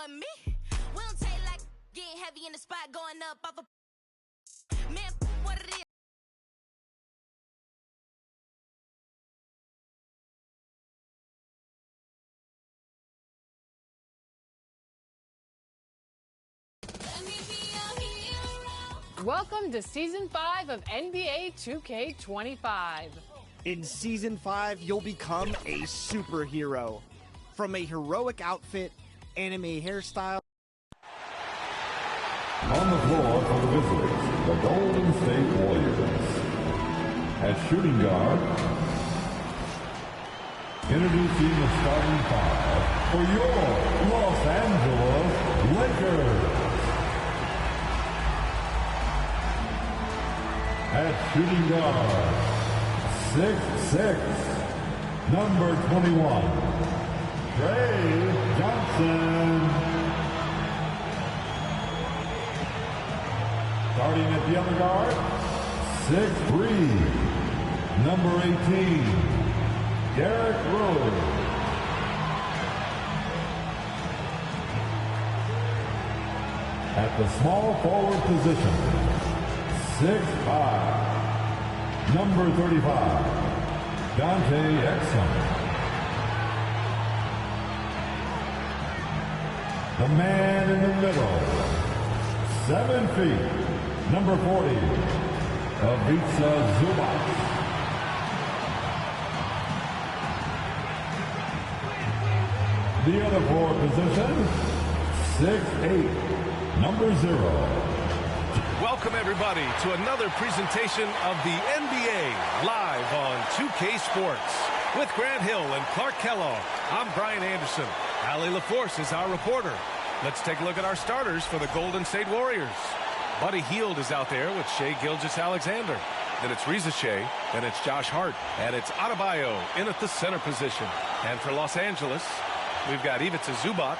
but me. We don't take like getting heavy in the spot, going up off a man, what it is. Welcome to Season 5 of NBA 2K25. In Season 5, you'll become a superhero. From a heroic outfit, anime hairstyle. On the floor for the visitors, the Golden State Warriors. At shooting guard, introducing the starting five for your Los Angeles Lakers. At shooting guard, 6'6", number 21, Trey Johnson. Starting at the other guard, 6'3", number 18, Derrick Rose. At the small forward position, 6'5", number 35, Dante Exum. The man in the middle, 7 feet, number 40, Ivica Zubac. The other forward position, 6'8", number 0. Welcome, everybody, to another presentation of the NBA live on 2K Sports. With Grant Hill and Clark Kellogg, I'm Brian Anderson. Allie LaForce is our reporter. Let's take a look at our starters for the Golden State Warriors. Buddy Hield is out there with Shai Gilgeous-Alexander. Then it's Reza Shea, then it's Josh Hart, and it's Adebayo in at the center position. And for Los Angeles, we've got Ivica Zubac.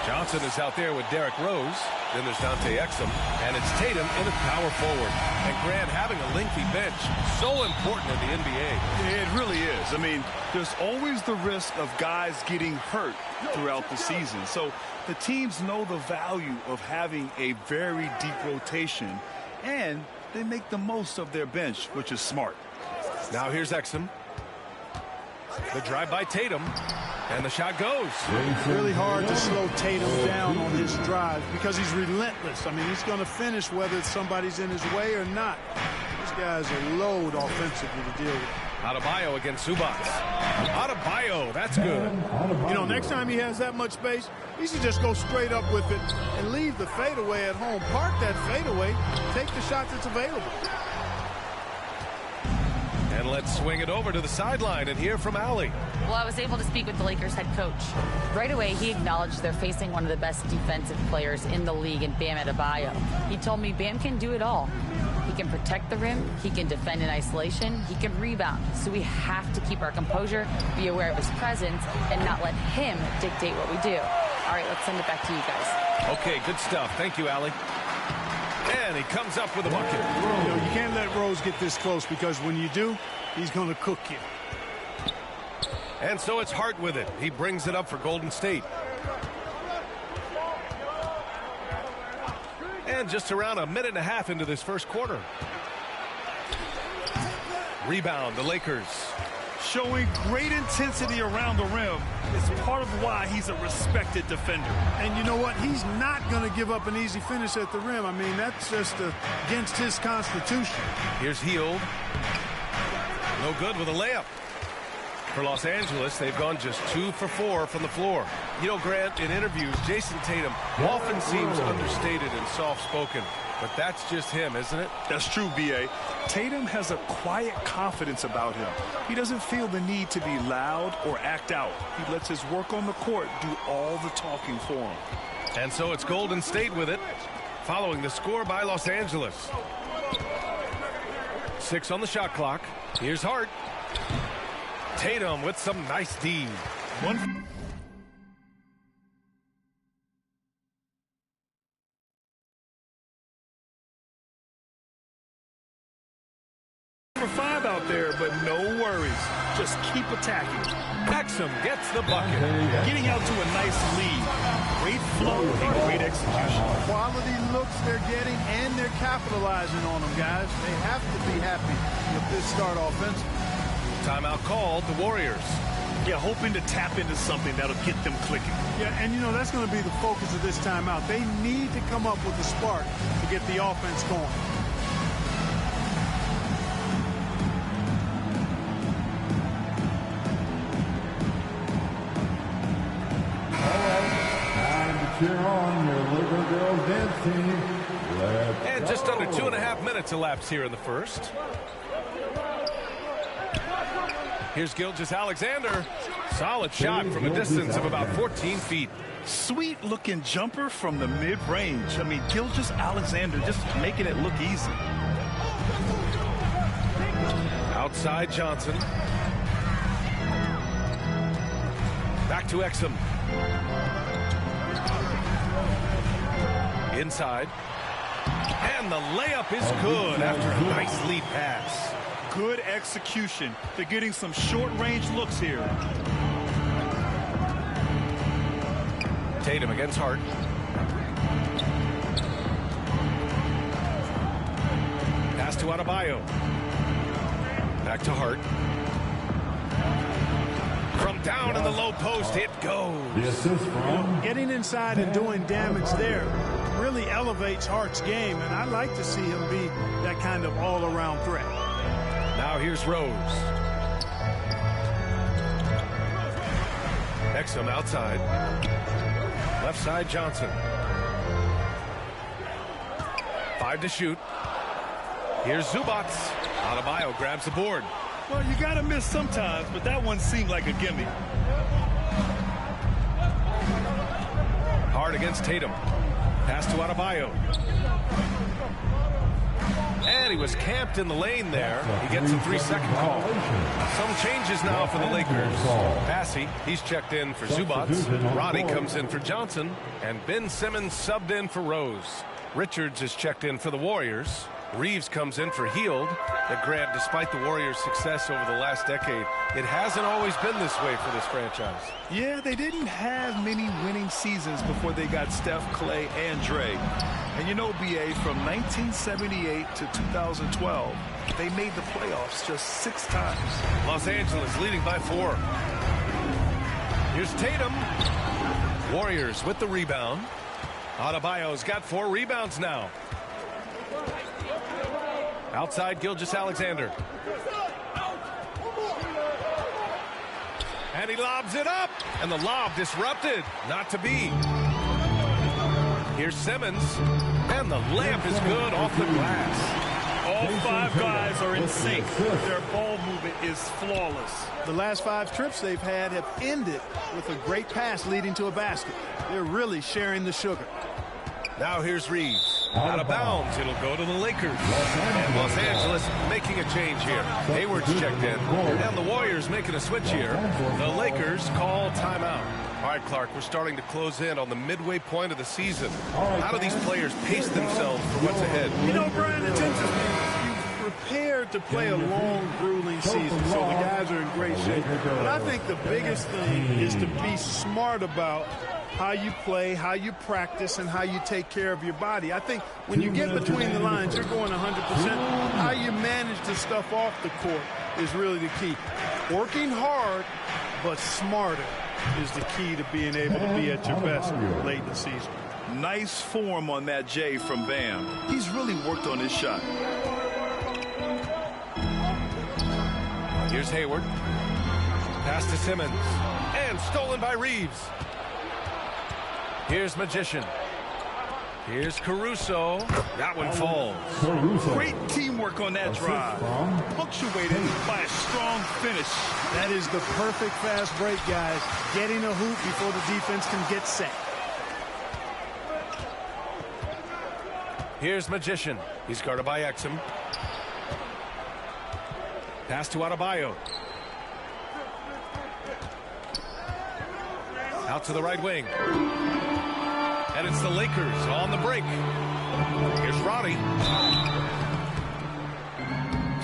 Johnson is out there with Derrick Rose. Then there's Dante Exum, and it's Tatum in at power forward. And Grant, having a lengthy bench, so important in the NBA. It really is. I mean, there's always the risk of guys getting hurt throughout the season. So the teams know the value of having a very deep rotation, and they make the most of their bench, which is smart. Now here's Exum. The drive by Tatum. And the shot goes. It's really hard to slow Tatum down on his drive because he's relentless. I mean, he's going to finish whether somebody's in his way or not. These guys are load offensively to deal with. Adebayo against Zubac. Adebayo, that's good. You know, next time he has that much space, he should just go straight up with it and leave the fadeaway at home. Park that fadeaway, take the shot that's available. And let's swing it over to the sideline and hear from Allie. Well, I was able to speak with the Lakers head coach. Right away, he acknowledged they're facing one of the best defensive players in the league in Bam Adebayo. He told me Bam can do it all. He can protect the rim, he can defend in isolation, he can rebound. So we have to keep our composure, be aware of his presence, and not let him dictate what we do. All right, let's send it back to you guys. Okay, good stuff. Thank you, Allie. And he comes up with a bucket. You know, you can't let Rose get this close because when you do, he's going to cook you. And so it's Hart with it. He brings it up for Golden State. And just around a minute and a half into this first quarter. Rebound, the Lakers. Showing great intensity around the rim is part of why he's a respected defender. And you know what? He's not going to give up an easy finish at the rim. I mean, that's just against his constitution. Here's Hield. No good with a layup. For Los Angeles, they've gone just 2 for 4 from the floor. You know, Grant, in interviews, Jason Tatum often seems understated and soft-spoken. But that's just him, isn't it? That's true, B.A. Tatum has a quiet confidence about him. He doesn't feel the need to be loud or act out. He lets his work on the court do all the talking for him. And so it's Golden State with it, following the score by Los Angeles. 6 on the shot clock. Here's Hart. Tatum with some nice D. Number 5 out there, but no worries. just keep attacking. Exum gets the bucket. Getting out to a nice lead. Great flow and great execution. Quality looks they're getting, and they're capitalizing on them, guys. They have to be happy with this start offensively. Timeout called, the Warriors. Yeah, hoping to tap into something that'll get them clicking. Yeah, and you know, that's going to be the focus of this timeout. They need to come up with a spark to get the offense going. Cheer on your Laker girls dance team. And just under 2.5 minutes elapsed here in the first. Here's Gilgeous-Alexander. Solid shot from a distance of about 14 feet. Sweet looking jumper from the mid-range. I mean, Gilgeous-Alexander just making it look easy. Outside Johnson. Back to Exum. Inside. And the layup is good after a nice lead pass. Good execution. They're getting some short-range looks here. Tatum against Hart. Pass to Adebayo. Back to Hart. From down in the low post, it goes. The assist from Getting inside and doing damage there really elevates Hart's game, and I like to see him be that kind of all-around threat. Now here's Rose. Exum outside. Left side Johnson. 5 to shoot. Here's Zubats. Adebayo grabs the board. Well, you got to miss sometimes, but that one seemed like a gimme. Hart against Tatum. Pass to Adebayo. And he was camped in the lane there. He gets a 3-second call. Some changes now for the Lakers. Passy, he's checked in for Zubats. Roddy comes in for Johnson. And Ben Simmons subbed in for Rose. Richards is checked in for the Warriors. Reeves comes in for Hield. But Grant, despite the Warriors' success over the last decade, it hasn't always been this way for this franchise. Yeah, they didn't have many winning seasons before they got Steph, Clay, and Dre. And you know, B.A., from 1978 to 2012, they made the playoffs just 6 times. Los Angeles leading by 4. Here's Tatum. Warriors with the rebound. Adebayo's got 4 rebounds now. Outside Gilgeous-Alexander. And he lobs it up. And the lob disrupted. Not to be. Here's Simmons. And the layup is good off the glass. All 5 guys are in sync. Their ball movement is flawless. The last 5 trips they've had have ended with a great pass leading to a basket. They're really sharing the sugar. Now here's Reeves. Out of bounds. It'll go to the Lakers. And Los Angeles making a change here. Hayward's checked in. And the Warriors making a switch here. The Lakers call timeout. All right, Clark, we're starting to close in on the midway point of the season. How do these players pace themselves for what's ahead? You know, Brian, it's interesting. You've prepared to play a long, grueling season, so the guys are in great shape. But I think the biggest thing is to be smart about how you play, how you practice, and how you take care of your body. I think when you get between the lines, you're going 100%. How you manage the stuff off the court is really the key. Working hard, but smarter is the key to being able to be at your best late in the season. Nice form on that J from Bam. He's really worked on his shot. Here's Hayward. Pass to Simmons. And stolen by Reeves. Here's Magician. Here's Caruso. That one falls. Great teamwork on that drive. Punctuated by a strong finish. That is the perfect fast break, guys. Getting a hoop before the defense can get set. Here's Magician. He's guarded by Exum. Pass to Adebayo. Out to the right wing. And it's the Lakers on the break. Here's Roddy.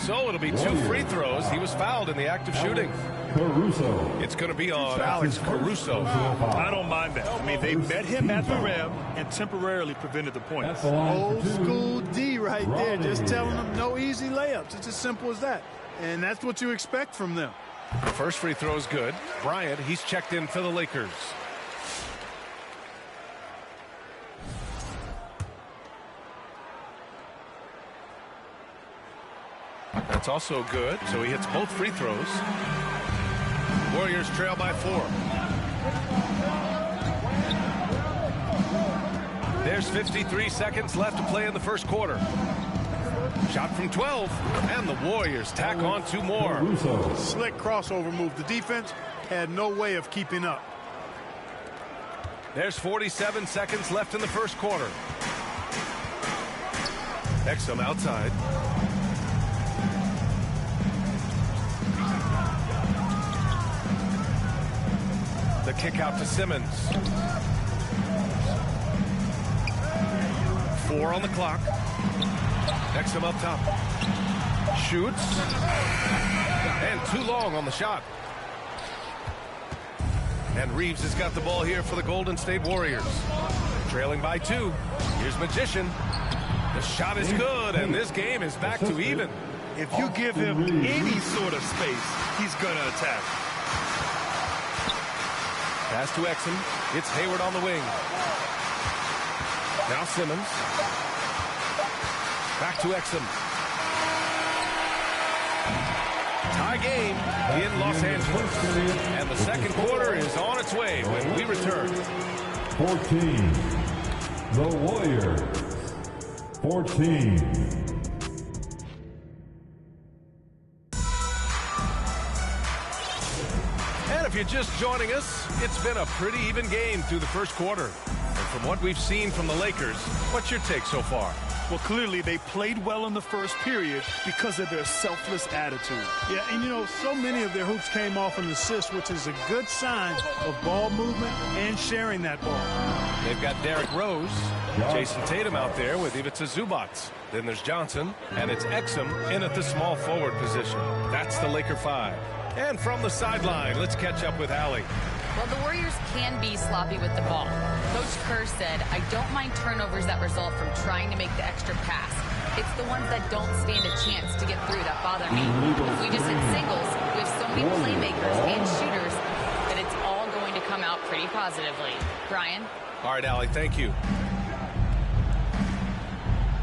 So it'll be 2 free throws. He was fouled in the act of shooting. Caruso. It's going to be on Alex Caruso. I don't mind that. I mean, they met him at the rim and temporarily prevented the points. Old school D right there, just telling them no easy layups. It's as simple as that. And that's what you expect from them. The first free throw is good. Bryant, he's checked in for the Lakers. That's also good, so he hits both free throws. Warriors trail by 4. There's 53 seconds left to play in the first quarter. Shot from 12, and the Warriors tack on 2 more. Slick crossover move. The defense had no way of keeping up. There's 47 seconds left in the first quarter. Exum outside. The kick out to Simmons. 4 on the clock. Exum up top. Shoots. And too long on the shot. And Reeves has got the ball here for the Golden State Warriors. Trailing by 2. Here's Magician. The shot is good, and this game is back to even. If you give him any sort of space, he's going to attack. Pass to Exum. It's Hayward on the wing. Now Simmons. Back to Exum. Tie game in Los Angeles. And the second quarter is on its way when we return. 14. The Warriors. 14. And if you're just joining us, it's been a pretty even game through the first quarter. And from what we've seen from the Lakers, what's your take so far? Well, clearly they played well in the first period because of their selfless attitude. Yeah, and you know, so many of their hoops came off an assist, which is a good sign of ball movement and sharing that ball. They've got Derrick Rose, Jason Tatum out there with Ivica Zubac. Then there's Johnson, and it's Exum in at the small forward position. That's the Laker 5. And from the sideline, let's catch up with Allie. Well, the Warriors can be sloppy with the ball. Coach Kerr said, I don't mind turnovers that result from trying to make the extra pass. It's the ones that don't stand a chance to get through that bother me. If we just hit singles, we have so many playmakers and shooters that it's all going to come out pretty positively. Brian? All right, Allie, thank you.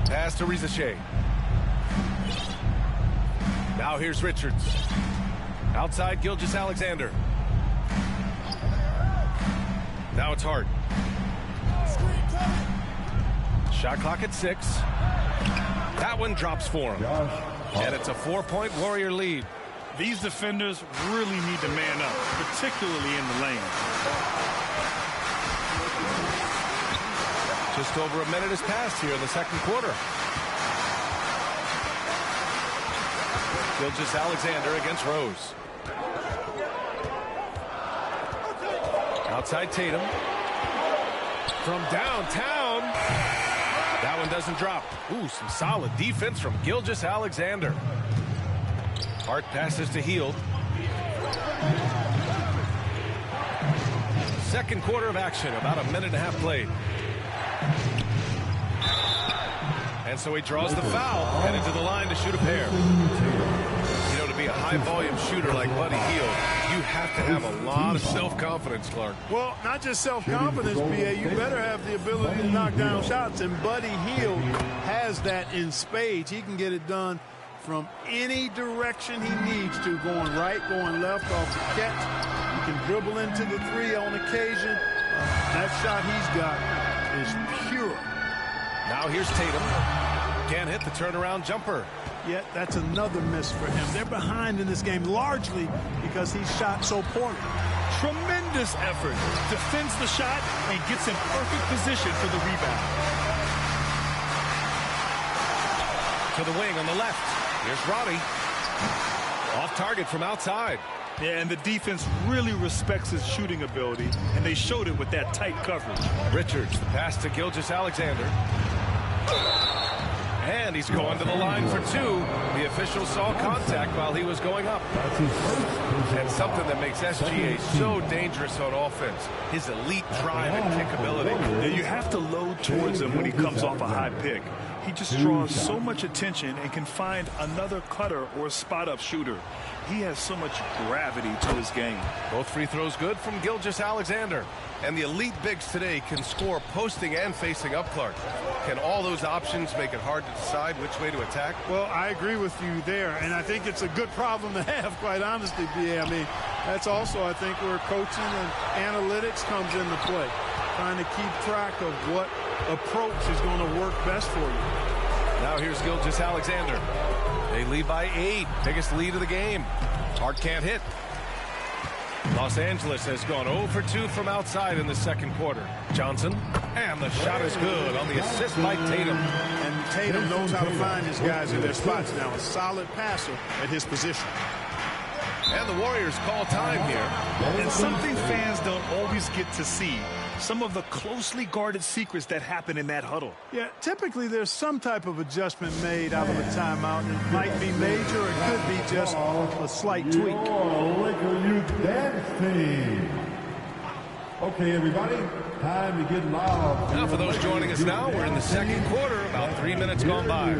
Pass to Rizache. Now here's Richards. Outside Gilgeous-Alexander. Now it's Hart. Shot clock at 6. That one drops for him. And it's a 4-point Warrior lead. These defenders really need to man up, particularly in the lane. Just over a minute has passed here in the second quarter. Gilgeous-Alexander against Rose. Outside Tatum. From downtown. That one doesn't drop. Ooh, some solid defense from Gilgeous-Alexander. Hart passes to Hield. Second quarter of action, about a minute and a half played. And so he draws the foul, headed to the line to shoot a pair. You know, to be a high-volume shooter like Buddy Hield, you have to have a lot of self-confidence, Clark. Well, not just self-confidence, B.A. You better have the ability to knock down shots, and Buddy Hield has that in spades. He can get it done from any direction he needs to, going right, going left off the catch. He can dribble into the 3 on occasion. That shot he's got is pure. Now here's Tatum. Can't hit the turnaround jumper. Yet that's another miss for him. They're behind in this game largely because he shot so poorly. Tremendous effort. Defends the shot and gets in perfect position for the rebound. To the wing on the left. Here's Roddy. Off target from outside. Yeah, and the defense really respects his shooting ability, and they showed it with that tight coverage. Richards, the pass to Gilgeous-Alexander. And he's going to the line for 2. The officials saw contact while he was going up. And something that makes SGA so dangerous on offense, his elite drive and kick ability. Yeah, you have to load towards him when he comes off a high pick. He just draws so much attention and can find another cutter or spot-up shooter. He has so much gravity to his game. Both free throws good from Gilgeous-Alexander. And the elite bigs today can score posting and facing up, Clark. Can all those options make it hard to decide which way to attack? Well, I agree with you there, and I think it's a good problem to have, quite honestly, B.A. I mean, that's also, I think, where coaching and analytics comes into play. Trying to keep track of what approach is going to work best for you. Now here's Gilgeous-Alexander. They lead by 8. Biggest lead of the game. Hart can't hit. Los Angeles has gone 0 for 2 from outside in the second quarter. Johnson, and the shot is good on the assist by Tatum. And Tatum knows how to find his guys in their spots now. A solid passer at his position. And the Warriors call time here. And something fans don't always get to see. Some of the closely guarded secrets that happen in that huddle. Yeah, typically there's some type of adjustment made out of a timeout. It might be major, or it could be just a slight tweak. Laker Youth Dance Team. Okay, everybody, time to get loud. Now for those joining us now, we're in the second quarter, about 3 minutes gone by.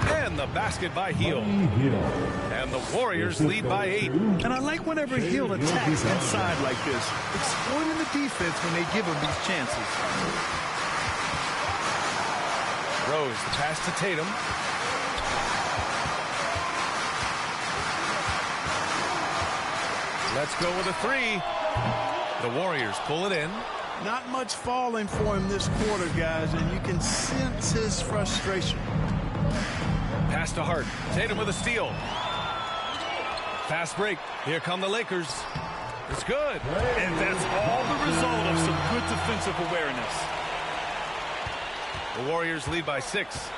And the basket by Hill. And the Warriors lead by 8. And I like whenever Hill attacks inside like this, exploiting the defense when they give him these chances. Rose, the pass to Tatum. Let's go with a 3. The Warriors pull it in. Not much falling for him this quarter, guys, and you can sense his frustration. Pass to Hart. Tatum with a steal. Fast break. Here come the Lakers. It's good. And that's all the result of some good defensive awareness. The Warriors lead by 6.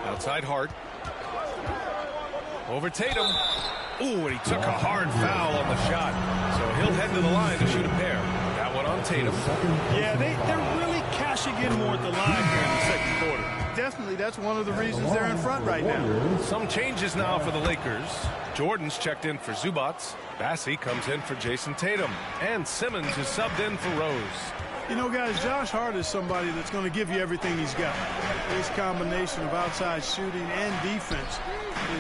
Outside Hart. Over Tatum. Ooh, and he took a hard foul on the shot. So he'll head to the line to shoot a pair. That one on Tatum. Yeah, they're really cashing in more at the line here in the second quarter. Definitely, that's one of the reasons they're in front right now. Some changes now for the Lakers. Jordan's checked in for Zubats. Bassey comes in for Jason Tatum. And Simmons is subbed in for Rose. You know, guys, Josh Hart is somebody that's going to give you everything he's got. His combination of outside shooting and defense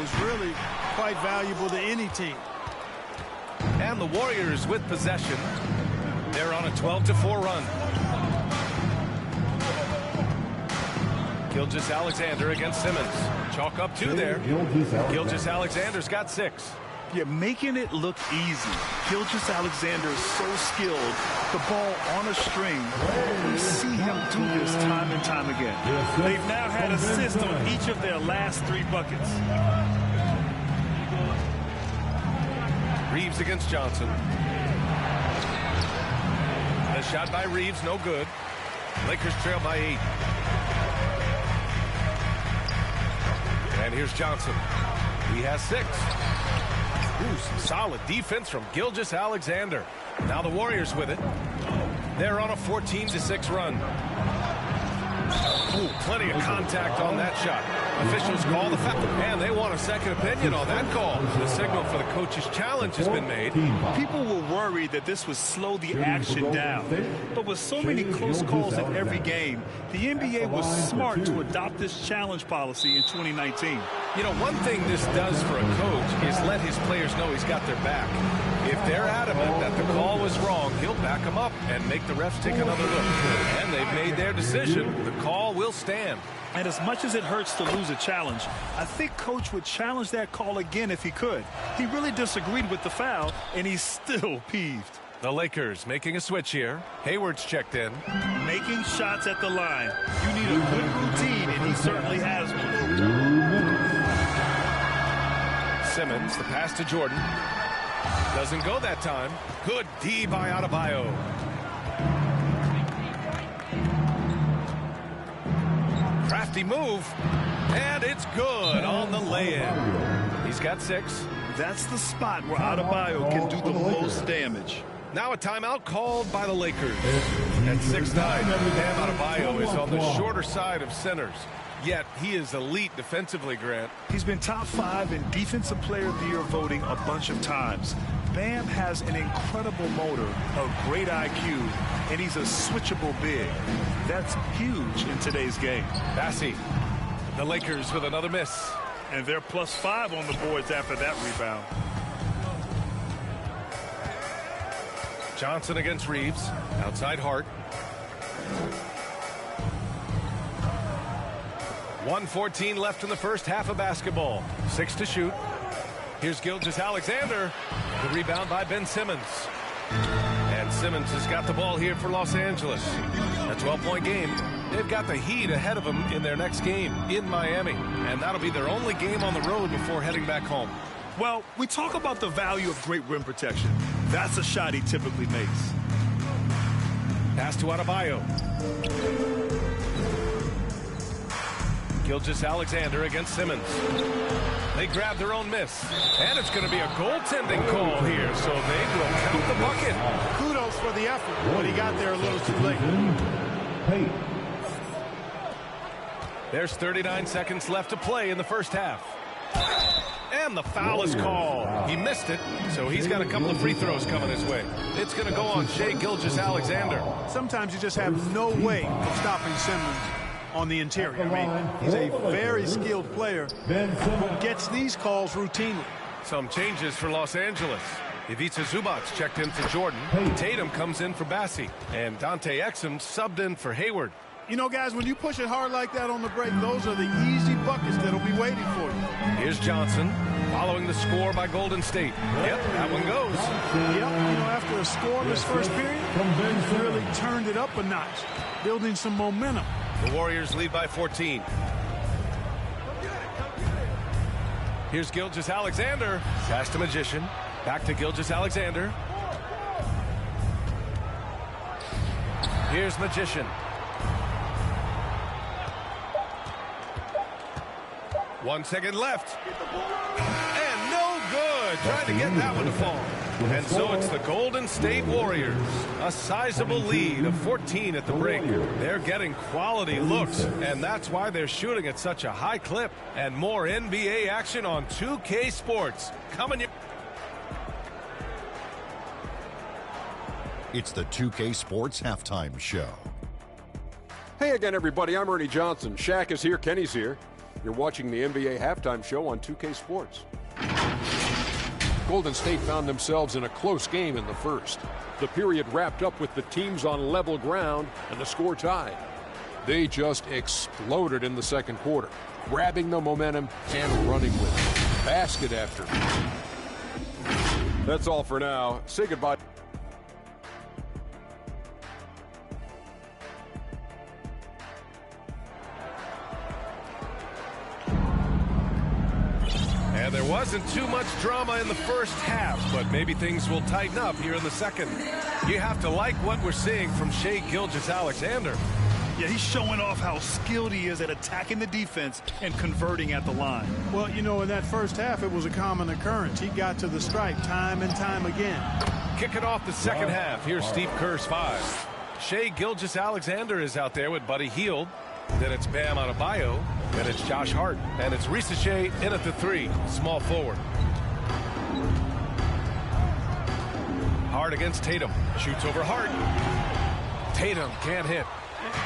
is really quite valuable to any team. And the Warriors with possession. They're on a 12-4 run. Gilgeous-Alexander against Simmons. Chalk up 2 there. Gilgeous-Alexander's got 6. Yeah, making it look easy. Gilgeous-Alexander is so skilled. The ball on a string. We see him do this time and time again. They've now had assists on each of their last 3 buckets. Reeves against Johnson. The shot by Reeves, no good. Lakers trail by 8. And here's Johnson. He has 6. Ooh, some solid defense from Gilgeous-Alexander. Now the Warriors with it. They're on a 14-6 run. Ooh, plenty of contact on that shot. Officials call the foul, and they want a second opinion on that call. The signal for the coach's challenge has been made. People were worried that this would slow the action down. But with so many close calls in every game, the NBA was smart to adopt this challenge policy in 2019. You know, one thing this does for a coach is let his players know he's got their back. If they're adamant that the call was wrong, he'll back them up and make the refs take another look. And they've made their decision. The call will stand. And as much as it hurts to lose a challenge, I think Coach would challenge that call again if he could. He really disagreed with the foul, and he's still peeved. The Lakers making a switch here. Hayward's checked in. Making shots at the line. You need a good routine, and he certainly has one. Simmons, the pass to Jordan. Doesn't go that time. Good D by Adebayo. Crafty move, and it's good on the lay-in. He's got 6. That's the spot where Adebayo can do the most damage. Now a timeout called by the Lakers. At 6'9", Bam Adebayo is on the shorter side of centers. Yet he is elite defensively, Grant. He's been top 5 in Defensive Player of the Year voting a bunch of times. Bam has an incredible motor, a great IQ, and he's a switchable big. That's huge in today's game. Bassey, the Lakers with another miss. And they're +5 on the boards after that rebound. Johnson against Reeves. Outside Hart. 1:14 left in the first half of basketball. 6 to shoot. Here's Gilgeous-Alexander. The rebound by Ben Simmons. And Simmons has got the ball here for Los Angeles. A 12-point game. They've got the Heat ahead of them in their next game in Miami. And that'll be their only game on the road before heading back home. Well, we talk about the value of great rim protection. That's a shot he typically makes. Pass to Adebayo. Gilgeous-Alexander against Simmons. They grab their own miss. And it's going to be a goaltending call here, so they will count the bucket. Kudos for the effort, but he got there a little too late. There's 39 seconds left to play in the first half. And the foul is called. He missed it, so he's got a couple of free throws coming his way. It's going to go on Shai Gilgeous-Alexander. Sometimes you just have no way of stopping Simmons on the interior. I mean, he's a very skilled player who gets these calls routinely. Some changes for Los Angeles. Ivica Zubac checked in for Jordan. Tatum comes in for Bassey. And Dante Exum subbed in for Hayward. You know, guys, when you push it hard like that on the break, those are the easy buckets that'll be waiting for you. Here's Johnson following the score by Golden State. Yep, that one goes. Yep, you know, after a scoreless first period, he's really turned it up a notch, building some momentum. The Warriors lead by 14. Here's Gilgeous-Alexander. Pass to Magician. Back to Gilgeous-Alexander. Here's Magician. 1 second left. And no good. Trying to get that one to fall. And so it's the Golden State Warriors. A sizable lead of 14 at the break. They're getting quality looks, and that's why they're shooting at such a high clip. And more NBA action on 2K Sports. Coming your... It's the 2K Sports Halftime Show. Hey again, everybody. I'm Ernie Johnson. Shaq is here. Kenny's here. You're watching the NBA Halftime Show on 2K Sports. Golden State found themselves in a close game in the first. The period wrapped up with the teams on level ground and the score tied. They just exploded in the second quarter, grabbing the momentum and running with it. Basket after. That's all for now. Say goodbye. And there wasn't too much drama in the first half, but maybe things will tighten up here in the second. You have to like what we're seeing from Shai Gilgeous-Alexander. Yeah, he's showing off how skilled he is at attacking the defense and converting at the line. Well, you know, in that first half, it was a common occurrence. He got to the stripe time and time again. Kicking off the second half, here's Steve Kerr's 5. Shai Gilgeous-Alexander is out there with Buddy Hield. Then it's Bam Adebayo. Then it's Josh Hart. And it's Risa Shea in at the 3, small forward. Hart against Tatum. Shoots over Hart. Tatum can't hit.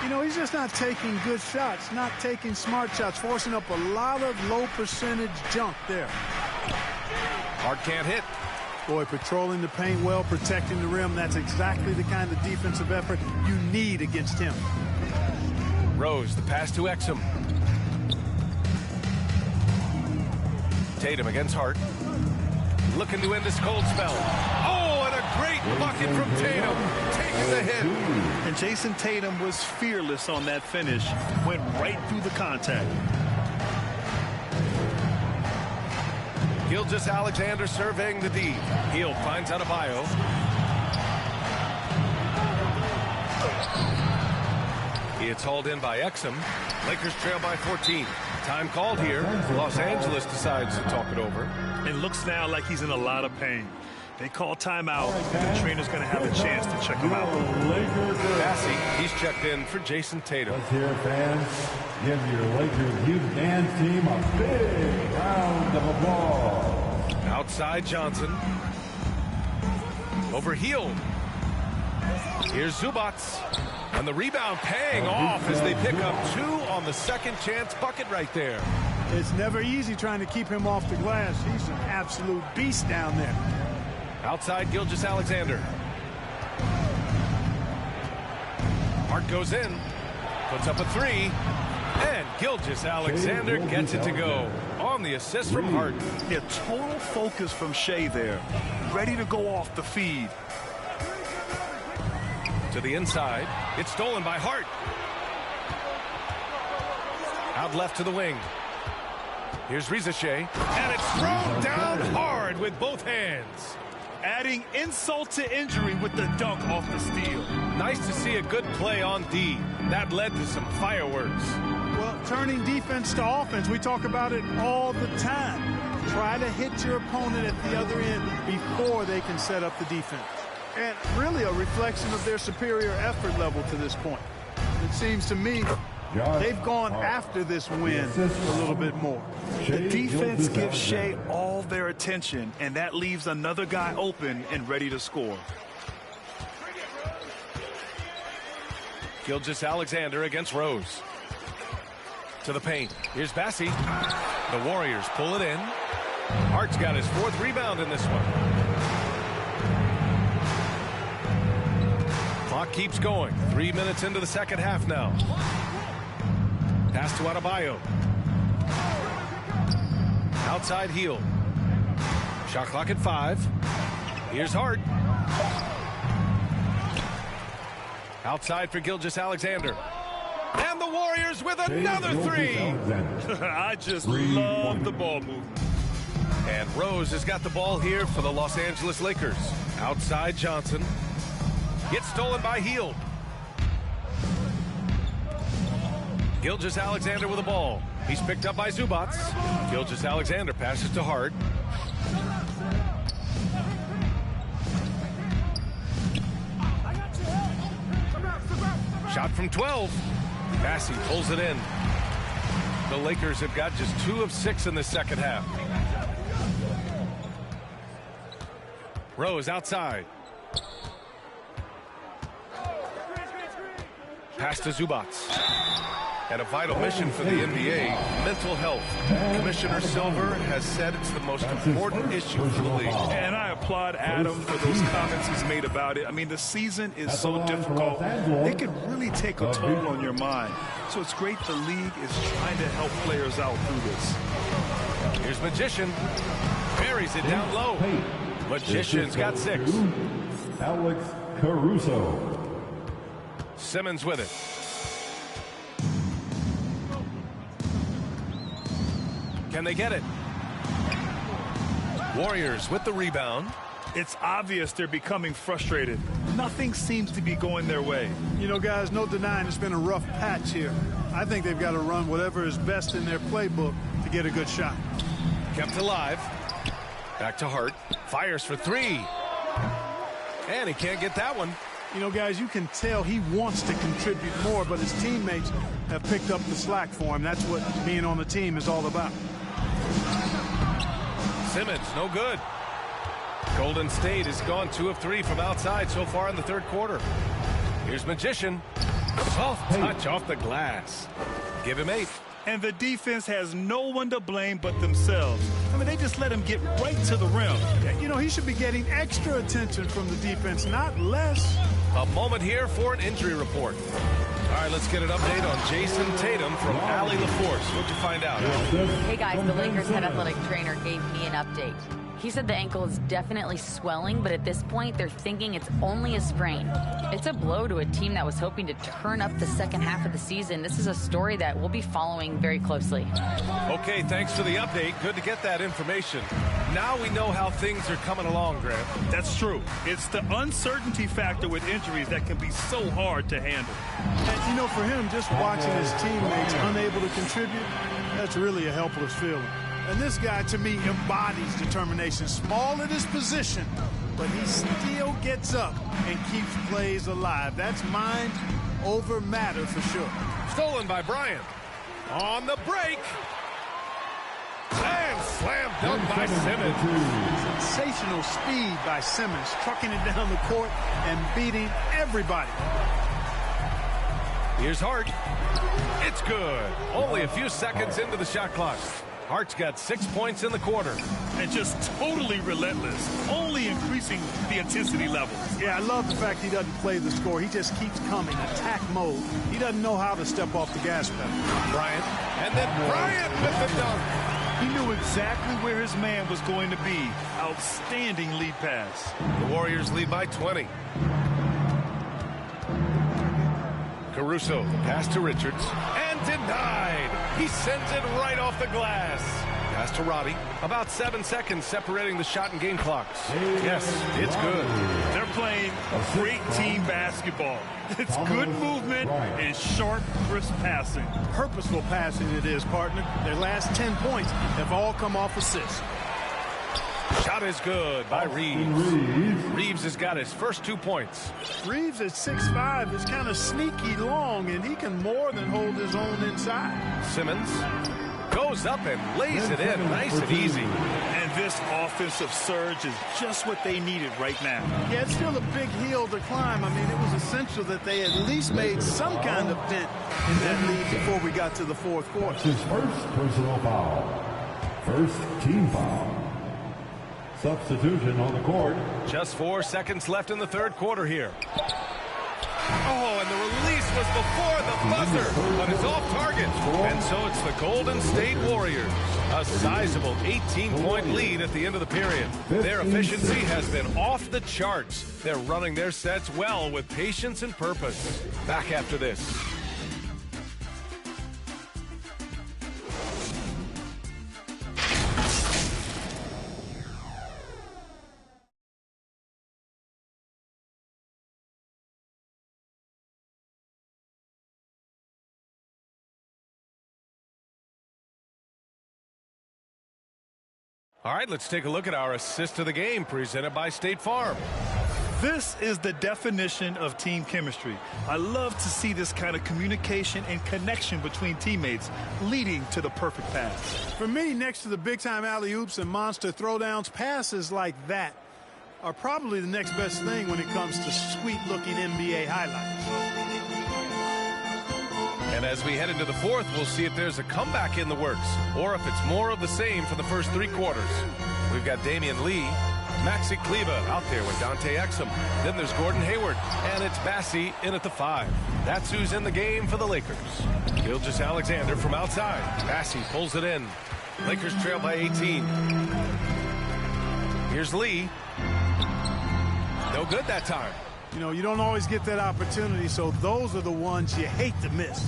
You know, he's just not taking good shots, not taking smart shots, forcing up a lot of low percentage junk there. Hart can't hit. Boy, patrolling the paint well, protecting the rim. That's exactly the kind of defensive effort you need against him. Rose, the pass to Exum. Tatum against Hart. Looking to end this cold spell. Oh, and a great bucket from Tatum. Taking the hit. And Jason Tatum was fearless on that finish. Went right through the contact. Gilgeous-Alexander surveying the D. Hield finds Adebayo. It's hauled in by Exum. Lakers trail by 14. Time called here. Los Angeles decides to talk it over. It looks now like he's in a lot of pain. They call timeout, and the trainer's going to have a chance to check him out. Massey, he's checked in for Jason Tatum. Let's hear it, fans. Give your Lakers youth dance team a big round of applause. Outside Johnson. Over Hield. Here's Zubats. And the rebound paying off as they pick up 2 on the second chance bucket right there. It's never easy trying to keep him off the glass. He's an absolute beast down there. Outside Gilgeous-Alexander. Hart goes in. Puts up a 3. And Gilgeous-Alexander gets it to go on the assist from Hart. Yeah, total focus from Shea there. Ready to go off the feed. To the inside. It's stolen by Hart. Out left to the wing. Here's Rizachet. And it's thrown down hard with both hands. Adding insult to injury with the dunk off the steal. Nice to see a good play on D. That led to some fireworks. Well, turning defense to offense, we talk about it all the time. Try to hit your opponent at the other end before they can set up the defense. And really a reflection of their superior effort level to this point. It seems to me they've gone after this win a little bit more. The defense gives Shea all their attention, and that leaves another guy open and ready to score. Gilgeous-Alexander against Rose. To the paint. Here's Bassey. The Warriors pull it in. Hart's got his 4th rebound in this one. Clock keeps going. 3 minutes into the second half now. Pass to Adebayo. Outside Hield. Shot clock at 5. Here's Hart. Outside for Gilgeous-Alexander. And the Warriors with another 3. I just love the ball movement. And Rose has got the ball here for the Los Angeles Lakers. Outside Johnson. Gets stolen by Hield. Gilgeous-Alexander with the ball. He's picked up by Zubats. Gilgeous-Alexander passes to Hart. Shot from 12. Bassey pulls it in. The Lakers have got just 2 of 6 in the second half. Rose outside. Pass to Zubats. And a vital mission for the NBA, mental health. Commissioner Silver has said it's the most important issue for the league. And I applaud Adam for those comments he's made about it. I mean, the season is so difficult. It could really take a toll on your mind. So it's great the league is trying to help players out through this. Here's Magician. Buries it down low. Magician's got 6. Alex Caruso. Simmons with it. Can they get it? Warriors with the rebound. It's obvious they're becoming frustrated. Nothing seems to be going their way. You know, guys, no denying it's been a rough patch here. I think they've got to run whatever is best in their playbook to get a good shot. Kept alive. Back to Hart. Fires for 3. And he can't get that one. You know, guys, you can tell he wants to contribute more, but his teammates have picked up the slack for him. That's what being on the team is all about. Simmons, no good. Golden State has gone 2 of 3 from outside so far in the third quarter. Here's Magician. Soft touch off the glass. Give him 8. And the defense has no one to blame but themselves. I mean, they just let him get right to the rim. You know, he should be getting extra attention from the defense, not less. A moment here for an injury report. All right, let's get an update on Jason Tatum from Allie LaForce. What'd you find out? Hey guys, the Lakers head athletic trainer gave me an update. He said the ankle is definitely swelling, but at this point, they're thinking it's only a sprain. It's a blow to a team that was hoping to turn up the second half of the season. This is a story that we'll be following very closely. Okay, thanks for the update. Good to get that information. Now we know how things are coming along, Grant. That's true. It's the uncertainty factor with injuries that can be so hard to handle. And, you know, for him, just watching his teammates unable to contribute, that's really a helpless feeling. And this guy, to me, embodies determination. Small at his position, but he still gets up and keeps plays alive. That's mind over matter for sure. Stolen by Bryant. On the break. And slam dunk by Simmons. Sensational speed by Simmons, trucking it down the court and beating everybody. Here's Hart. It's good. Only a few seconds into the shot clock. Hart's got 6 points in the quarter. And just totally relentless, only increasing the intensity level. Yeah, I love the fact he doesn't play the score. He just keeps coming, attack mode. He doesn't know how to step off the gas pedal. Bryant. And then Bryant with the dunk. He knew exactly where his man was going to be. Outstanding lead pass. The Warriors lead by 20. Caruso, the pass to Richards, and denied. He sends it right off the glass. Pass to Roddy. About 7 seconds separating the shot and game clocks. Yes, it's good. They're playing great team basketball. It's good movement and sharp, crisp passing. Purposeful passing it is, partner. Their last 10 points have all come off assists. Shot is good by Reeves. Reeves has got his first 2 points. Reeves at 6'5" is kind of sneaky long, and he can more than hold his own inside. Simmons goes up and lays it in nice and easy. And this offensive surge is just what they needed right now. Yeah, it's still a big hill to climb. I mean, it was essential that they at least made some kind of dent in that lead before we got to the fourth quarter. His first personal foul. First team foul. Substitution on the court. Just 4 seconds left in the third quarter here. Oh, and the release was before the buzzer, but it's off target. And so it's the Golden State Warriors. A sizable 18-point lead at the end of the period. Their efficiency has been off the charts. They're running their sets well with patience and purpose. Back after this. All right, let's take a look at our assist of the game presented by State Farm. This is the definition of team chemistry. I love to see this kind of communication and connection between teammates leading to the perfect pass. For me, next to the big-time alley-oops and monster throwdowns, passes like that are probably the next best thing when it comes to sweet-looking NBA highlights. And as we head into the fourth, we'll see if there's a comeback in the works or if it's more of the same for the first 3 quarters. We've got Damian Lee, Maxi Kleba out there with Dante Exum. Then there's Gordon Hayward, and it's Bassi in at the 5. That's who's in the game for the Lakers. Gilgeous Alexander from outside. Bassi pulls it in. Lakers trail by 18. Here's Lee. No good that time. You know, you don't always get that opportunity, so those are the ones you hate to miss.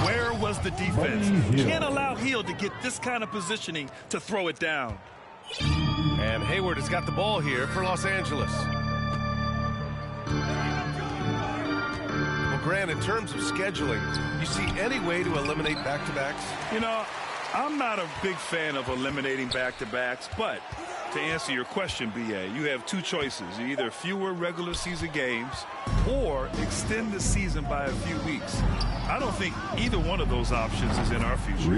Where was the defense? Can't allow Hill to get this kind of positioning to throw it down. And Hayward has got the ball here for Los Angeles. Well, Grant, in terms of scheduling, you see any way to eliminate back-to-backs? You know, I'm not a big fan of eliminating back-to-backs, but to answer your question, B.A., you have 2 choices. Either fewer regular season games or extend the season by a few weeks. I don't think either one of those options is in our future.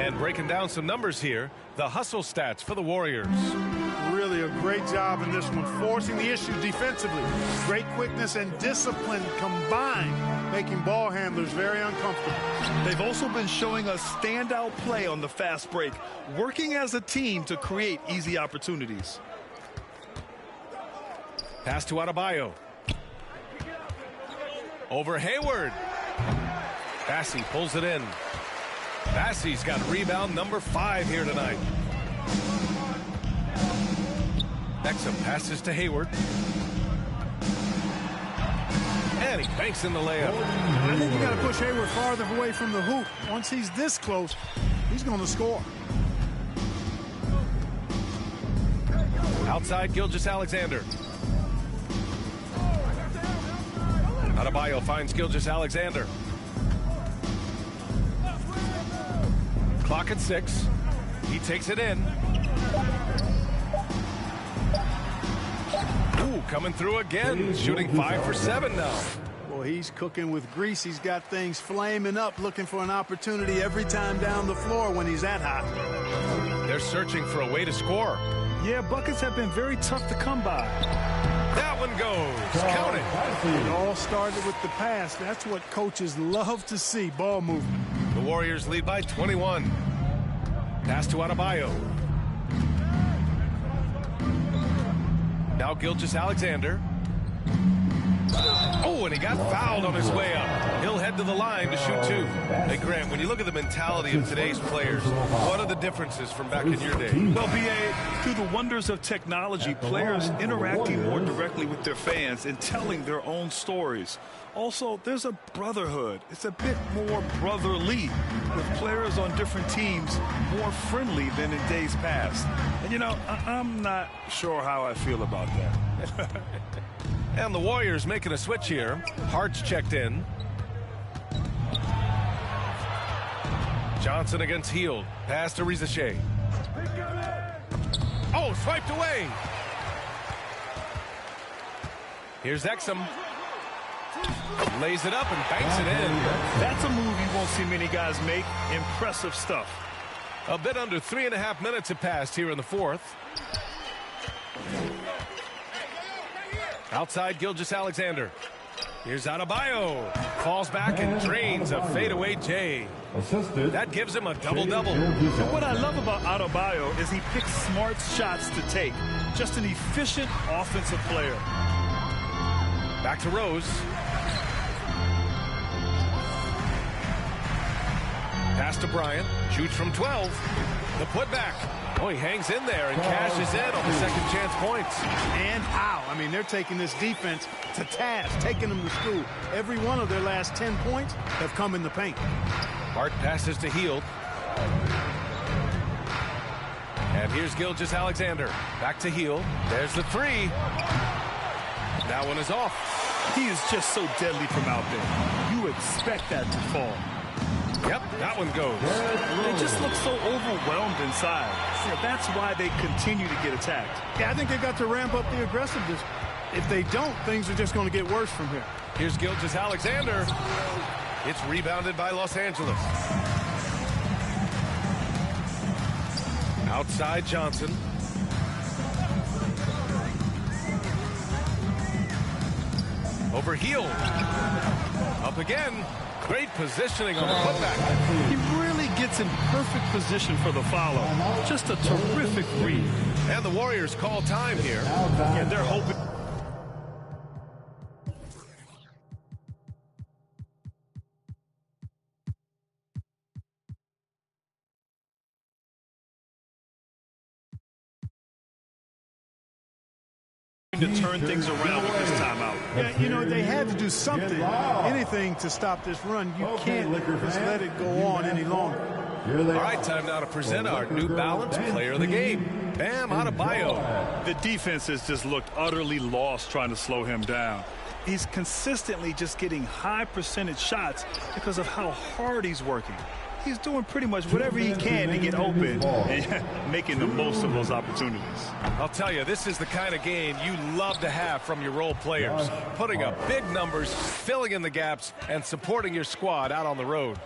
And breaking down some numbers here, the hustle stats for the Warriors. Really a great job in this one, forcing the issue defensively. Great quickness and discipline combined, making ball handlers very uncomfortable. They've also been showing us standout play on the fast break, working as a team to create easy opportunities. Pass to Adebayo. Over Hayward. Bassi pulls it in. Bassi's got rebound number 5 here tonight. Exum passes to Hayward. And he banks in the layup. I think you got to push Hayward farther away from the hoop. Once he's this close, he's going to score. Outside, Gilgeous Alexander. Adebayo finds Gilgeous Alexander. Clock at 6. He takes it in. Ooh, coming through again. Shooting 5 for 7 now. Well, he's cooking with grease. He's got things flaming up, looking for an opportunity every time down the floor when he's that hot. They're searching for a way to score. Yeah, buckets have been very tough to come by. That one goes. Count it. It all started with the pass. That's what coaches love to see, ball movement. The Warriors lead by 21. Pass to Adebayo. Now Gilgeous-Alexander. Oh, and he got fouled on his way up. He'll head to the line to shoot 2. Hey, Grant, when you look at the mentality of today's players, what are the differences from back in your day? Well, B.A., through the wonders of technology, players interacting more directly with their fans and telling their own stories. Also, there's a brotherhood. It's a bit more brotherly, with players on different teams more friendly than in days past. And, you know, I'm not sure how I feel about that. And the Warriors making a switch here. Hart's checked in. Johnson against Hield. Pass to Rizachet. Oh, swiped away. Here's Exum. Lays it up and banks it in. That's a move you won't see many guys make. Impressive stuff. A bit under 3.5 minutes have passed here in the fourth. Outside Gilgeous-Alexander. Here's Adebayo. Falls back and drains a fadeaway J. That gives him a double-double. And what I love about Adebayo is he picks smart shots to take. Just an efficient offensive player. Back to Rose. Pass to Bryant. Shoots from 12. The putback. Oh, he hangs in there and cashes in on the second chance points. And how? I mean, they're taking this defense to task, taking them to school. Every one of their last 10 points have come in the paint. Hart passes to Hield. And here's Gilgeous-Alexander. Back to Hield. There's the 3. That one is off. He is just so deadly from out there. You expect that to fall. Yep, that one goes. They just look so overwhelmed inside. Yeah, that's why they continue to get attacked. Yeah, I think they've got to ramp up the aggressiveness. If they don't, things are just going to get worse from here. Here's Gilgeous-Alexander. It's rebounded by Los Angeles. Outside Johnson. Over Hield. Up again. Great positioning on the putback. He really gets in perfect position for the follow. Just a terrific read. And the Warriors call time here. Yeah, they're hoping. To turn things around with this timeout. Yeah, you know, they had to do something, anything to stop this run. You can't just let it go on any longer. All right, time now to present our New Balance Player of the Game, Bam Adebayo. The defense has just looked utterly lost trying to slow him down. He's consistently just getting high percentage shots because of how hard he's working. He's doing pretty much whatever he can to get open and making the most of those opportunities. I'll tell you, this is the kind of game you love to have from your role players. Putting up big numbers, filling in the gaps, and supporting your squad out on the road.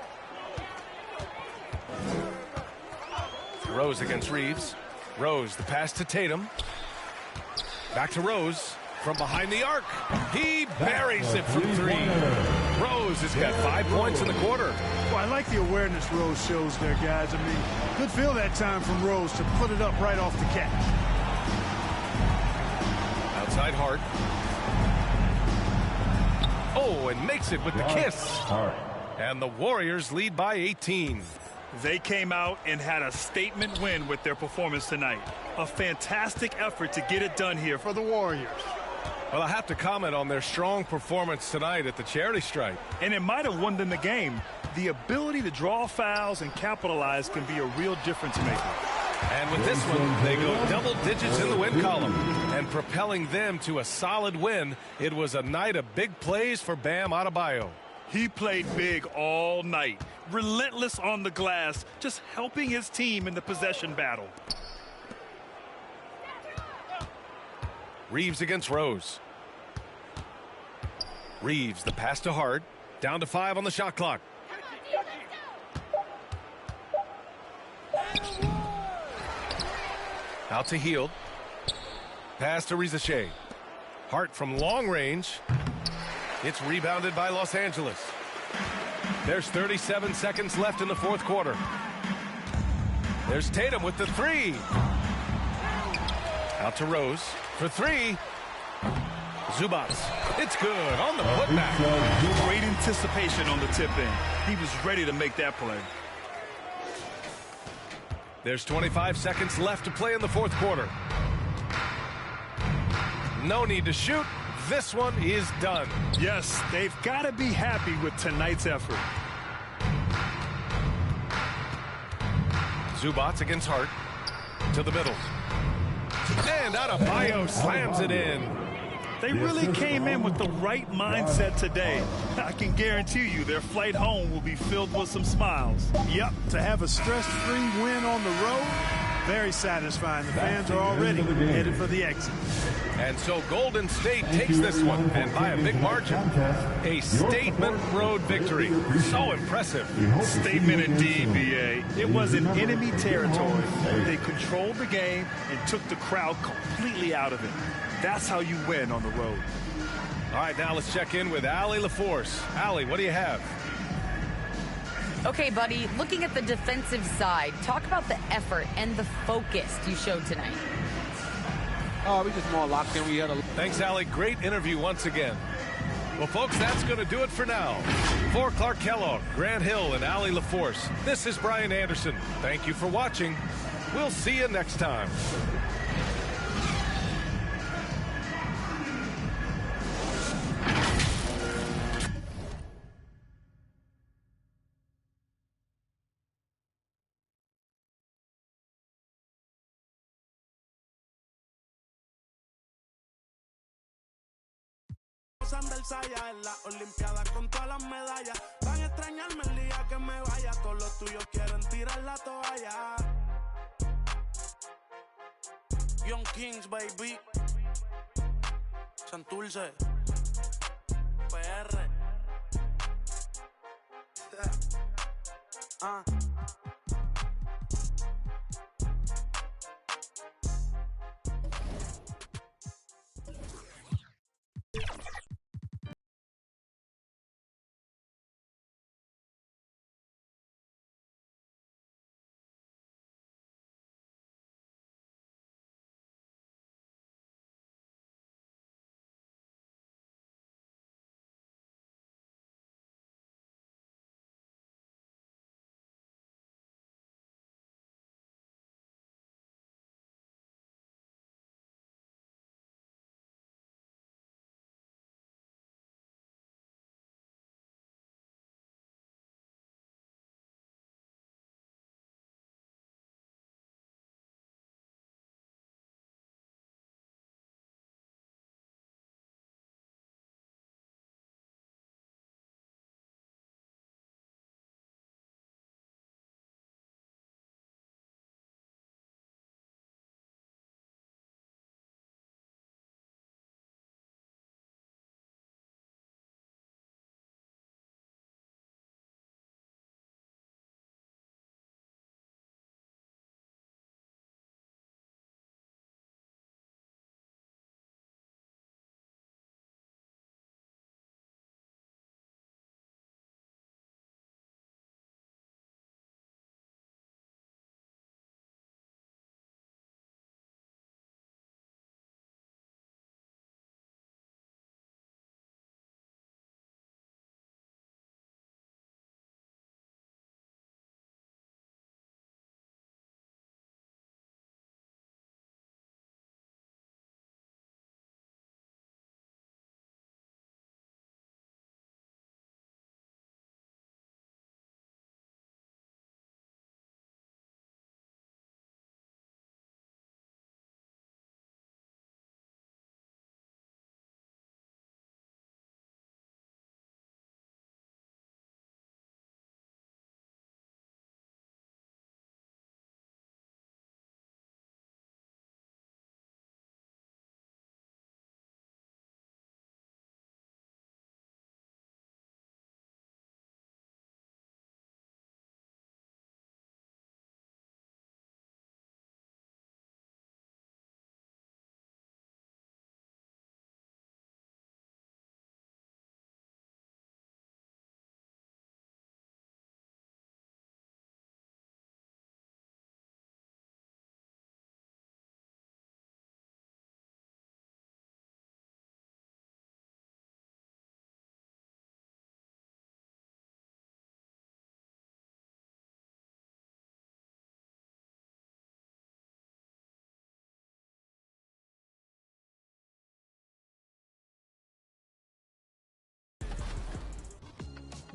Rose against Reeves. Rose, the pass to Tatum. Back to Rose. From behind the arc. He buries it from 3. Rose has got 5 points in the quarter. Well, I like the awareness Rose shows there, guys. I mean, good feel that time from Rose to put it up right off the catch. Outside Hart. Oh, and makes it with the kiss. And the Warriors lead by 18. They came out and had a statement win with their performance tonight. A fantastic effort to get it done here for the Warriors. Well, I have to comment on their strong performance tonight at the charity stripe. And it might have won them the game. The ability to draw fouls and capitalize can be a real difference maker. And with this one, they go double digits in the win column. And propelling them to a solid win, it was a night of big plays for Bam Adebayo. He played big all night, relentless on the glass, just helping his team in the possession battle. Reeves against Rose. Reeves, the pass to Hart. Down to 5 on the shot clock. Out to Hield. Pass to Rizachet. Hart from long range. It's rebounded by Los Angeles. There's 37 seconds left in the fourth quarter. There's Tatum with the 3. Out to Rose for 3. Zubats. It's good on the putback. Great anticipation on the tip in. He was ready to make that play. There's 25 seconds left to play in the fourth quarter. No need to shoot. This one is done. Yes, they've got to be happy with tonight's effort. Zubats against Hart. To the middle. And Adebayo slams it in. They really came in with the right mindset today. I can guarantee you their flight home will be filled with some smiles. Yep, to have a stress-free win on the road, very satisfying. The fans are already headed for the exit. And so Golden State takes this one, and by a big margin. A statement road victory. So impressive. Statement indeed, B.A. It was in enemy territory. They controlled the game and took the crowd completely out of it. That's how you win on the road. All right, now let's check in with Allie LaForce. Allie, what do you have? Okay, buddy, looking at the defensive side, talk about the effort and the focus you showed tonight. Oh, we just more locked in. We had a... Thanks, Allie. Great interview once again. Well, folks, that's going to do it for now. For Clark Kellogg, Grant Hill, and Allie LaForce, this is Brian Anderson. Thank you for watching. We'll see you next time. Del Saya en la Olimpiada con todas las medallas. Van a extrañarme el día que me vaya. Todos los tuyos quieren tirar la toalla. Young Kings, baby. Santurce. PR.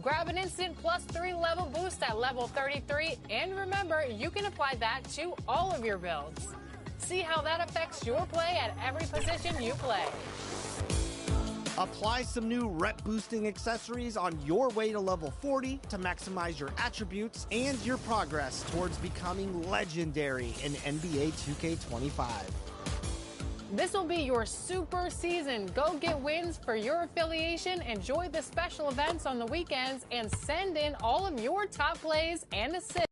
Grab an instant +3 level boost at level 33, and remember, you can apply that to all of your builds. See how that affects your play at every position you play. Apply some new rep boosting accessories on your way to level 40 to maximize your attributes and your progress towards becoming legendary in NBA 2K25. This will be your super season. Go get wins for your affiliation, enjoy the special events on the weekends, and send in all of your top plays and assists.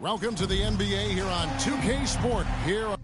Welcome to the NBA here on 2K Sport. Here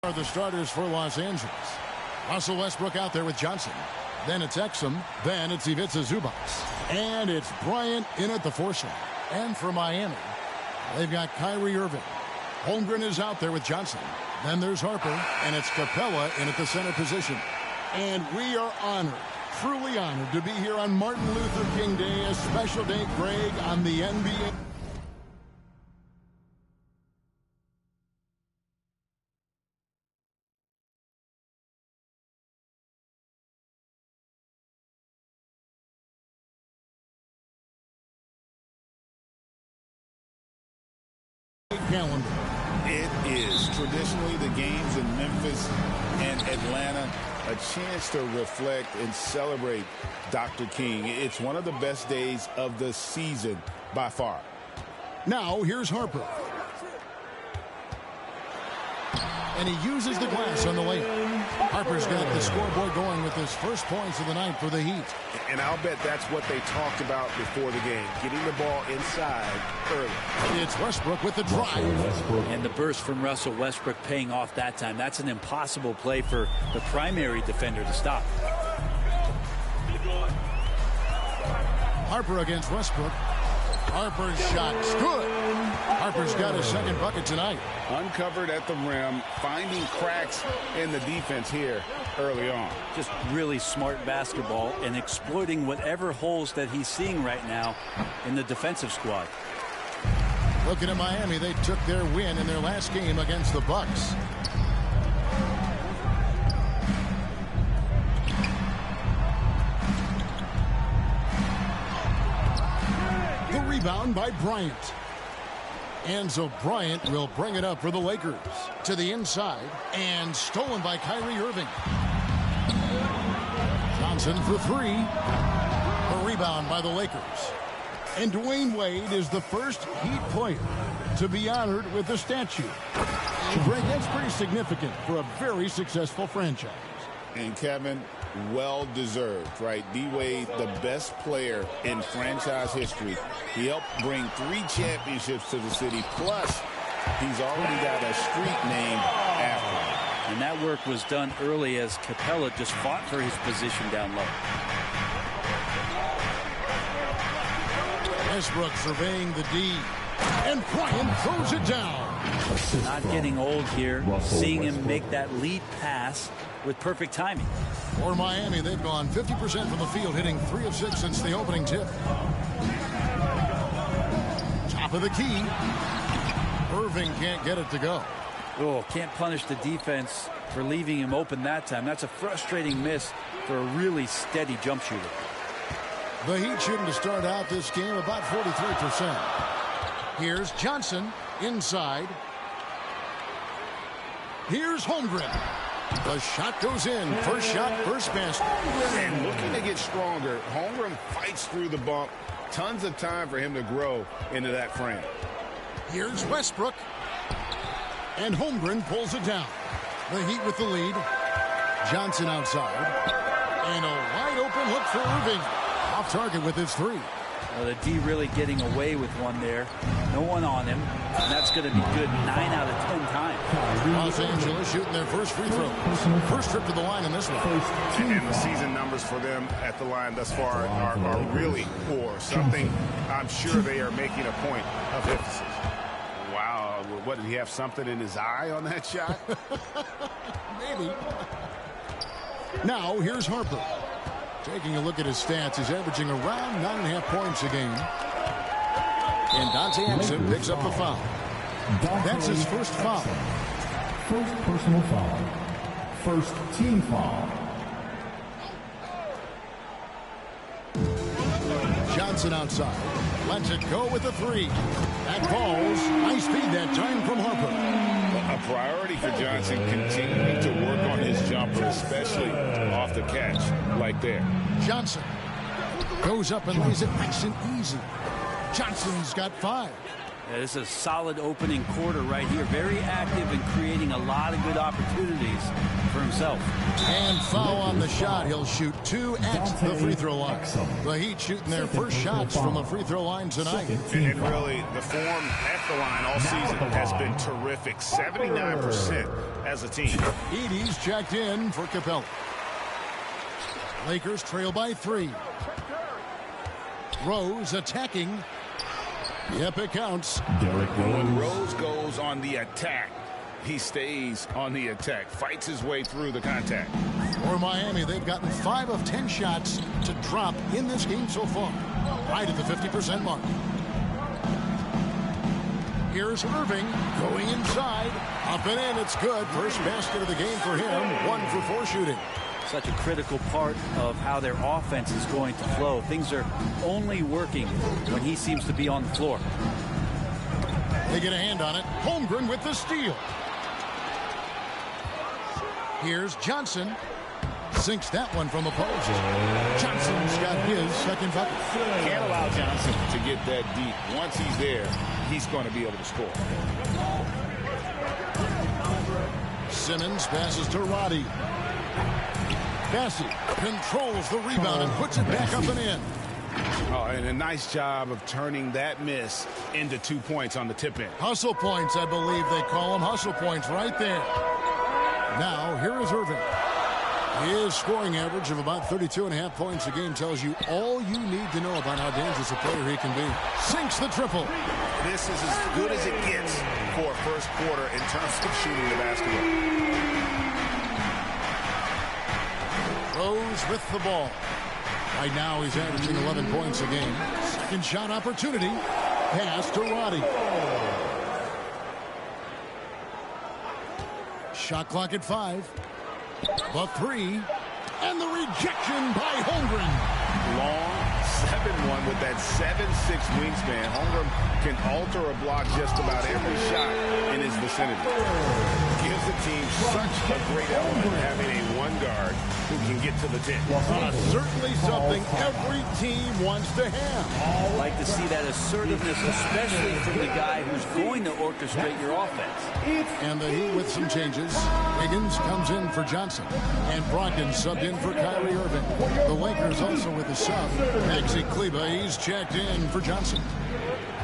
Are the starters for Los Angeles. Russell Westbrook out there with Johnson. Then it's Exum. Then it's Ivica Zubac. And it's Bryant in at the 4 slot. And for Miami, they've got Kyrie Irving. Holmgren is out there with Johnson. Then there's Harper. And it's Capella in at the center position. And we are honored, truly honored, to be here on Martin Luther King Day, a special day, Greg, on the NBA. Calendar. It is traditionally the games in Memphis and Atlanta, a chance to reflect and celebrate Dr. King. It's one of the best days of the season by far. Now here's Harper. And he uses the glass on the layup. Harper's got the scoreboard going with his first points of the night for the Heat. And I'll bet that's what they talked about before the game, getting the ball inside early. It's Westbrook with the drive. And the burst from Russell Westbrook paying off that time. That's an impossible play for the primary defender to stop. Harper against Westbrook. Harper's shot's good. Harper's got his second bucket tonight. Uncovered at the rim, finding cracks in the defense here early on. Just really smart basketball and exploiting whatever holes that he's seeing right now in the defensive squad. Looking at Miami, they took their win in their last game against the Bucks. The rebound by Bryant. And so Bryant will bring it up for the Lakers. To the inside. And stolen by Kyrie Irving. Johnson for 3. A rebound by the Lakers. And Dwayne Wade is the first Heat player to be honored with a statue. And Greg, that's pretty significant for a very successful franchise. And Kevin, well deserved, right? D-Wade, the best player in franchise history. He helped bring 3 championships to the city. Plus, he's already got a street named after him. And that work was done early as Capella just fought for his position down low. Westbrook surveying the D. And Bryant throws it down. Not getting old here. Seeing him make that lead pass with perfect timing. For Miami, they've gone 50% from the field, hitting 3 of 6 since the opening tip. Top of the key. Irving can't get it to go. Oh, can't punish the defense for leaving him open that time. That's a frustrating miss for a really steady jump shooter. The Heat shooting to start out this game about 43%. Here's Johnson inside. Here's Holmgren. The shot goes in. First shot, first basket. And looking to get stronger, Holmgren fights through the bump. Tons of time for him to grow into that frame. Here's Westbrook. And Holmgren pulls it down. The Heat with the lead. Johnson outside. And a wide open look for Irving. Off target with his 3. Well, the D really getting away with one there. No one on him. And that's going to be good 9 out of 10 times. Los Angeles shooting their first free throw. First trip to the line in this one. And the season numbers for them at the line thus far are really poor. Something I'm sure they are making a point of emphasis. Wow. What, did he have something in his eye on that shot? Maybe. Now, here's Harper. Taking a look at his stats, he's averaging around 9.5 points a game. And Dante Exum picks up the foul. That's his first foul. First personal foul. First team foul. Johnson outside. Lets it go with the 3. That falls. Nice speed that time from Harper. A priority for Johnson, continuing to work on his jumper, especially off the catch, like there. Johnson goes up and lays it nice and easy. Johnson's got 5. Yeah, this is a solid opening quarter right here. Very active and creating a lot of good opportunities for himself. himself. And foul on the shot. He'll shoot 2 at the free throw line. The Heat shooting their first shots from the free throw line tonight. And really, the form at the line all season has been terrific. 79% as a team. Edey's checked in for Capella. Lakers trail by 3. Rose attacking. Yep, it counts. When Rose goes on the attack, he stays on the attack, fights his way through the contact. For Miami, they've gotten 5 of 10 shots to drop in this game so far, right at the 50% mark. Here's Irving going inside. Up and in, it's good. First basket of the game for him. 1 for 4 shooting. Such a critical part of how their offense is going to flow. Things are only working when he seems to be on the floor. They get a hand on it. Holmgren with the steal. Here's Johnson. Sinks that one from the post. Johnson's got his second bucket. Can't allow Johnson to get that deep. Once he's there, he's going to be able to score. Simmons passes to Roddy. Cassie controls the rebound and puts it back up and in. Oh, and a nice job of turning that miss into 2 points on the tip in. Hustle points, I believe they call them. Hustle points right there. Now, here is Irving. His scoring average of about 32.5 points a game tells you all you need to know about how dangerous a player he can be. Sinks the triple. This is as good as it gets for a first quarter in terms of shooting the basketball. Rose with the ball. Right now he's averaging 11 points a game. Second shot opportunity. Pass to Roddy. Shot clock at 5. The 3. And the rejection by Holmgren. Long 7-1 with that 7'6" wingspan. Holmgren can alter a block just about every shot in his vicinity. Gives the team such a great element having a one guard who can get to the 10. Certainly something every team wants to have. I like to see that assertiveness, especially from the guy who's going to orchestrate your offense. And the Heat with some changes. Higgins comes in for Johnson. And Brogdon subbed in for Kyrie Irving. The Lakers also with a sub. Maxi Kleba, he's checked in for Johnson.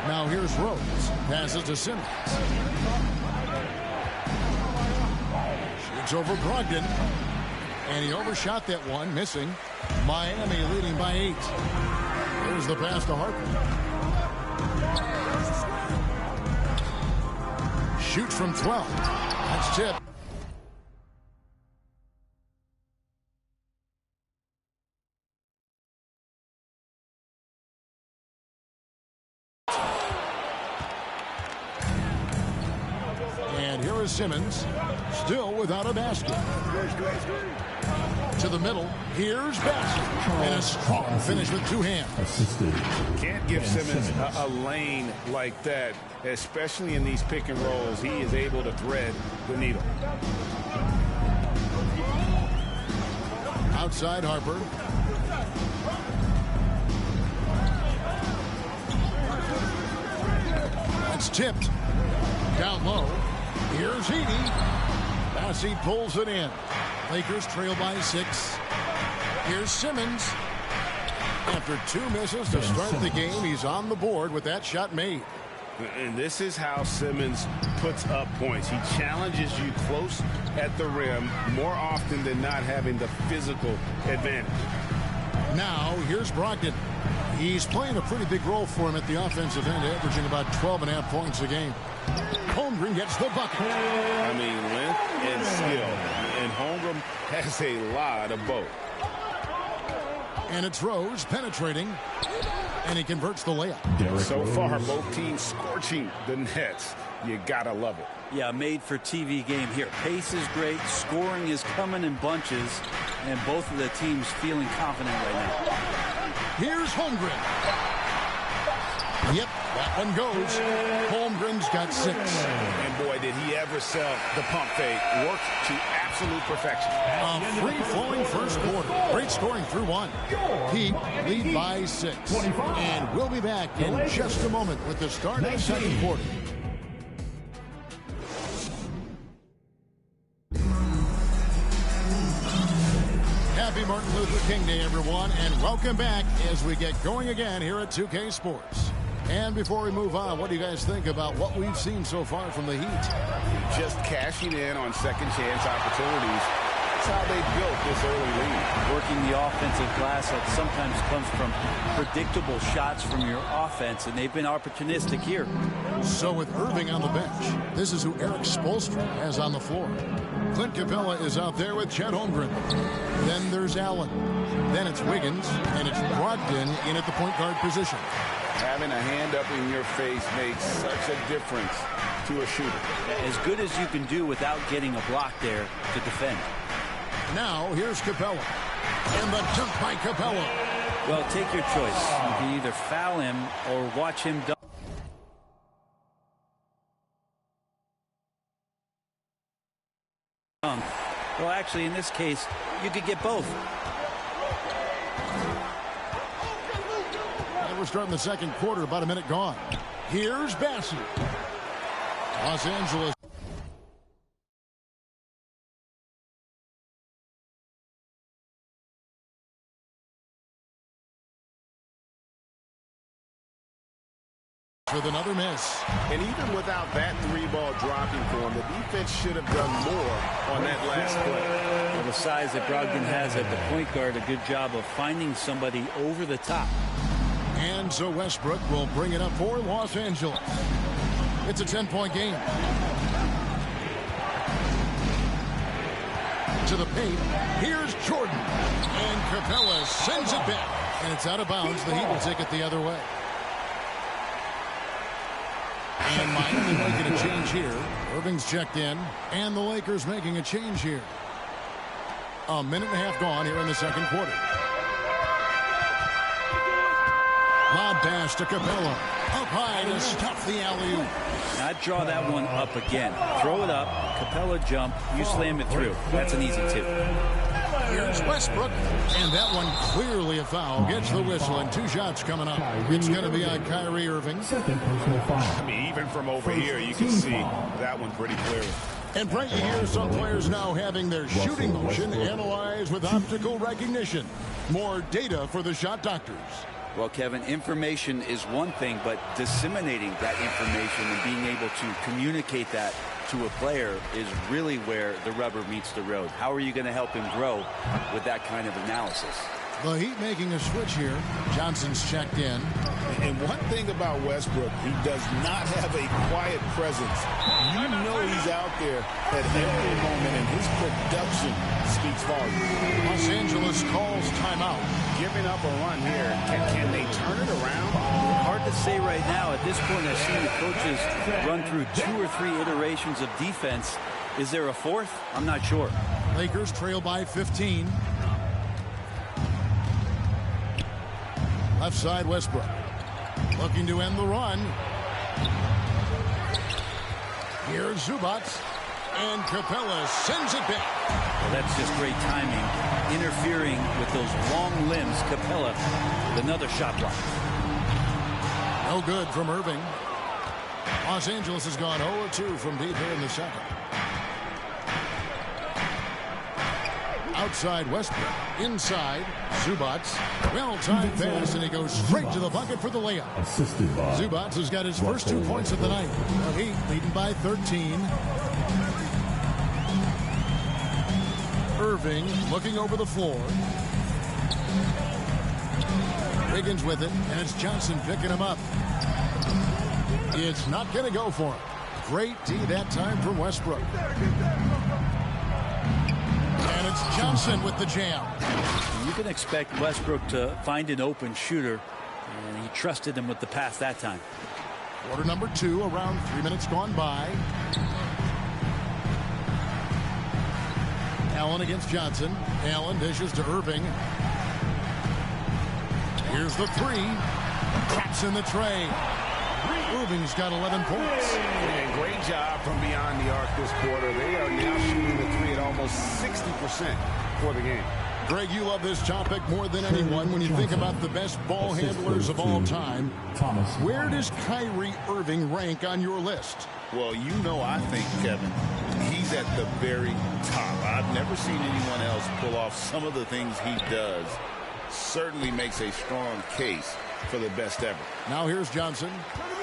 Now here's Rose. Passes to Simmons. Shoots over Brogdon. And he overshot that one, missing. Miami leading by 8. There's the pass to Harper. Shoots from 12. That's tip. And here is Simmons, still without a basket. To the middle, here's Bassett. And a strong finish with 2 hands. Can't give Simmons a lane like that, especially in these pick and rolls. He is able to thread the needle. Outside Harper. That's tipped. Down low. Here's Edey. Bassett pulls it in. Lakers trail by 6. Here's Simmons. After 2 misses to start the game, he's on the board with that shot made. And this is how Simmons puts up points. He challenges you close at the rim more often than not, having the physical advantage. Now, here's Brogdon. He's playing a pretty big role for him at the offensive end, averaging about 12.5 points a game. Holmgren gets the bucket. I mean, length and skill. And Holmgren has a lot of both. And it's Rose penetrating. And he converts the layup. So far, both teams scorching the Nets. You gotta love it. Yeah, made for TV game here. Pace is great. Scoring is coming in bunches. And both of the teams feeling confident right now. Here's Holmgren. Yep, that one goes. Holmgren's got 6. And boy, did he ever sell the pump fake. Worked to absolute perfection. A free-flowing first quarter. Great scoring through 1. Heat lead by 6. And we'll be back in just a moment with the start of the second quarter. Happy Martin Luther King Day, everyone, and welcome back as we get going again here at 2K Sports. And before we move on, what do you guys think about what we've seen so far from the Heat? Just cashing in on second chance opportunities. That's how they built this early lead. Working the offensive glass that sometimes comes from predictable shots from your offense, and they've been opportunistic here. So with Irving on the bench, this is who Eric Spoelstra has on the floor. Clint Capella is out there with Chet Holmgren. Then there's Allen. Then it's Wiggins, and it's Brogdon in at the point guard position. Having a hand up in your face makes such a difference to a shooter. As good as you can do without getting a block there to defend. Now, here's Capella. And the dunk by Capella. Well, take your choice. You can either foul him or watch him dunk. Well, actually, in this case, you could get both. And we're starting the second quarter, about a minute gone. Here's Bassett. Los Angeles. With another miss. And even without that three-ball dropping for him, the defense should have done more on that last play. Well, the size that Brogdon has at the point guard, a good job of finding somebody over the top. And so Westbrook will bring it up for Los Angeles. It's a 10-point game. To the paint. Here's Jordan. And Capella sends it back. And it's out of bounds. The Heat will take it the other way. And Miami making a change here. Irving's checked in. And the Lakers making a change here. A minute and a half gone here in the second quarter. Lob pass to Capella. Up high to stuff the alley-oop. I'd draw that one up again. Throw it up. Capella jump. You slam it through. That's an easy two. Here's Westbrook. And that one clearly a foul. Gets the whistle and 2 shots coming up. It's going to be on Kyrie Irving. I mean, even from over here, you can see that one pretty clearly. And Frank, you hear some players now having their shooting motion analyzed with optical recognition. More data for the shot doctors. Well, Kevin, information is one thing, but disseminating that information and being able to communicate that to a player is really where the rubber meets the road. How are you going to help him grow with that kind of analysis? The Heat making a switch here. Johnson's checked in. And one thing about Westbrook, he does not have a quiet presence. You know he's out there at every moment, and his production speaks volumes. Los Angeles calls timeout. Giving up a run here. Can they turn it around? Hard to say right now. At this point, I've seen the coaches run through 2 or 3 iterations of defense. Is there a fourth? I'm not sure. Lakers trail by 15. Left side, Westbrook. Looking to end the run. Here's Zubac. And Capella sends it back. Well, that's just great timing. Interfering with those long limbs. Capella with another shot block. No good from Irving. Los Angeles has gone 0-2 from deep here in the second. Outside Westbrook. Inside Zubac. Well-timed pass, and he goes straight to the bucket for the layup. Zubac has got his first 2 points of the night. The Heat leading by 13. Irving looking over the floor. Wiggins with it, and it's Johnson picking him up. It's not going to go for him. Great D that time from Westbrook. And it's Johnson with the jam. You can expect Westbrook to find an open shooter, and he trusted him with the pass that time. Quarter number 2, around 3 minutes gone by. Allen against Johnson. Allen dishes to Irving. Here's the 3. Taps in the tray. Irving's got 11 points. And great job from beyond the arc this quarter. They are now shooting the 3 at almost 60% for the game. Greg, you love this topic more than anyone when you think about the best ball handlers of all time. Where does Kyrie Irving rank on your list? Well, you know, I think, Kevin, he's he's at the very top. I've never seen anyone else pull off some of the things he does. Certainly makes a strong case for the best ever. Now here's Johnson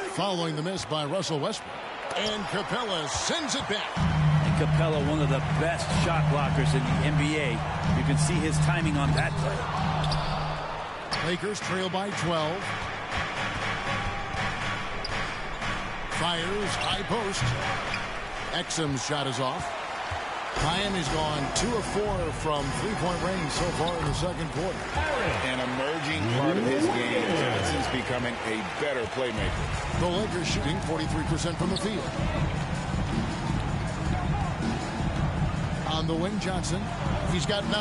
following the miss by Russell Westbrook. And Capella sends it back. And Capella, one of the best shot blockers in the NBA. You can see his timing on that play. Lakers trail by 12. Fires, high post. Exum's shot is off. Miami's gone 2 of 4 from three-point range so far in the second quarter. An emerging part of his game. Johnson's becoming a better playmaker. The Lakers shooting 43% from the field. On the wing, Johnson. He's got 9.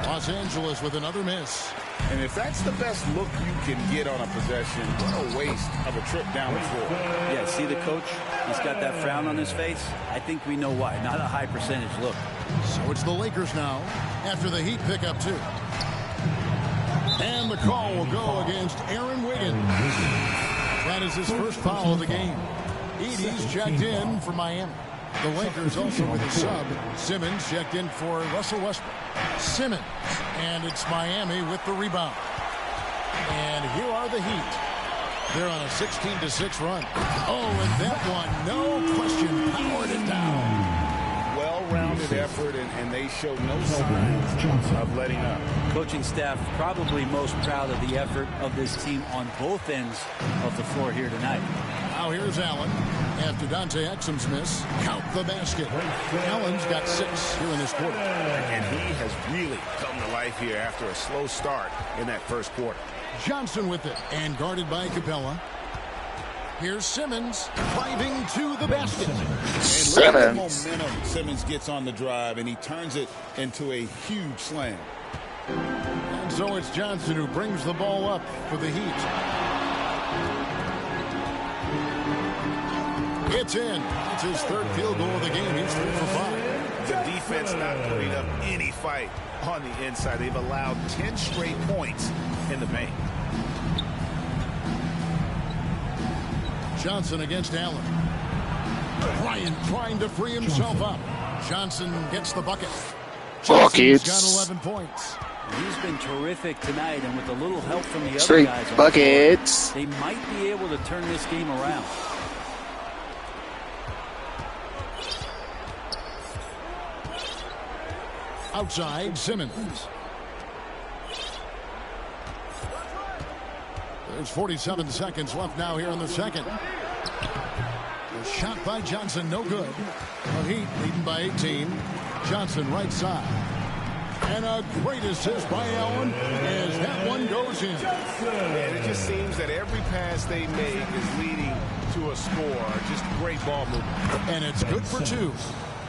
Los Angeles with another miss. And if that's the best look you can get on a possession, what a waste of a trip down the floor. Yeah, see the coach? He's got that frown on his face. I think we know why. Not a high percentage look. So it's the Lakers now after the Heat pick up 2. And the call will go against Aaron Wiggins. That is his first foul of the game. Edey's checked in for Miami. The Lakers also with a sub. Simmons checked in for Russell Westbrook. Simmons. And it's Miami with the rebound. And here are the Heat. They're on a 16-6 run. Oh, and that one, no question, powered it down. Well-rounded effort, and they show no signs of letting up. Coaching staff probably most proud of the effort of this team on both ends of the floor here tonight. Now here's Allen. After Dante Exum's miss, count the basket. Allen's got 6 here in this quarter. And he has really come to life here after a slow start in that first quarter. Johnson with it, and guarded by Capella. Here's Simmons driving to the basket. And look at the momentum Simmons gets on the drive, and he turns it into a huge slam. And so it's Johnson who brings the ball up for the Heat. It's in. It's his 3rd field goal of the game. He's 3 for 5. The defense not putting up any fight on the inside. They've allowed 10 straight points in the paint. Johnson against Allen. Bryant trying to free himself up. Johnson gets the bucket. Johnson's got 11 points. He's been terrific tonight, and with a little help from the other Straight guys on buckets. the floor, they might be able to turn this game around. Outside, Simmons. There's 47 seconds left now here in the second. The shot by Johnson, no good. The Heat leading by 18. Johnson right side. And a great assist by Allen as that one goes in. And it just seems that every pass they make is leading to a score. Just great ball movement. And it's good for 2.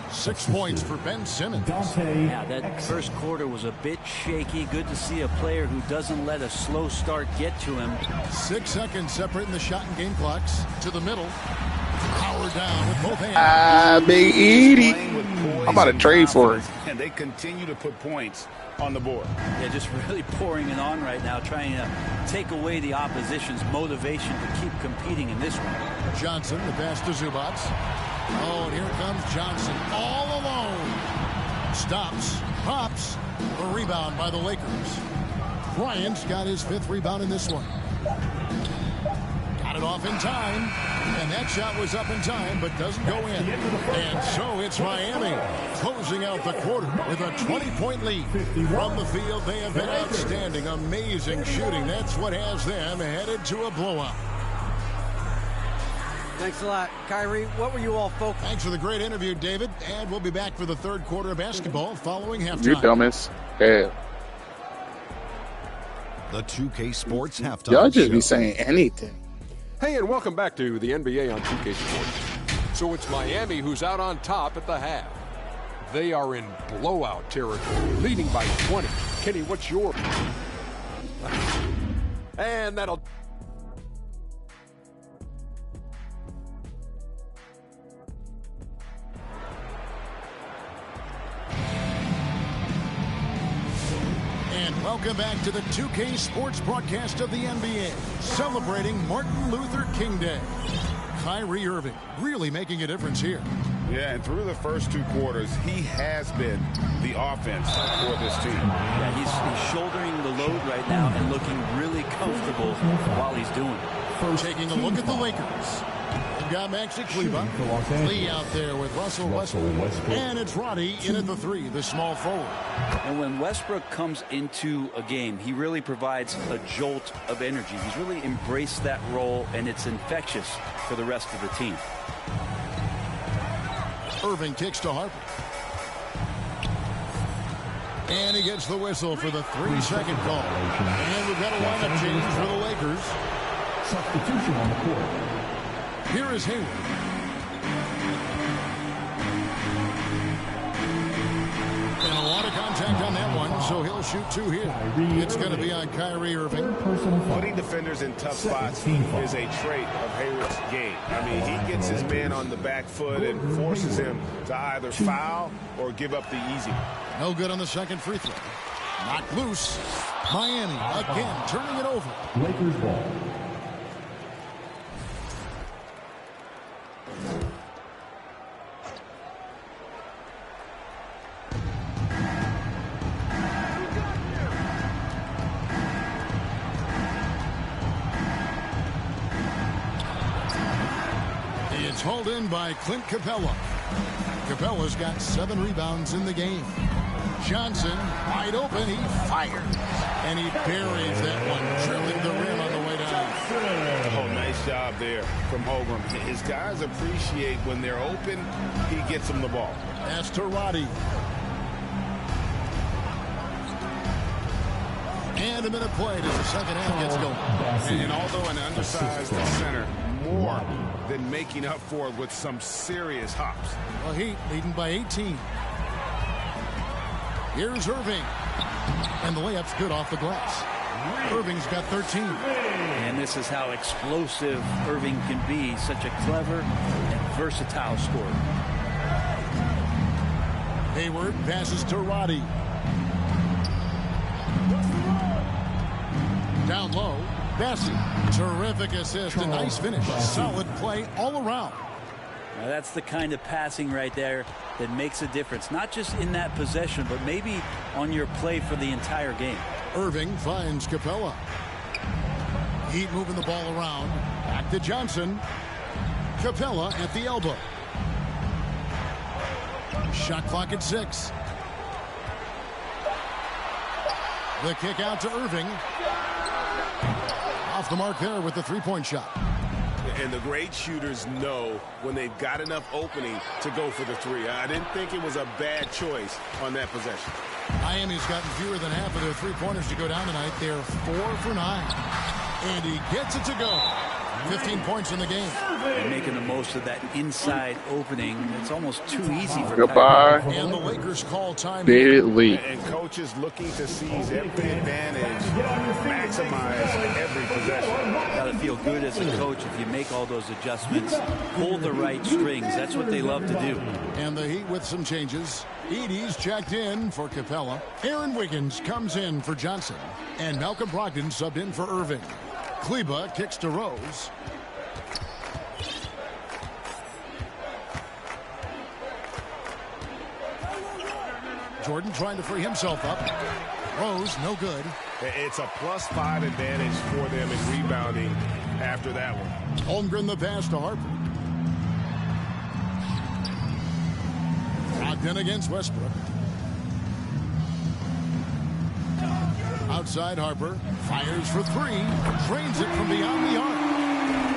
6 points for Ben Simmons. Yeah, that first quarter was a bit shaky. Good to see a player who doesn't let a slow start get to him. 6 seconds separating the shot and game clocks. To the middle. Power down with both hands. Big Edey. I'm about to trade for it. And they continue to put points on the board. Yeah, just really pouring it on right now, trying to take away the opposition's motivation to keep competing in this one. Johnson, the pass to Zubac. Oh, and here comes Johnson all alone. Stops, pops, a rebound by the Lakers. Bryant's got his 5th rebound in this one. Got it off in time, and that shot was up in time, but doesn't go in. And so it's Miami closing out the quarter with a 20-point lead. From the field, they have been outstanding, amazing shooting. That's what has them headed to a blowout. Thanks a lot. Kyrie, what were you all focused on? Thanks for the great interview, David. And we'll be back for the 3rd quarter of basketball following halftime. You dumbass. Yeah. The 2K Sports Halftime Y'all just Show. be saying anything. Hey, and welcome back to the NBA on 2K Sports. So it's Miami who's out on top at the half. They are in blowout territory, leading by 20. Kenny, what's your... And that'll... Welcome back to the 2K Sports broadcast of the NBA, celebrating Martin Luther King Day. Kyrie Irving really making a difference here. Yeah, and through the first 2 quarters, he has been the offense for this team. Yeah, he's shouldering the load right now and looking really comfortable while he's doing it. Taking a look at the Lakers. They've got Maxi Kleber. Lee out there with Russell Westbrook. And it's Roddy in at the 3, the small forward. And when Westbrook comes into a game, he really provides a jolt of energy. He's really embraced that role, and it's infectious for the rest of the team. Irving kicks to Harper. And he gets the whistle for the 3-second call. And we've got a lineup change for the Lakers. Substitution on the court. Here is Hayward. And a lot of contact on that one, so he'll shoot 2 here. It's going to be on Kyrie Irving. Putting defenders in tough spots is a trait of Hayward's game. I mean, he gets his man on the back foot and forces him to either foul or give up the easy one. No good on the second free throw. Knocked loose. Miami again turning it over. Lakers ball. It's hauled in by Clint Capella. Capella's got 7 rebounds in the game. Johnson, wide open, he fires. And he buries that one, drilling the rim on the way down. Oh, nice job there from Holgram. His guys appreciate when they're open, he gets them the ball. That's to Roddy. And a minute played as the second half gets going. And although an undersized center, more than making up for it with some serious hops. Well, Heat leading by 18. Here's Irving. And the layup's good off the glass. Irving's got 13. And this is how explosive Irving can be. Such a clever and versatile scorer. Hayward passes to Roddy. Down low. Bessie. Terrific assist. A nice finish. Solid play all around. Now that's the kind of passing right there that makes a difference. Not just in that possession, but maybe on your play for the entire game. Irving finds Capella. Heat moving the ball around. Back to Johnson. Capella at the elbow. Shot clock at 6. The kick out to Irving. Off the mark there with the 3-point shot. And the great shooters know when they've got enough opening to go for the 3. I didn't think it was a bad choice on that possession. Miami's gotten fewer than half of their 3-pointers to go down tonight. They're 4 for 9. And he gets it to go. 15 points in the game. And making the most of that inside opening. It's almost too easy for Goodbye. And the Lakers call time. Lee. And coaches looking to seize every advantage, maximize every possession. Got to feel good as a coach if you make all those adjustments, pull the right strings. That's what they love to do. And the Heat with some changes. Edie's checked in for Capella. Aaron Wiggins comes in for Johnson. And Malcolm Brogdon subbed in for Irving. Kleber kicks to Rose. Jordan trying to free himself up. Rose, no good. It's a +5 advantage for them in rebounding after that one. Holmgren the pass to Harper. Brogdon against Westbrook. Outside Harper. Fires for 3. Drains it from beyond the arc.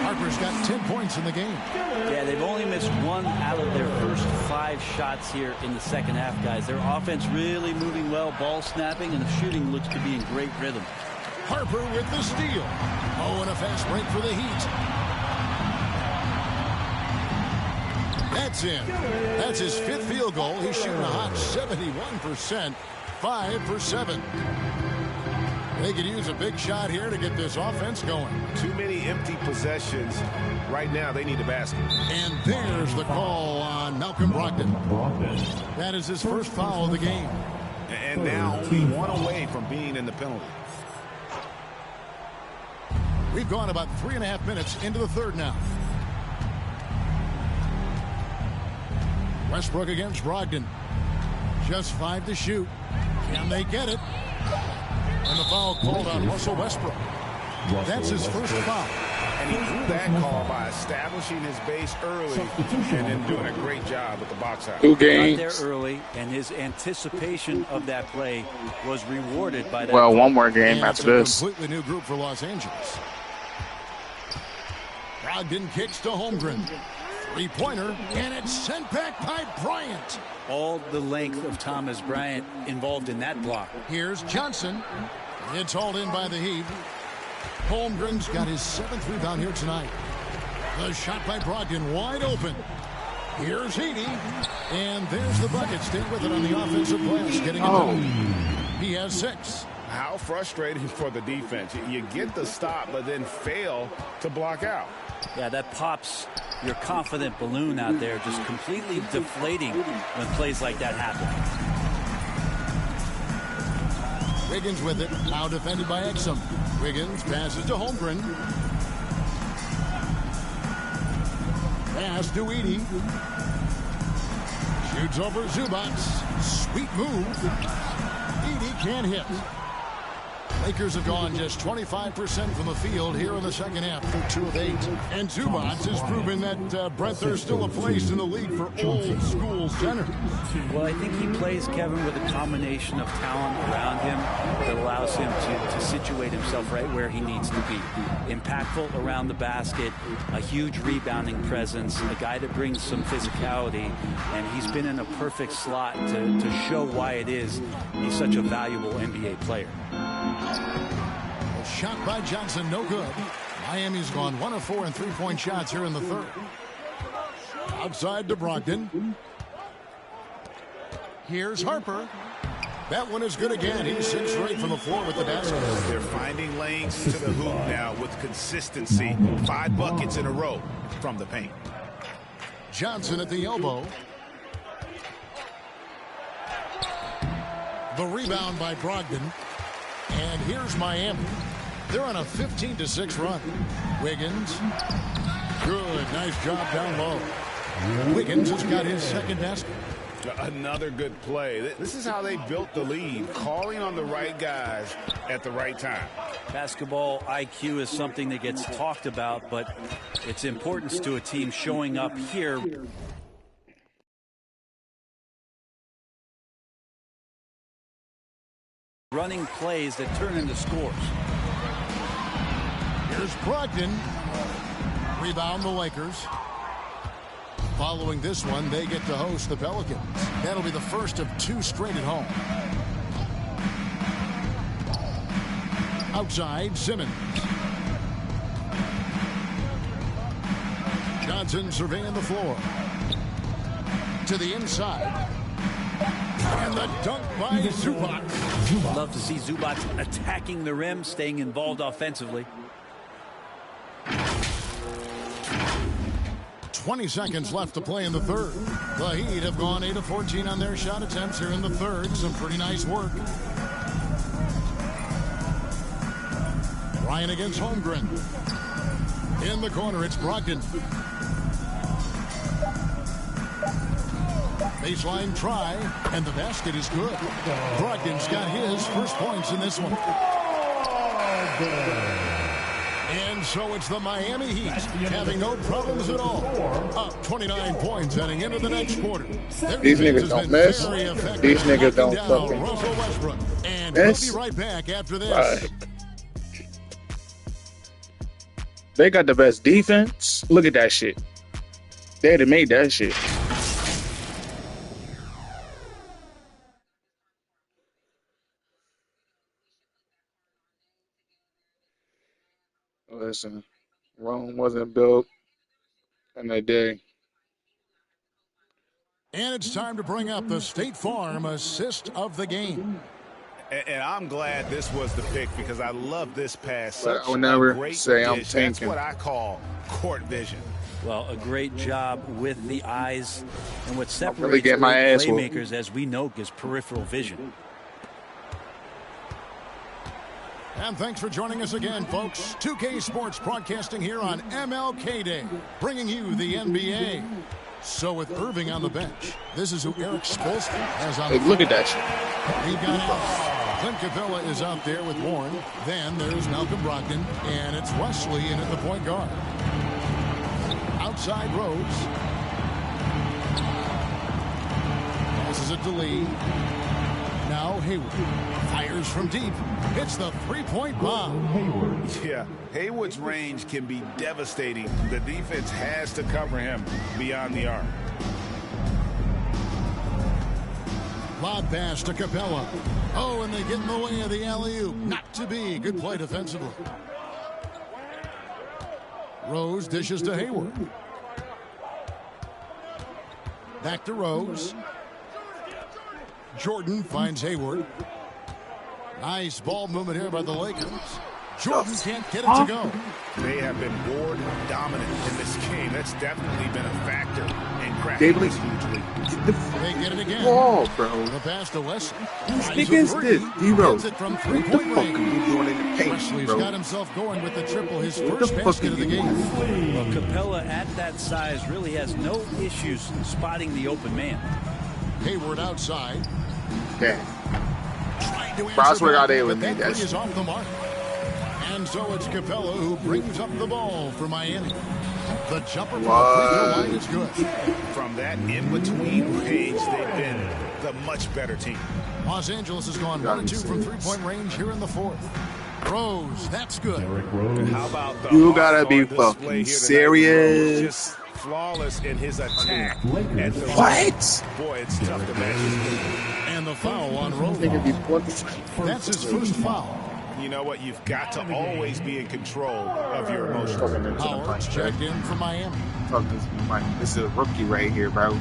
Harper's got 10 points in the game. Yeah, they've only missed 1 out of their first 5 shots here in the second half, guys. Their offense really moving well, ball snapping, and the shooting looks to be in great rhythm. Harper with the steal. Oh, and a fast break for the Heat. That's in. That's his 5th field goal. He's shooting a hot 71%. 5 for 7. They could use a big shot here to get this offense going. Too many empty possessions. Right now, they need a basket. And there's the call on Malcolm Brogdon. That is his first foul of the game. And now only 1 away from being in the penalty. We've gone about 3.5 minutes into the third now. Westbrook against Brogdon. Just 5 to shoot. Can they get it? And the foul called on Russell Westbrook. That's his first foul. And he drew that call by establishing his base early and then doing a great job with the box out. 2 games. Got there early, and his anticipation of that play was rewarded by that. Well, one more game after this. Completely new group for Los Angeles. Brogdon kicks to Holmgren. 3-pointer, and it's sent back by Bryant. All the length of Thomas Bryant involved in that block. Here's Johnson. It's hauled in by the Heat. Holmgren's got his 7th rebound here tonight. The shot by Brogdon wide open. Here's Heaney. And there's the bucket. Stay with it on the offensive glass. Getting it down. He has 6. How frustrating for the defense. You get the stop, but then fail to block out. Yeah, that pops your confident balloon out there, just completely deflating when plays like that happen. Wiggins with it. Now defended by Exum. Wiggins passes to Holmgren. Pass to Edey. Shoots over Zubac. Sweet move. Edey can't hit. Lakers have gone just 25% from the field here in the second half through 2 of 8. And Zubac has proven that, Brett, there's still a place in the league for old school centers. Well, I think he plays, Kevin, with a combination of talent around him that allows him to situate himself right where he needs to be. Impactful around the basket, a huge rebounding presence, a guy that brings some physicality, and he's been in a perfect slot to show why it is he's such a valuable NBA player. A shot by Johnson, no good. Miami's gone 1 of 4 in 3-point shots here in the third. Outside to Brogdon. Here's Harper. That one is good again. He's 6 straight from the floor with the basket. They're finding lanes to the hoop now with consistency. 5 buckets in a row from the paint. Johnson at the elbow. The rebound by Brogdon. And here's Miami. They're on a 15-6 run. Wiggins. Good. Nice job down low. Wiggins has got his 2nd basket. Another good play. This is how they built the lead, calling on the right guys at the right time. Basketball IQ is something that gets talked about, but its importance to a team showing up here. Running plays that turn into scores. Here's Brogdon. Rebound the Lakers. Following this one, they get to host the Pelicans. That'll be the first of 2 straight at home. Outside, Simmons. Johnson surveying the floor. To the inside. And the dunk by Zubac. Love to see Zubac attacking the rim, staying involved offensively. 20 seconds left to play in the third. The Heat have gone 8 of 14 on their shot attempts here in the third. Some pretty nice work. Ryan against Holmgren. In the corner, it's Brogdon. Baseline try, and the basket is good. Brogdon's got his first points in this one. And so it's the Miami Heat having no problems at all. Up 29 points heading into the next quarter. These niggas don't miss. These niggas don't fucking Russell Westbrook. And miss. we'll be right back after this. Right. They got the best defense. Look at that shit. They'd have made that shit. Listen, Rome wasn't built in a day. And it's time to bring up the State Farm assist of the game. And I'm glad this was the pick because I love this pass. But Such I would never a great say I'm dish. That's tanking. what I call court vision. Well, a great job with the eyes, and what separates really get my ass whooped. playmakers, as we know, is peripheral vision. And thanks for joining us again, folks. 2K Sports broadcasting here on MLK Day, bringing you the NBA So with Irving on the bench, this is who Eric Spoelstra has on the Hey, look at that shit. He got out. Clint Capella is out there with Warren. Then there's Malcolm Brogdon, and it's Wesley in at the point guard. Outside Rose. Passes it to Lee. Now Hayward fires from deep. Hits the three-point bomb. Yeah, Hayward's range can be devastating. The defense has to cover him beyond the arc. Lob pass to Capella. Oh, and they get in the way of the alley-oop. Not to be. Good play defensively. Rose dishes to Hayward. Back to Rose. Jordan finds Hayward. Nice ball movement here by the Lakers. Jordan can't get it to go. They have been board dominant in this game. That's definitely been a factor in cracking this huge lead. They get it again. Ball, bro. The pass to Wesley. Whose big is this? D-Rose. It from What the three-point fuck range. are you doing in the paint, Wesley's bro? got himself going with the triple, his What first the fuck basket are of the you game. doing? Well, Capella at that size really has no issues spotting the open man. Hayward outside. Yeah. Trying to Bro, I answer swear to God, back, they but eliminate that that three is shit. off the mark. And so it's Capella who brings up the ball for Miami. The jumper from the free throw line is good. From that in-between range, they've been the much better team. Los Angeles has gone 1 and 2 from three-point range here in the fourth. Rose, that's good. How about the You gotta be display fucking here tonight? serious. Just flawless in his attack. At the What? Boy, it's tough to match. And the foul on Rose. That's his first foul. You know what? You've got to always be in control of your emotions. Howard's checked in from Miami. This is a rookie right here, bro.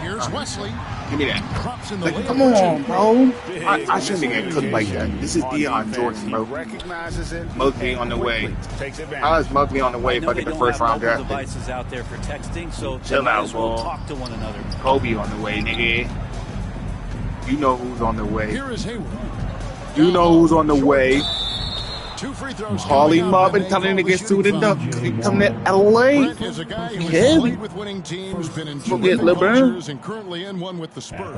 Here's Wesley. Give me that. Drops in the Like, layup. come on, bro. I shouldn't be getting cooked like that. This is Deion Jordan, bro. Recognizes it. Mugby on the way. Takes advantage. How is Mugby on the way I if know I they get the don't first have round mobile draft pick? devices out there for texting, so they Chill might out, as well bro. talk to one another. Kobe on the way, nigga. You know who's on the way. Here is Hayward. You know who's on the way. 2 free throws. Harley coming up, Marvin and they coming call to the get shooting suited foul. up. Coming to LA. Brent is a guy who has Kid. played with winning teams, been in 2 Forget different LeBron. cultures, and currently in one with the Spurs.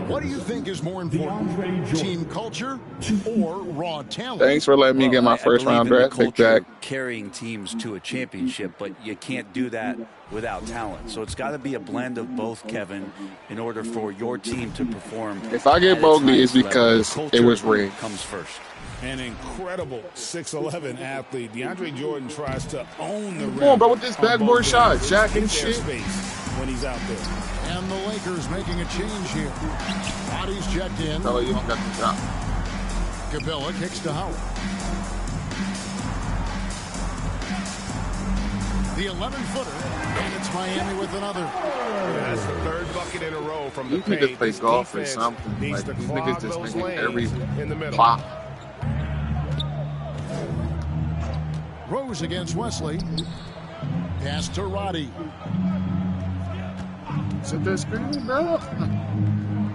What do you think is more important, team culture or raw talent? Thanks for letting me get my first round draft pick, Jack. Carrying teams to a championship, but you can't do that without talent. So it's got to be a blend of both, Kevin, in order for your team to perform. If I get at Bogley, its it's highest level. because The it culture was rigged. comes first. An incredible 6'11" athlete. DeAndre Jordan tries to own the rim. Come on, bro, with this on backboard both shot, ends. Jack and Take their shit. space when he's out there. And the Lakers making a change here. Bodies checked in. No, you don't got the shot. Capella kicks to Howard. The 11-footer, and it's Miami with another. That's the third bucket in a row from the These paint. niggas play This golf or defense something. needs Like, to these clog niggas just those making every lanes in the middle. pop. Rose against Wesley. Pass to Roddy. Set that screen, bro.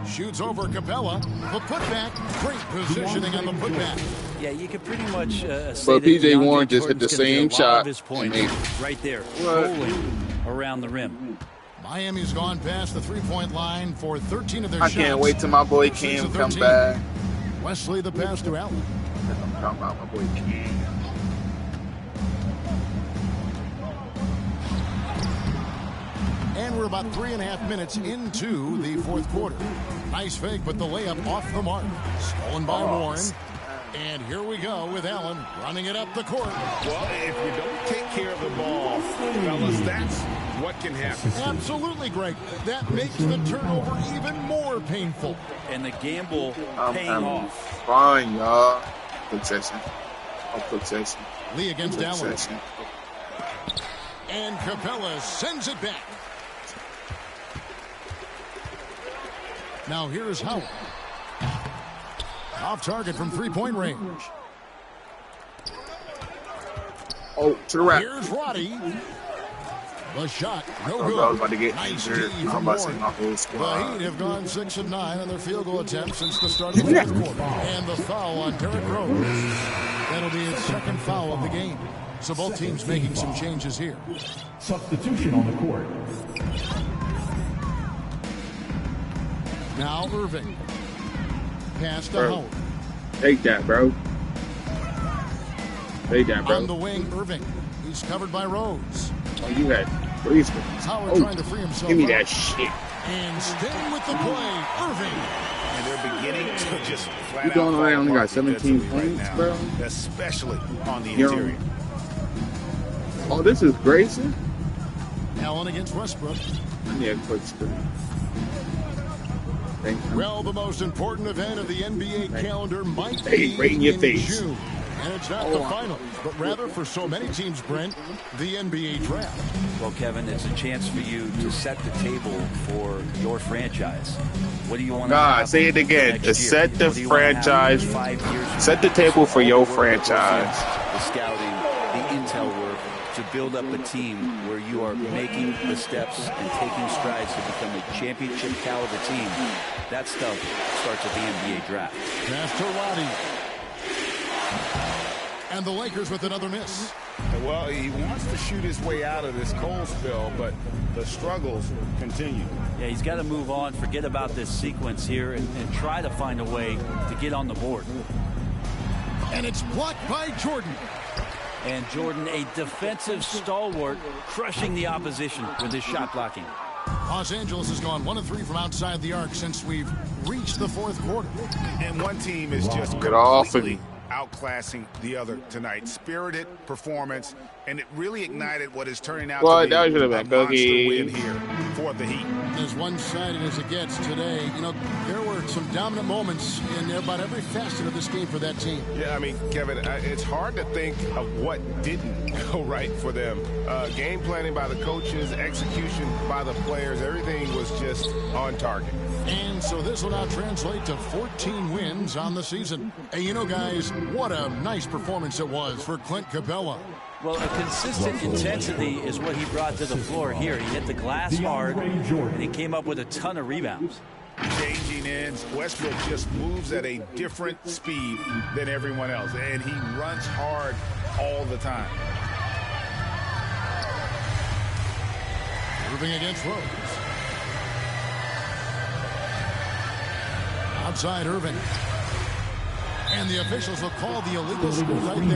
Shoots over Capella. The putback. Great positioning on the putback. Yeah, you could pretty much say But that PJ DeAndre Warren just hit Jordan's the gonna same get a lot shot of his points and right there, What? rolling around the rim. Miami's gone past the three-point line for 13 of their I shots. can't wait till my boy Six Cam of come 13. back. Wesley the pass to Allen. I'm talking about my boy Cam. And we're about 3.5 minutes into the fourth quarter. Nice fake, but the layup off the mark. Stolen by Warren. And here we go with Allen running it up the court. Well, if you don't take care of the ball, fellas, that's what can happen. Absolutely, Greg. That makes the turnover even more painful. And the gamble paying off. Fine, y'all. Quick session. Quick session. Lee against Quick Allen. session. And Capella sends it back. Now here's Howard. Off target from three-point range. Oh, to the rack. Here's Roddy. The shot, no I good. was about to get Nice injured. D I'm from about to say Warren. my whole The squad. Heat have gone 6 of 9 on their field goal attempts since the start of the fourth quarter. And the foul on Derrick Rose. That'll be his second foul of the game. So both teams making some changes here. Substitution on the court. Now Irving. Pass to Bro. Howard. Take that, bro. Take that, bro. On the wing, Irving. He's covered by Rose. Oh, you had three spots. Howard trying to free himself. Give me up. that shit. And staying with the play, Irving. And they're beginning to just flat You out don't know I fall only got apart 17 defensively points, right bro? now, especially on the Yo. interior. Oh, this is Grayson? Allen against Westbrook. I need a quick screen. Thank you. Well, the most important event of the NBA calendar might Hey, be right in your in face. June. And it's not the finals, but rather for so many teams, Brent, the NBA draft. Well, Kevin, it's a chance for you to set the table for your franchise. What do you want to God, say it again. To set the franchise, set the table for your franchise. The scouting, the intel work to build up a team where you are making the steps and taking strides to become a championship caliber team. That stuff starts at the NBA draft. Pass to Roddy. And the Lakers with another miss. Well, he wants to shoot his way out of this cold spell, but the struggles continue. Yeah, he's got to move on, forget about this sequence here, and try to find a way to get on the board. And it's blocked by Jordan. And Jordan, a defensive stalwart, crushing the opposition with his shot blocking. Los Angeles has gone 1 of 3 from outside the arc since we've reached the fourth quarter. And one team is just Get off completely him. outclassing the other tonight. Spirited performance, and it really ignited what is turning out Well, to be that should have a been monster Boogie. win here for the Heat. As one-sided as it gets today, you know, there were some dominant moments in about every facet of this game for that team. Yeah, I mean, Kevin, it's hard to think of what didn't go right for them. Game planning by the coaches, execution by the players, everything was just on target. And so this will now translate to 14 wins on the season. Hey, you know, guys, what a nice performance it was for Clint Capella. Well, a consistent intensity is what he brought to the floor here. He hit the glass hard, and he came up with a ton of rebounds. Changing ends, Westbrook just moves at a different speed than everyone else, and he runs hard all the time. Moving against Rose. Outside Irving. And the officials will call the illegal screen right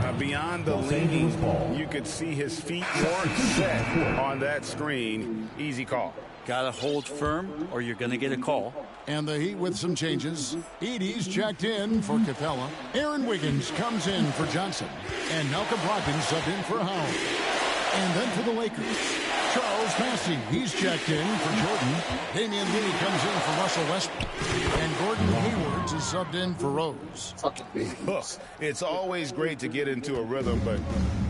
there. Beyond the leaning, you could see his feet weren't set on that screen. Easy call. Got to hold firm or you're going to get a call. And the Heat with some changes. Edie's checked in for Capella. Aaron Wiggins comes in for Johnson. And Malcolm Brogdon subbed in for Howard. And then for the Lakers, Charles Massey, he's checked in for Jordan. Damian Lee comes in for Russell Westbrook. And Gordon Hayward is subbed in for Rose. Look, it's always great to get into a rhythm, but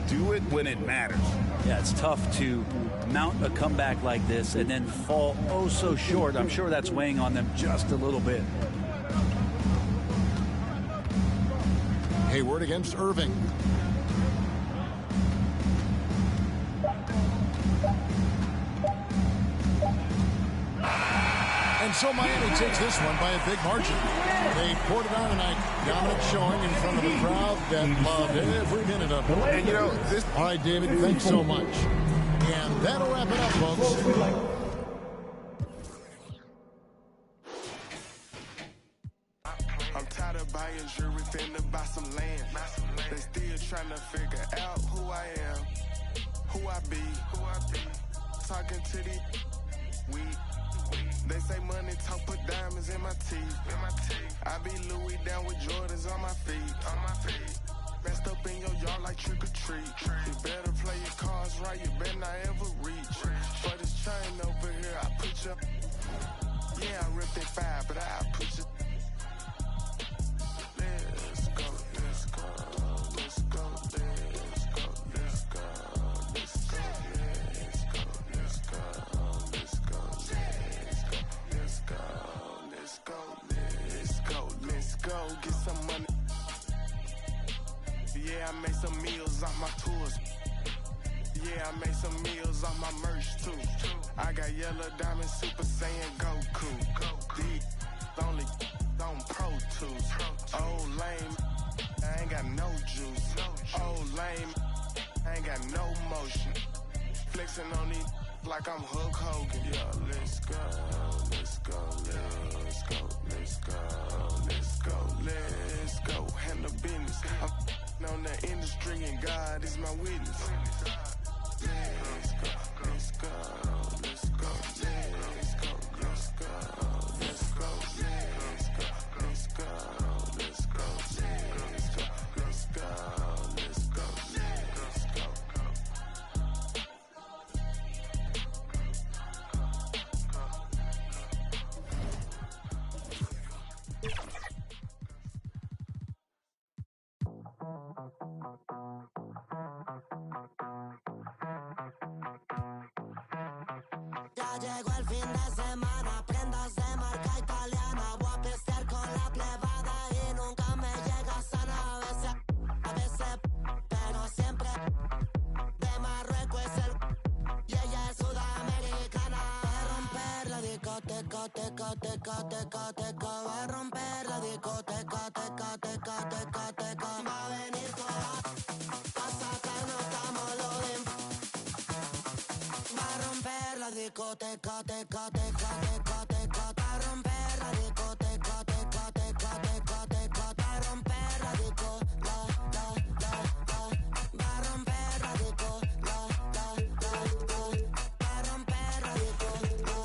do it when it matters. Yeah, it's tough to mount a comeback like this and then fall oh so short. I'm sure that's weighing on them just a little bit. Hayward against Irving. And so Miami takes this one by a big margin. They poured it on tonight. Dominant showing in front of a crowd that loved every minute of it. And, you know, this... All right, David, thanks so much. And that'll wrap it up, folks. I'm tired of buying jewelry, finna buy some land. They still trying to figure out who I am, who I be. Talking to these they say money talk, put diamonds in my teeth. I be Louis down with Jordans on my feet. Messed up in your yard like trick or treat. You better play your cards right, you better not ever reach. For this chain over here, I put you. Yeah, I ripped it 5, but I put you. Let's go, let's go, let's go, let's go, let's go, let's go, let's go, let's go, let's go, let's go, let's go, let's go, get some money. Yeah, I made some meals off my tours. Yeah, I made some meals off my merch too. I got yellow diamond super saiyan Goku. These only on Pro Tools. Oh lame, I ain't got no juice. Oh lame, I ain't got no motion. Flexing on these, like I'm Hulk Hogan. Yeah, let's go, let's go, let's go, let's go, let's go, let's go. Handle business. I'm on the industry and God is my witness. Let's go, let's go, let's go, let's go, let's go, let's go, let's go, let's go, let's go, let's go, let's go, let's go, let's go. Ya llegó el fin de semana, prendas de marca italiana. Voy a pistear con la plebada y nunca me llega sana. A veces, pero siempre de Marruecos es el y ella es sudamericana. Va a romper la discoteca, teca, teca, teca, teca. Va a romper la discoteca, teca, teca, teca, teca. Va a venir toda a sacarnos tamolodín. Va a romper la discoteca, teca, teca, teca, teca. Va a romper la discoteca, teca, teca, teca, teca. Va a romper la disco, la. Va a romper la disco, la. Va a romper la disco,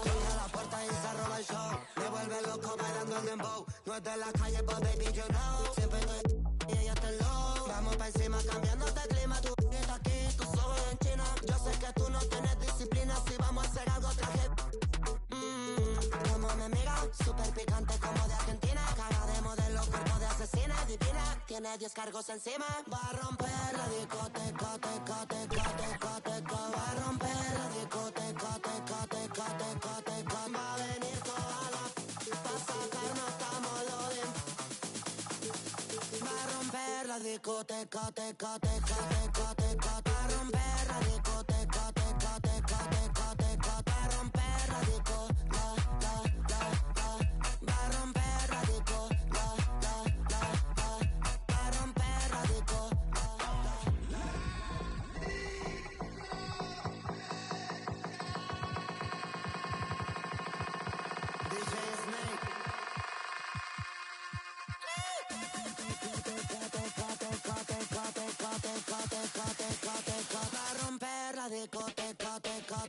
Cierra la puerta y se roba el show. Me vuelve loco bailando el dembow. No es de la calle, but baby, you know. Siempre estoy y ella está low. Vamos pa' encima cambiándote el clima. Tú estás aquí, tus ojos en China. Yo sé que tú no tienes disciplina. Si vamos a hacer algo, traje. Como me mira, súper picante como de Argentina. Cara de modelo, cuerpo de asesina. Divina, tiene 10 cargos encima. Va a romper la discoteca, teca, teca, teca, teca. Va a romper la discoteca, teca, teca, teca, teca. Va a venir toda la pa' sacarnos tamolodín. Va a romper la discoteca, teca, teca, teca, teca. Va a romper la discoteca, teca, teca, teca, teca. Va a romper la disco, la. Va a romper la disco, la. Va a romper la disco, DJ Snake. Va a romper la discoteca, teca.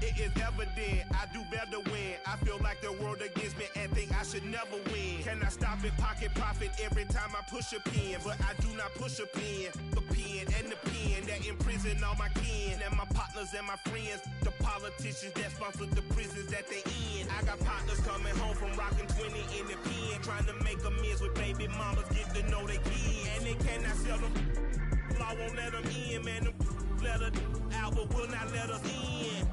It is evident I do better when I feel like the world against me and think I should never win. Can I stop and pocket profit every time I push a pen? But I do not push a pen. The pen and the pen that imprison all my kin and my partners and my friends. The politicians that sponsor the prisons that they in. I got partners coming home from rocking 20 in the pen, trying to make amends with baby mamas, get to know they kids. And they cannot sell them. Law won't let them in, man. Them let us out, but will not let us in.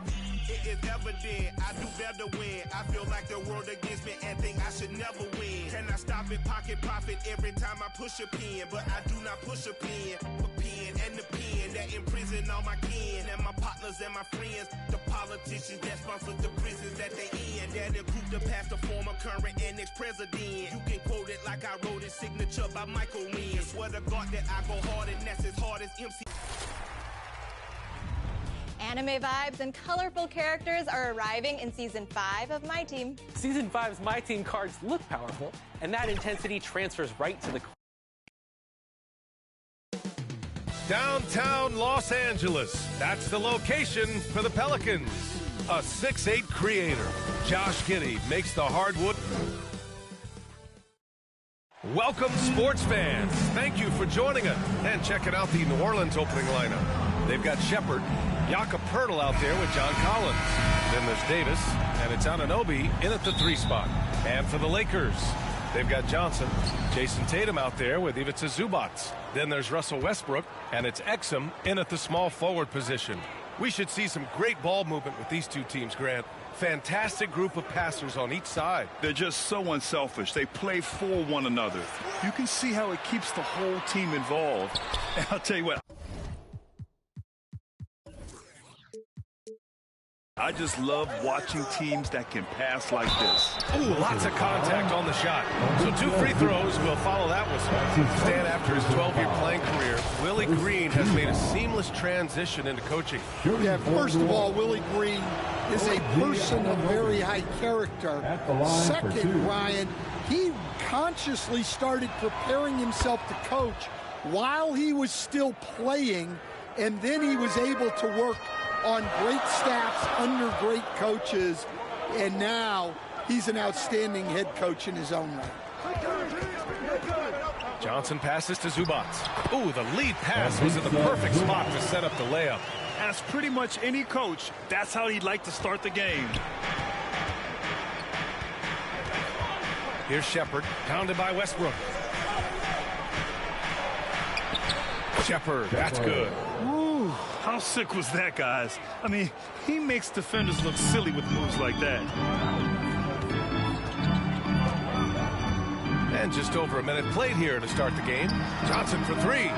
It is evident I do better when I feel like the world against me and think I should never win. Can I stop and pocket profit every time I push a pen? But I do not push a pen. The pen and the pen that imprison all my kin and my partners and my friends. The politicians that sponsor the prisons that they in. That include the past, the former, current, and ex-president. You can quote it like I wrote it, signature by Michael Wynn. Swear to God that I go hard and that's as hard as MC. Anime vibes and colorful characters are arriving in Season 5 of My Team. Season 5's My Team cards look powerful, and that intensity transfers right to the... Downtown Los Angeles. That's the location for the Pelicans. A 6'8" creator, Josh Giddey, makes the hardwood. Welcome, sports fans. Thank you for joining us and checking out the New Orleans opening lineup. They've got Shepard, Jakob Poeltl out there with John Collins. Then there's Davis, and it's Anunoby in at the 3 spot. And for the Lakers, they've got Johnson, Jason Tatum out there with Ivica Zubac. Then there's Russell Westbrook, and it's Exum in at the small forward position. We should see some great ball movement with these two teams, Grant. Fantastic group of passers on each side. They're just so unselfish. They play for one another. You can see how it keeps the whole team involved. And I'll tell you what, I just love watching teams that can pass like this. Ooh, lots of contact on the shot. So 2 free throws will follow that whistle. Stan, after his 12-year playing career, Willie Green has made a seamless transition into coaching. Yeah, first of all, Willie Green is a person of very high character. Second, Ryan, he consciously started preparing himself to coach while he was still playing, and then he was able to work on great staffs under great coaches, and now he's an outstanding head coach in his own right. Johnson passes to Zubac. Ooh, the lead pass was in the perfect spot to set up the layup. As pretty much any coach, that's how he'd like to start the game. Here's Shepard, pounded by Westbrook. Shepard, that's good. Ooh, how sick was that, guys? I mean, he makes defenders look silly with moves like that. And just over a minute played here to start the game. Johnson for 3.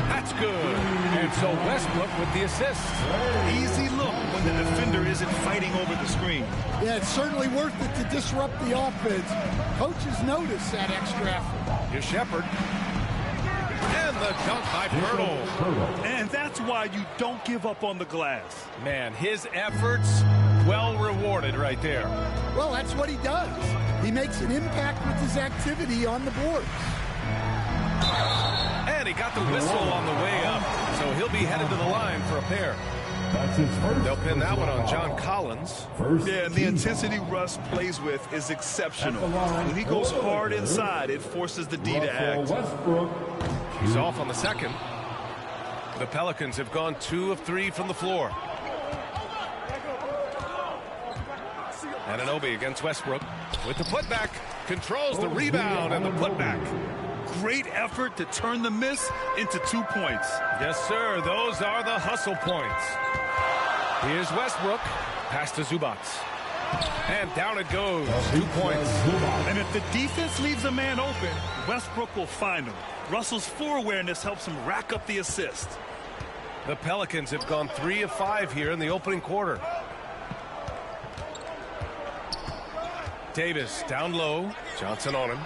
That's good. And so Westbrook with the assist. Easy look when the defender isn't fighting over the screen. Yeah, it's certainly worth it to disrupt the offense. Coaches notice that extra effort. Here's Shepard. And the dunk by Poeltl. And that's why you don't give up on the glass. Man, his efforts well rewarded right there. Well, that's what he does. He makes an impact with his activity on the boards. And he got the whistle on the way up, so he'll be headed to the line for a pair. That's his first. They'll pin that one on John Collins. Yeah, and the intensity Russ plays with is exceptional. When he goes hard inside, it forces the D to act. Westbrook. He's off on the second. The Pelicans have gone 2 of 3 from the floor. Anunoby against Westbrook with the putback. Controls the rebound and the putback. Great effort to turn the miss into 2 points. Yes, sir. Those are the hustle points. Here's Westbrook. Pass to Zubac. And down it goes. 2 points. And if the defense leaves a man open, Westbrook will find him. Russell's floor awareness helps him rack up the assist. The Pelicans have gone 3 of 5 here in the opening quarter. Davis down low. Johnson on him.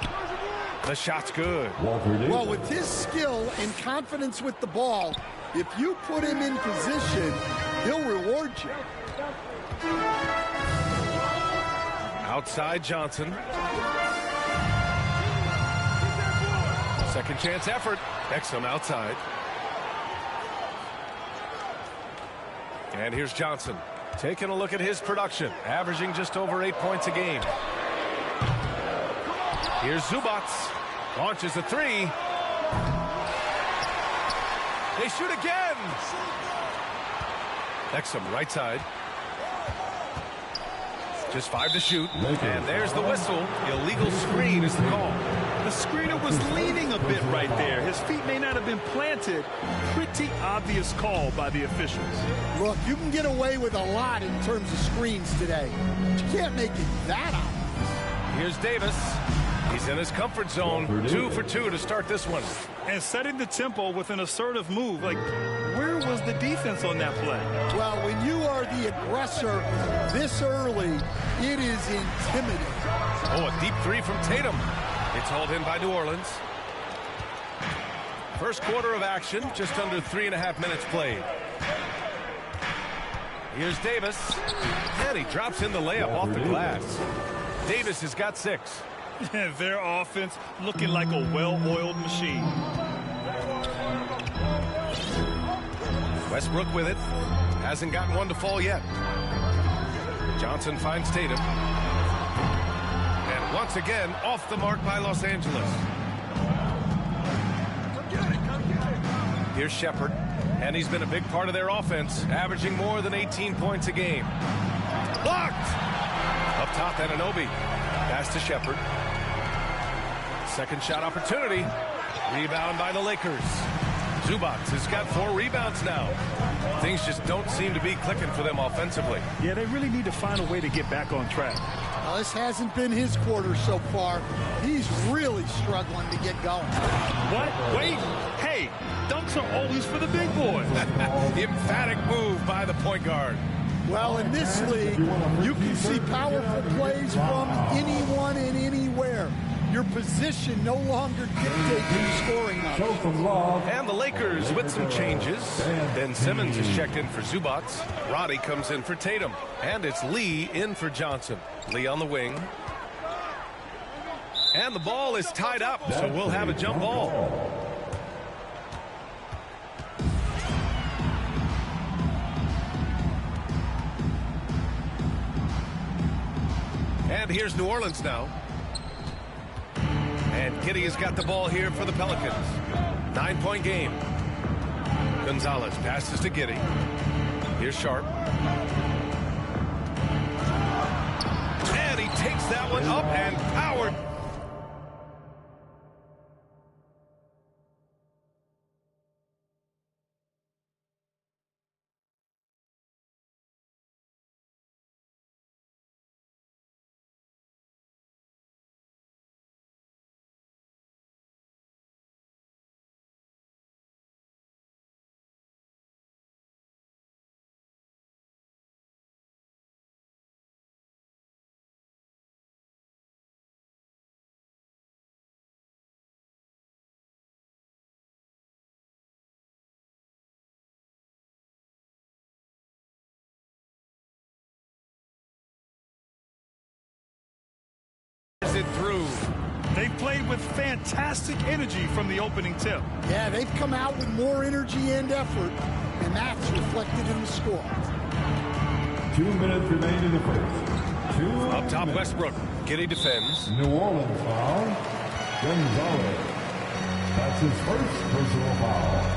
The shot's good. Well, with his skill and confidence with the ball, if you put him in position, he'll reward you. Outside Johnson. Second chance effort. Exum outside. And here's Johnson. Taking a look at his production. Averaging just over 8 points a game. Here's Zubac. Launches a 3. They shoot again. Exum right side. Just 5 to shoot. And there's the whistle. Illegal screen is the call. The screener was leaning a bit right there. His feet may not have been planted. Pretty obvious call by the officials. Look, you can get away with a lot in terms of screens today. But you can't make it that obvious. Here's Davis. He's in his comfort zone. 2 for 2 to start this one. And setting the tempo with an assertive move. Like, where was the defense on that play? Well, when you are the aggressor this early, it is intimidating. Oh, a deep 3 from Tatum. It's hauled in by New Orleans. First quarter of action, just under 3.5 minutes played. Here's Davis. And he drops in the layup off the glass. Davis has got 6. Their offense looking like a well-oiled machine. Westbrook with it. Hasn't gotten one to fall yet. Johnson finds Tatum. And once again, off the mark by Los Angeles. Here's Shepard, and he's been a big part of their offense, averaging more than 18 points a game. Blocked! Up top, Anunoby. Pass to Shepard. Second shot opportunity. Rebound by the Lakers. Zubac has got 4 rebounds now. Things just don't seem to be clicking for them offensively. Yeah, they really need to find a way to get back on track. Well, this hasn't been his quarter so far. He's really struggling to get going. What? Wait. Hey, dunks are always for the big boys. The emphatic move by the point guard. Well, in this league, you can see powerful plays from anyone and anywhere. Your position no longer dictates your scoring numbers. And the Lakers with some changes. Ben Simmons is checked in for Zubac. Roddy comes in for Tatum. And it's Lee in for Johnson. Lee on the wing. And the ball is tied up, so we'll have a jump ball. And here's New Orleans now. And Giddey has got the ball here for the Pelicans. 9-point game. Gonzalez passes to Giddey. Here's Sharp. And he takes that one up and powered. It through. They've played with fantastic energy from the opening tip. Yeah, they've come out with more energy and effort, and that's reflected in the score. 2 minutes remain in the first. Up top, Westbrook. Giddey defends. New Orleans foul. Gonzalez. That's his first personal foul.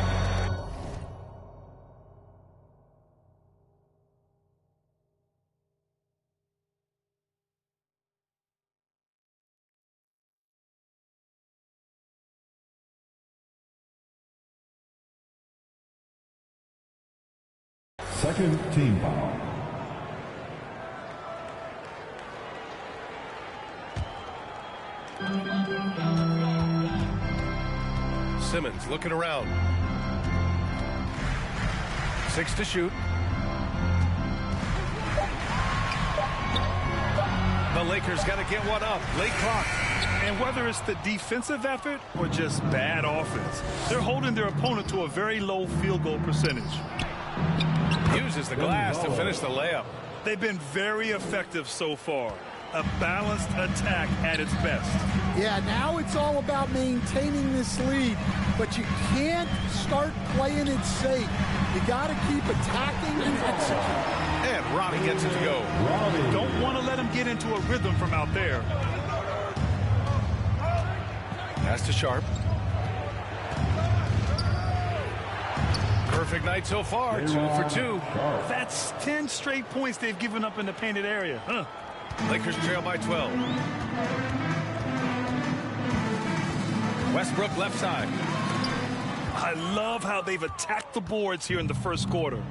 Second team foul. Simmons looking around. 6 to shoot. The Lakers got to get one up. Late clock. And whether it's the defensive effort or just bad offense, they're holding their opponent to a very low field goal percentage. Uses the glass to finish the layup. They've been very effective so far. A balanced attack at its best. Yeah, now it's all about maintaining this lead, but you can't start playing it safe. You got to keep attacking and executing. And Roddy gets it to go. Don't want to let him get into a rhythm from out there. Pass to Sharp. Perfect night so far, 2 for 2. That's 10 straight points they've given up in the painted area. Huh? Lakers trail by 12. Westbrook left side. I love how they've attacked the boards here in the first quarter.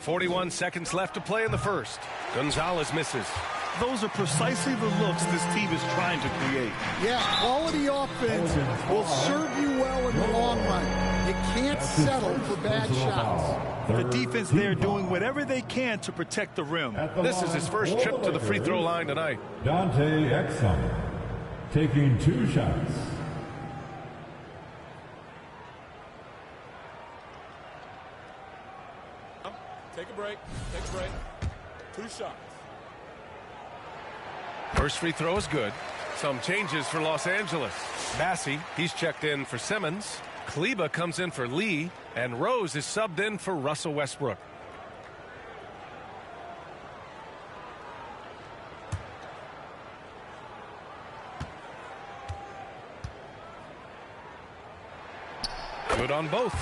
.41 seconds left to play in the first. Gonzalez misses. Those are precisely the looks this team is trying to create. Yeah, quality offense will serve you well in the long run. You can't settle for bad shots. The defense there doing whatever they can to protect the rim. This is his first trip to the free throw line tonight. Dante Exum taking 2 shots. Take a break. Take a break. 2 shots. First free throw is good. Some changes for Los Angeles. Bassey, he's checked in for Simmons. Kleba comes in for Lee. And Rose is subbed in for Russell Westbrook. Good on both.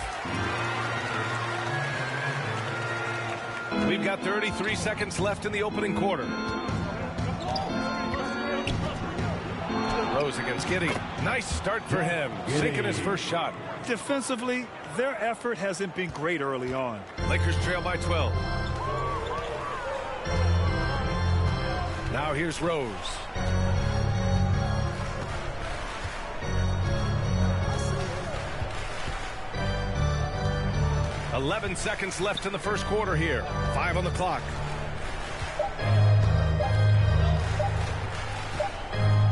We've got 33 seconds left in the opening quarter. Rose against Giddey. Nice start for him. Sinking his first shot. Defensively, their effort hasn't been great early on. Lakers trail by 12. Now here's Rose. "11 seconds left in the first quarter here. 5 on the clock.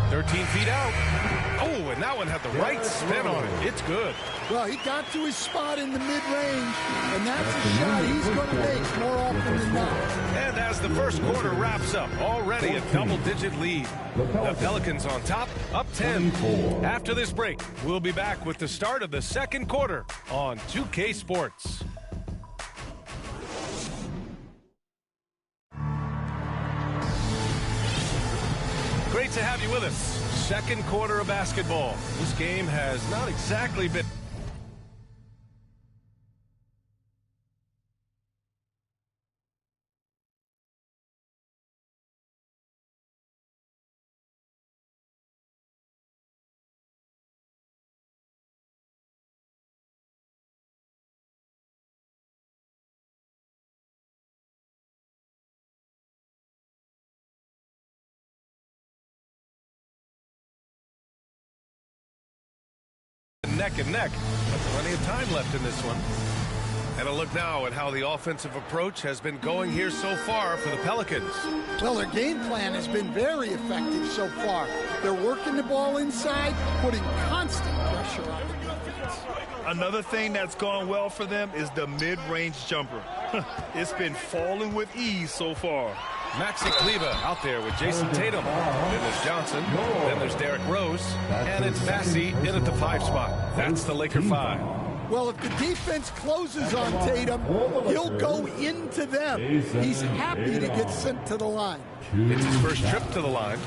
13 feet out. Oh, and that one had the right spin on it. It's good. Well, he got to his spot in the mid-range, and that's a shot he's going to make more often than not. And as the first quarter wraps up, already a double-digit lead. The Pelicans on top, up 10. After this break, we'll be back with the start of the second quarter on 2K Sports. Great to have you with us. Second quarter of basketball. This game has not exactly been... neck and neck, but plenty of time left in this one. And a look now at how the offensive approach has been going here so far for the Pelicans. Well, their game plan has been very effective so far. They're working the ball inside, putting constant pressure on the defense. Another thing that's gone well for them is the mid-range jumper. It's been falling with ease so far. Maxi Kleber out there with Jason Tatum. Then there's Johnson. Then there's Derrick Rose. And it's Massey in at the 5 spot. That's the Laker 5. Well, if the defense closes on Tatum, he'll go into them. He's happy to get sent to the line. It's his first trip to the line.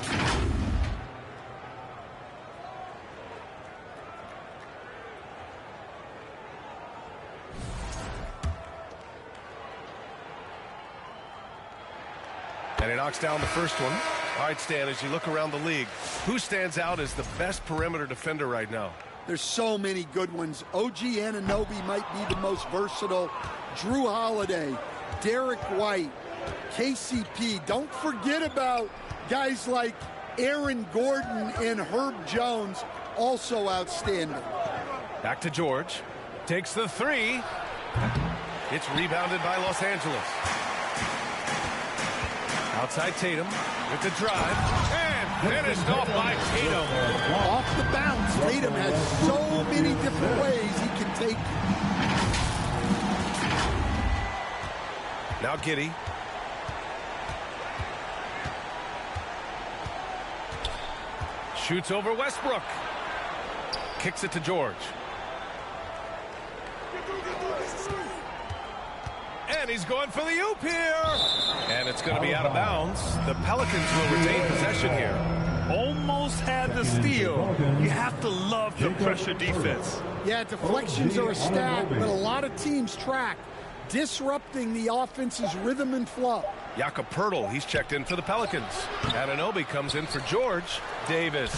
And he knocks down the first one. All right, Stan, as you look around the league, who stands out as the best perimeter defender right now? There's so many good ones. OG Anunoby might be the most versatile. Drew Holiday, Derek White, KCP. Don't forget about guys like Aaron Gordon and Herb Jones, also outstanding. Back to George. Takes the 3. It's rebounded by Los Angeles. Outside Tatum with the drive, and finished off by Tatum. Off the bounce, Tatum has so many different ways he can take. Now Giddey. Shoots over Westbrook. Kicks it to George. And he's going for the oop here. And it's going to be out of bounds. The Pelicans will retain possession here. Almost had the steal. You have to love the pressure defense. Yeah, deflections are a stat, but a lot of teams track, disrupting the offense's rhythm and flow. Jakob Poeltl, he's checked in for the Pelicans. Anunoby comes in for George. Davis.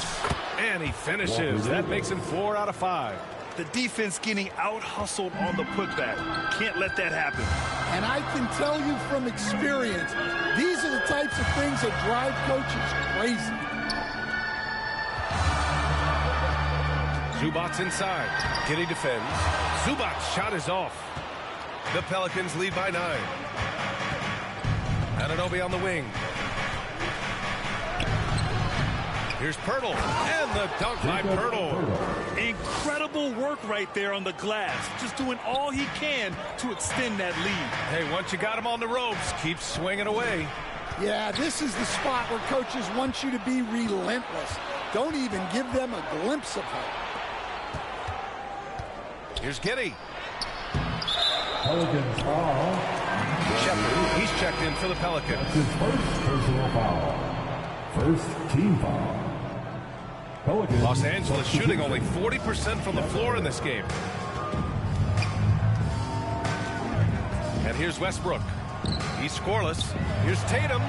And he finishes. That makes him 4 out of 5. The defense getting out-hustled on the putback. Can't let that happen. And I can tell you from experience, these are the types of things that drive coaches crazy. Zubac's inside. Giddey defends. Zubac's shot is off. The Pelicans lead by 9. Anunoby on the wing. Here's Poeltl, and the dunk by Poeltl. Incredible work right there on the glass. Just doing all he can to extend that lead. Hey, once you got him on the ropes, keep swinging away. Yeah, this is the spot where coaches want you to be relentless. Don't even give them a glimpse of hope. Here's Giddey. Pelicans foul. Shepard, he's checked in for the Pelicans. That's his first personal foul. First team foul. Pelicans. Los Angeles shooting only 40% from the floor in this game. And here's Westbrook. He's scoreless. Here's Tatum.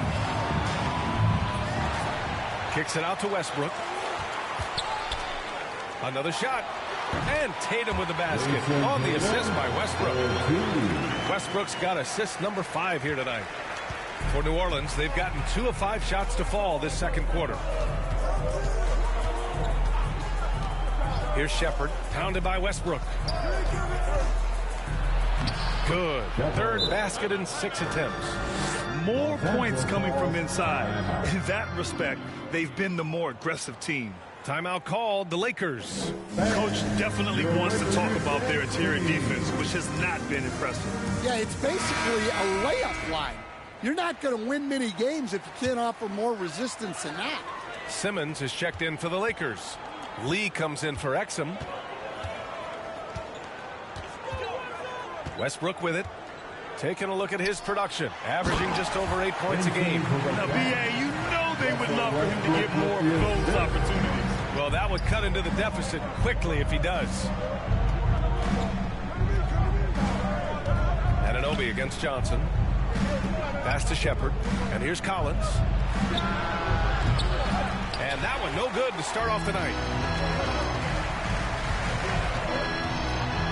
Kicks it out to Westbrook. Another shot. And Tatum with the basket on the assist by Westbrook. Westbrook's got assist number 5 here tonight. For New Orleans, they've gotten 2 of 5 shots to fall this second quarter. Here's Shepherd, pounded by Westbrook. Good. Third basket in 6 attempts. More points coming from inside. In that respect, they've been the more aggressive team. Timeout called, the Lakers. Coach definitely wants to talk about their interior defense, which has not been impressive. Yeah, it's basically a layup line. You're not going to win many games if you can't offer more resistance than that. Simmons is checked in for the Lakers. Lee comes in for Exum. Westbrook with it. Taking a look at his production. Averaging just over 8 points a game. Now, B.A., you know they would love for him to get more of those opportunities. Well, that would cut into the deficit quickly if he does. Anunoby against Johnson. Pass to Shepherd. And here's Collins. And that one no good to start off the night.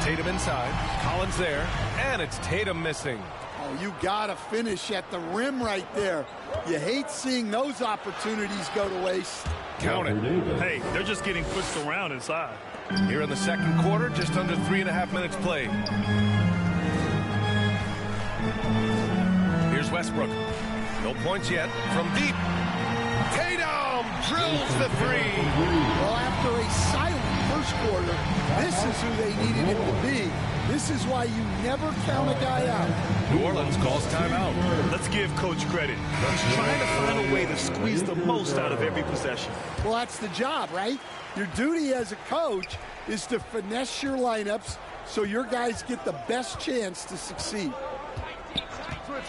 Tatum inside. Collins there. And it's Tatum missing. Oh, you got to finish at the rim right there. You hate seeing those opportunities go to waste. Count it. Hey, they're just getting pushed around inside. Here in the second quarter, just under 3.5 minutes played. Here's Westbrook. No points yet from deep. Tatum drills the 3. Well, after a silent first quarter, this is who they needed him to be. This is why you never count a guy out. New Orleans calls timeout. Let's give Coach credit. He's trying to find a way to squeeze the most out of every possession. Well, that's the job, right? Your duty as a coach is to finesse your lineups so your guys get the best chance to succeed. Switch.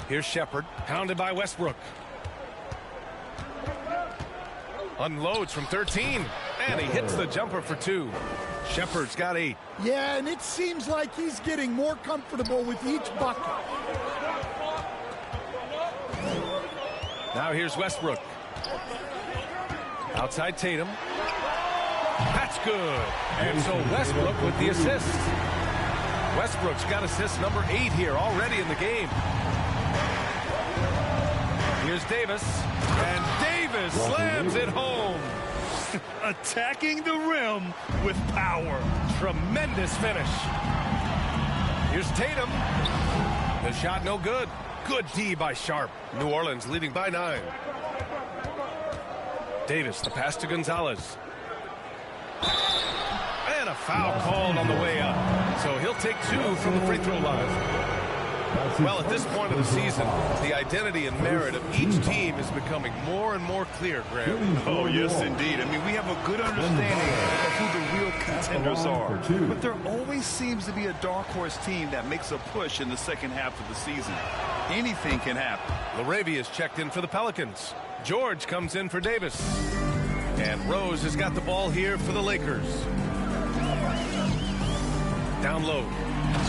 Here's Shepherd, pounded by Westbrook. Unloads from 13, and he hits the jumper for 2. Shepherd's got 8. Yeah, and it seems like he's getting more comfortable with each bucket. Now here's Westbrook. Outside Tatum. That's good. And so Westbrook with the assist. Westbrook's got assist number 8 here already in the game. Here's Davis. And Davis slams it home. Attacking the rim with power. Tremendous finish. Here's Tatum. The shot no good. Good D by Sharp. New Orleans leading by 9. Davis, the pass to Gonzalez. And a foul called on the way up. So he'll take 2 from the free throw line. Well, at this point of the season, the identity and merit of each team is becoming more and more clear, Graham. Oh, yes, indeed. I mean, we have a good understanding of who the real contenders are. But there always seems to be a dark horse team that makes a push in the second half of the season. Anything can happen. Laravia's checked in for the Pelicans. George comes in for Davis. And Rose has got the ball here for the Lakers. Down low.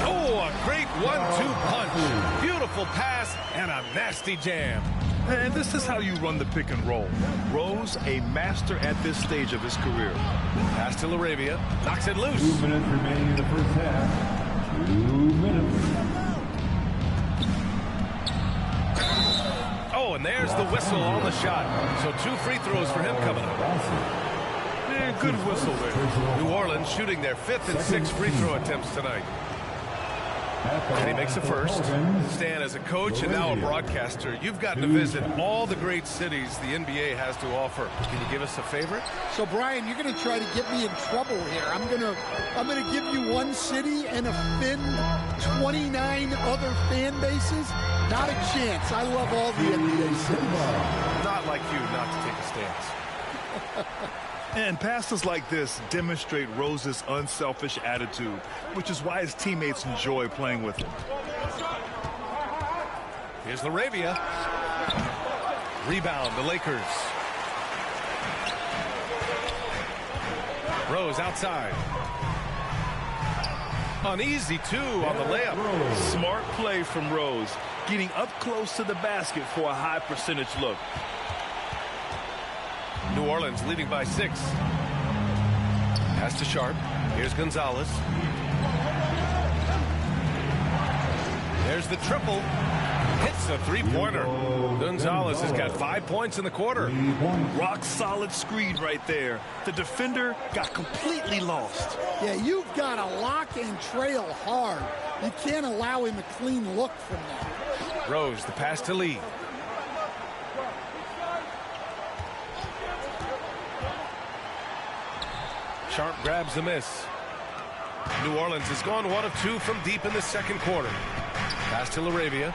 Oh, a great 1-2 punch. Beautiful pass and a nasty jam. And this is how you run the pick and roll. Rose, a master at this stage of his career. Pass to Laravia. Knocks it loose. 2 minutes remaining in the first half. 2 minutes. Oh, and there's the whistle on the shot. So 2 free throws for him coming up. And good whistle there. New Orleans shooting their 5th and 6th free throw attempts tonight. And he makes the first. Stan, as a coach and now a broadcaster, you've gotten to visit all the great cities the NBA has to offer. Can you give us a favorite? So, Brian, you're going to try to get me in trouble here. I'm going to give you one city and offend 29 other fan bases. Not a chance. I love all the NBA cities. Not like you not to take a stance. And passes like this demonstrate Rose's unselfish attitude, which is why his teammates enjoy playing with him. Here's Laravia. Rebound, the Lakers. Rose outside. An easy 2 on the layup. Smart play from Rose, getting up close to the basket for a high percentage look. New Orleans leading by 6. Pass to Sharp. Here's Gonzalez. There's the triple. Hits a three-pointer. Gonzalez has got 5 points in the quarter. Rock solid screen right there. The defender got completely lost. Yeah, you've got to lock and trail hard. You can't allow him a clean look from that. Rose, the pass to Lee. Sharp grabs the miss. New Orleans has gone 1 of 2 from deep in the second quarter. Pass to LaRavia.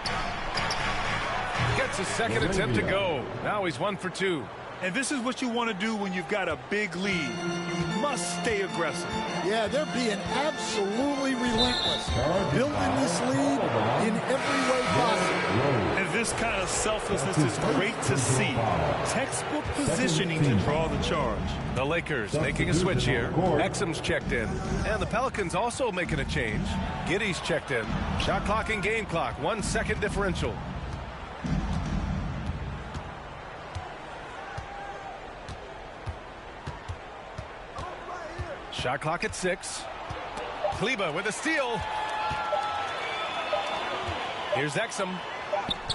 Gets his second attempt to go. Now he's 1 for 2. And this is what you want to do when you've got a big lead. You must stay aggressive. Yeah, they're being absolutely relentless. Building this lead in every way possible. And this kind of selflessness is great to see. Textbook positioning to draw the charge. The Lakers making a switch here. Exum's checked in. And the Pelicans also making a change. Giddey's checked in. Shot clock and game clock. 1 second differential. Shot clock at 6. Kleba with a steal. Here's Exum.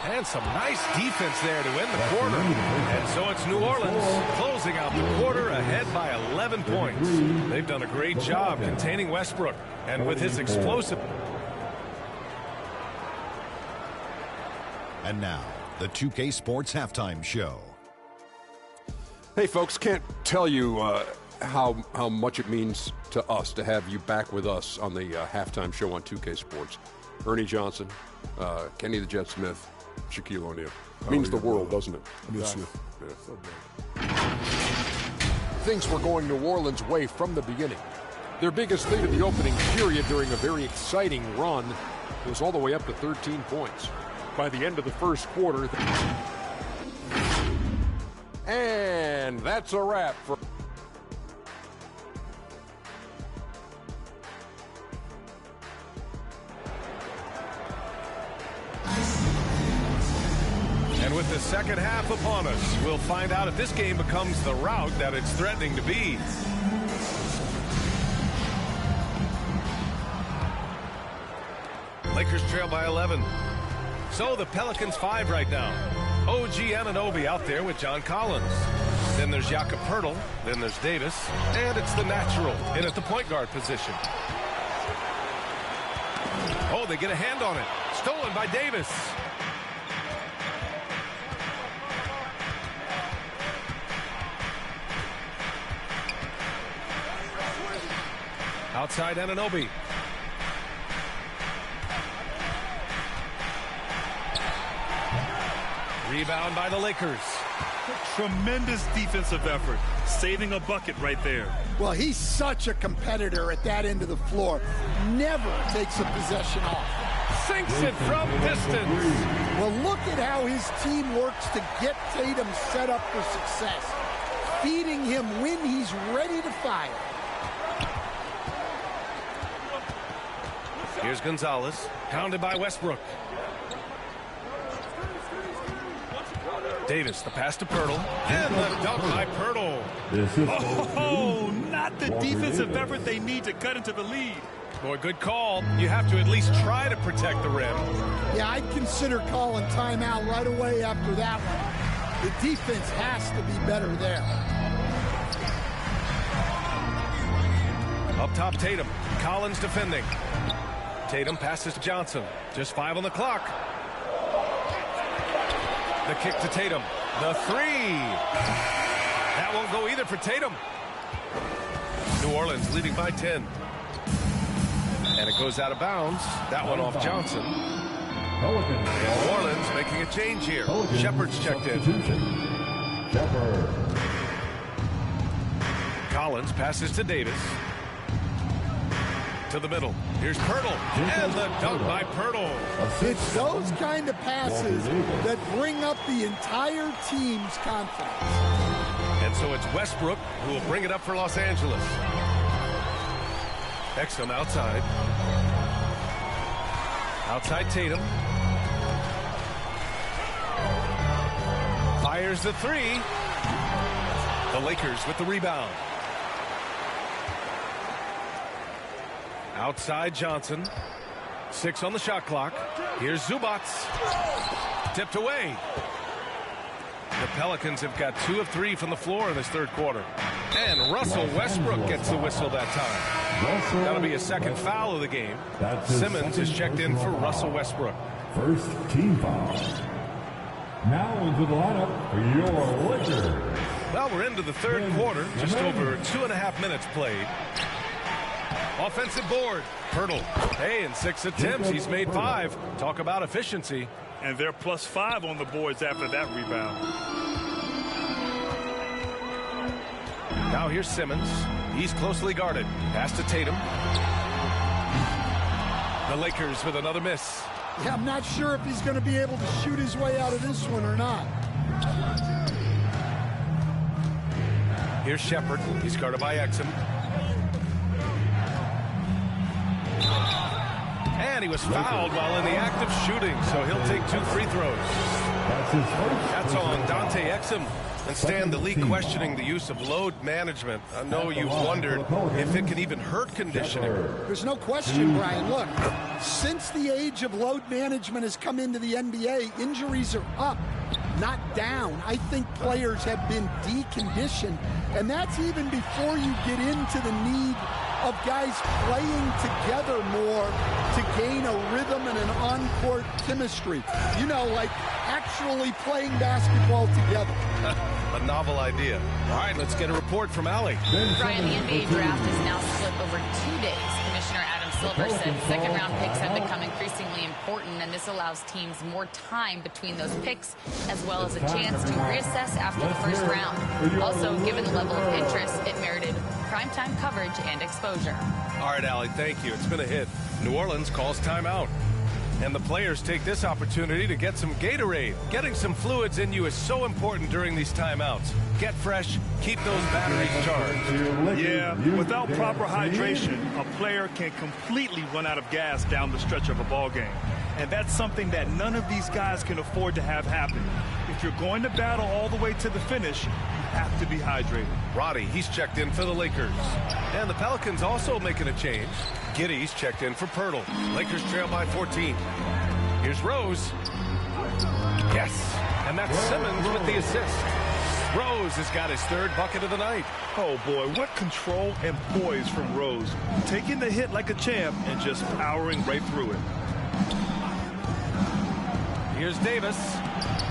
And some nice defense there to end the quarter. And so it's New Orleans closing out the quarter ahead by 11 points. They've done a great job containing Westbrook. And with his explosive... And now, the 2K Sports Halftime Show. Hey, folks, can't tell you how much it means to us to have you back with us on the halftime show on 2K Sports. Ernie Johnson, Kenny the Jet Smith, Shaquille O'Neal. Means the world, doesn't it? Yes, sir. Yeah. Things were going New Orleans' way from the beginning. Their biggest lead of the opening period during a very exciting run was all the way up to 13 points. By the end of the first quarter, and that's a wrap for... And with the second half upon us, we'll find out if this game becomes the rout that it's threatening to be. Lakers trail by 11. So the Pelicans 5 right now. OG Anunoby out there with John Collins. Then there's Jakob Poeltl. Then there's Davis. And it's the natural in at the point guard position. Oh, they get a hand on it. Stolen by Davis. Outside Anunoby. Rebound by the Lakers. Tremendous defensive effort, saving a bucket right there. Well, he's such a competitor at that end of the floor. Never takes a possession off. Sinks it from distance. Well, look at how his team works to get Tatum set up for success. Feeding him when he's ready to fire. Here's Gonzalez, pounded by Westbrook. Davis, the pass to Poeltl, and the dunk by Poeltl. Oh, not the defensive effort they need to cut into the lead. Boy, good call. You have to at least try to protect the rim. Yeah, I'd consider calling timeout right away after that one. The defense has to be better there. Up top, Tatum. Collins defending. Tatum passes to Johnson. Just 5 on the clock. The kick to Tatum. The 3. That won't go either for Tatum. New Orleans leading by 10. And it goes out of bounds. That one off Johnson. And New Orleans making a change here. Shepard's checked in. Collins passes to Davis. To the middle. Here's Poeltl. And the dunk by Poeltl. It's those kind of passes that bring up the entire team's confidence. And so it's Westbrook who will bring it up for Los Angeles. Exum outside. Outside Tatum. Fires the three. The Lakers with the rebound. Outside Johnson. 6 on the shot clock. Here's Zubac. Tipped away. The Pelicans have got 2 of 3 from the floor in this third quarter. And Russell Westbrook gets the whistle that time. That'll be a second foul of the game. Simmons is checked in for Russell Westbrook. First team foul. Now into the lineup for your Lakers. Well, we're into the third quarter. Just over 2.5 minutes played. Offensive board. Pirtle. Hey, in 6 attempts, he's made 5. Talk about efficiency. And they're +5 on the boards after that rebound. Now here's Simmons. He's closely guarded. Pass to Tatum. The Lakers with another miss. Yeah, I'm not sure if he's going to be able to shoot his way out of this one or not. Here's Shepard. He's guarded by Exum. And he was fouled while in the act of shooting, so he'll take 2 free throws. That's on Dante Exum. And Stan, the league questioning the use of load management. I know you've wondered if it can even hurt conditioning. There's no question, Brian. Look, since the age of load management has come into the NBA, injuries are up, not down. I think players have been deconditioned, and that's even before you get into the need of guys playing together more to gain a rhythm and an on-court chemistry. You know, like actually playing basketball together. A novel idea. All right, let's get a report from Allie. Brian, the NBA draft is now split over 2 days. Commissioner Adam Silver said second-round picks have become increasingly important, and this allows teams more time between those picks, as well as a chance to reassess after the first round. Also, given the level of interest, it merited primetime coverage and exposure. All right, Allie, thank you. It's been a hit. New Orleans calls timeout. And the players take this opportunity to get some Gatorade. Getting some fluids in you is so important during these timeouts. Get fresh, keep those batteries charged. Yeah, without proper hydration, a player can completely run out of gas down the stretch of a ball game. And that's something that none of these guys can afford to have happen. If you're going to battle all the way to the finish, you have to be hydrated. Roddy, he's checked in for the Lakers. And the Pelicans also making a change. Giddey's checked in for Pirtle. Lakers trail by 14. Here's Rose. Yes. And that's Simmons with the assist. Rose has got his 3rd bucket of the night. Oh, boy, what control and poise from Rose. Taking the hit like a champ and just powering right through it. Here's Davis.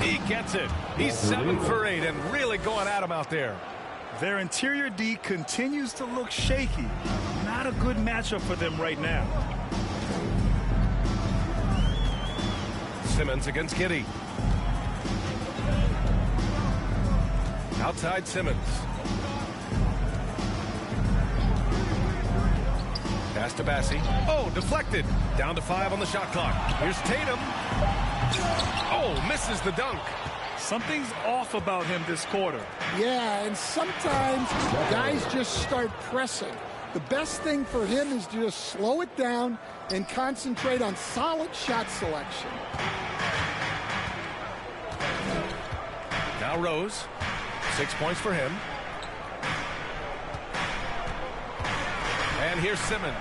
He gets it. He's 7 for 8 and really going at him out there. Their interior D continues to look shaky. Not a good matchup for them right now. Simmons against Giddey. Outside Simmons. Pass to Bassie. Oh, deflected. Down to 5 on the shot clock. Here's Tatum. Oh, misses the dunk. Something's off about him this quarter. Yeah, and sometimes guys just start pressing. The best thing for him is to just slow it down and concentrate on solid shot selection. Now Rose. 6 points for him. And here's Simmons.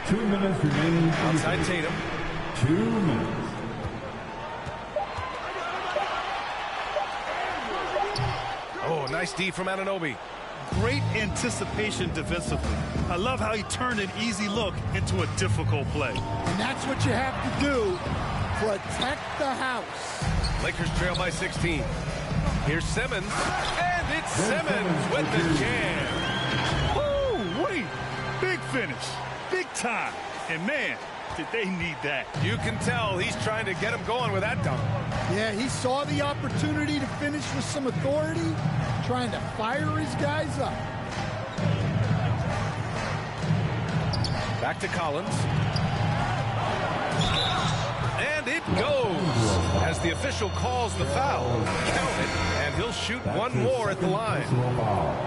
2 minutes remaining. Outside Tatum. 2 minutes. Oh, nice D from Anunoby. Great anticipation defensively. I love how he turned an easy look into a difficult play. And that's what you have to do. Protect the house. Lakers trail by 16. Here's Simmons. And it's Simmons with the jam. Oh, wait. Big finish. Big time. And man, did they need that. You can tell he's trying to get him going with that dunk. Yeah, he saw the opportunity to finish with some authority, trying to fire his guys up. Back to Collins. And it goes as the official calls the foul. Count it, and he'll shoot one more at the line.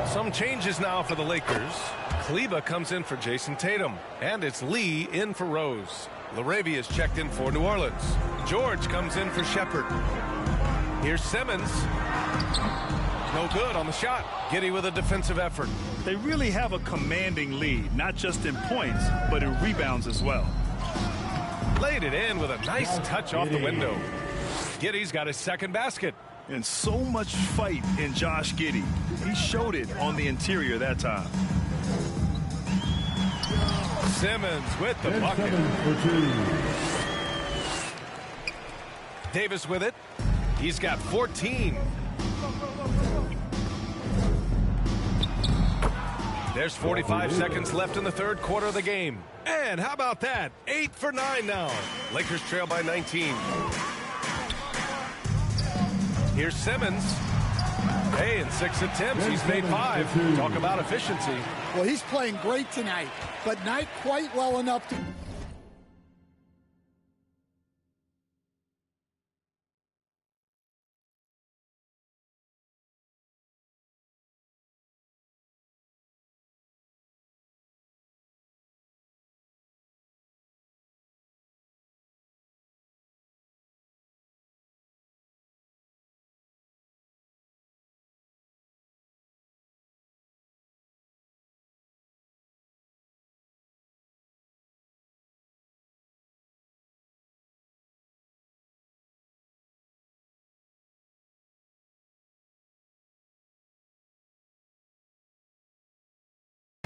Some changes now for the Lakers. Kleba comes in for Jason Tatum. And it's Lee in for Rose. Laravia's checked in for New Orleans. George comes in for Shepard. Here's Simmons. No good on the shot. Giddey with a defensive effort. They really have a commanding lead, not just in points, but in rebounds as well. Laid it in with a nice touch off the window. Giddey's got his second basket. And so much fight in Josh Giddey. He showed it on the interior that time. Simmons with the bucket. Davis with it. He's got 14. There's 45 seconds left in the third quarter of the game. And how about that? 8 for 9 now. Lakers trail by 19. Here's Simmons. Hey, in 6 attempts, he's made 5. Talk about efficiency. Well, he's playing great tonight, but not quite well enough to...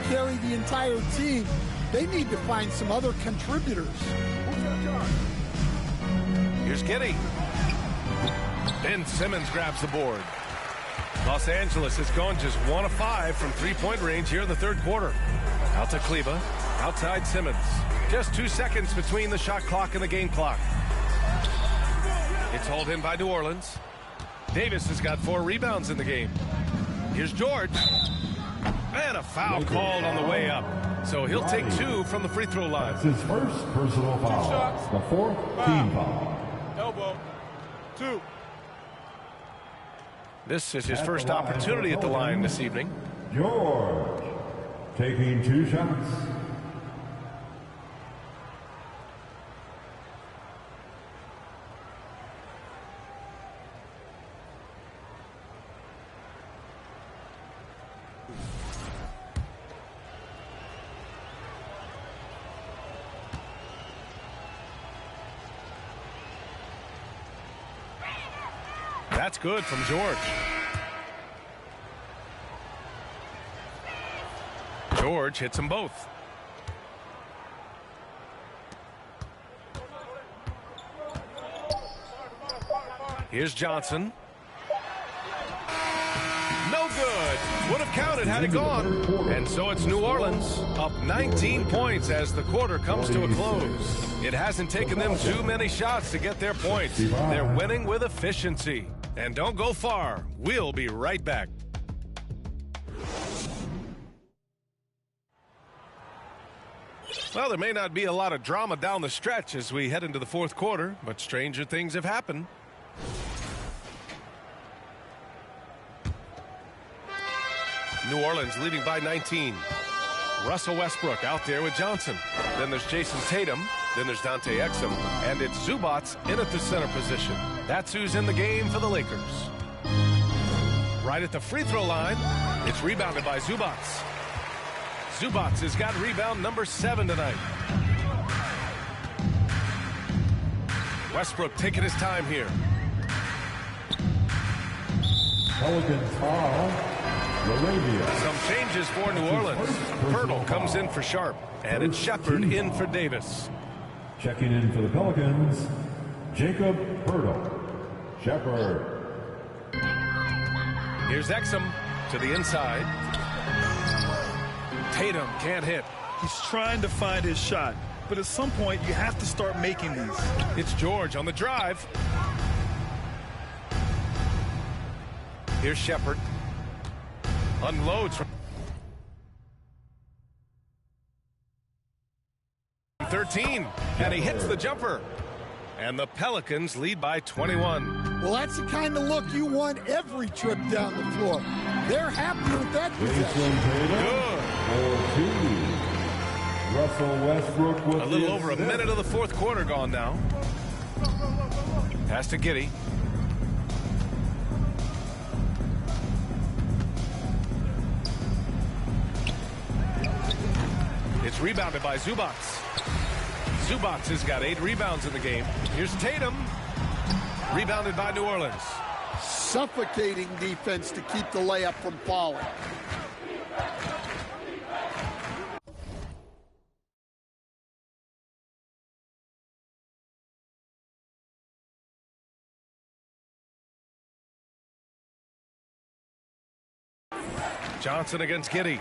carry the entire team. They need to find some other contributors. Here's Giddey. Ben Simmons grabs the board. Los Angeles has gone just 1 of 5 from three-point range here in the third quarter. Out to Kleba. Outside Simmons. Just 2 seconds between the shot clock and the game clock. It's hauled in by New Orleans. Davis has got 4 rebounds in the game. Here's George. And a foul called on the way up. So he'll take 2 from the free throw line. That's his first personal foul. The 4th team foul. Elbow. 2. This is his first opportunity at the line this evening. George taking 2 shots. That's good from George. George hits them both. Here's Johnson. No good. Would have counted had it gone. And so it's New Orleans up 19 points as the quarter comes to a close. It hasn't taken them too many shots to get their points. They're winning with efficiency. And don't go far. We'll be right back. Well, there may not be a lot of drama down the stretch as we head into the fourth quarter, but stranger things have happened. New Orleans leading by 19. Russell Westbrook out there with Johnson. Then there's Jason Tatum. Then there's Dante Exum. And it's Zubats in at the center position. That's who's in the game for the Lakers. Right at the free throw line, it's rebounded by Zubats. Zubats has got rebound number 7 tonight. Westbrook taking his time here. Pelicans foul. Some changes for New Orleans. Pirtle comes in for Sharp, and it's Shepard in for Davis. Checking in for the Pelicans, Jacob Pirtle. Shepard. Here's Exum to the inside. Tatum can't hit. He's trying to find his shot, but at some point you have to start making these. It's George on the drive. Here's Shepard. Unloads from 13, and he hits the jumper. And the Pelicans lead by 21. Well, that's the kind of look you want every trip down the floor. They're happy with that possession. Good. Russell Westbrook with a little over a minute of the fourth quarter gone now. Pass to Giddey. It's rebounded by Zubac. Zubac has got 8 rebounds in the game. Here's Tatum. Rebounded by New Orleans. Suffocating defense to keep the layup from falling. Johnson against Giddey.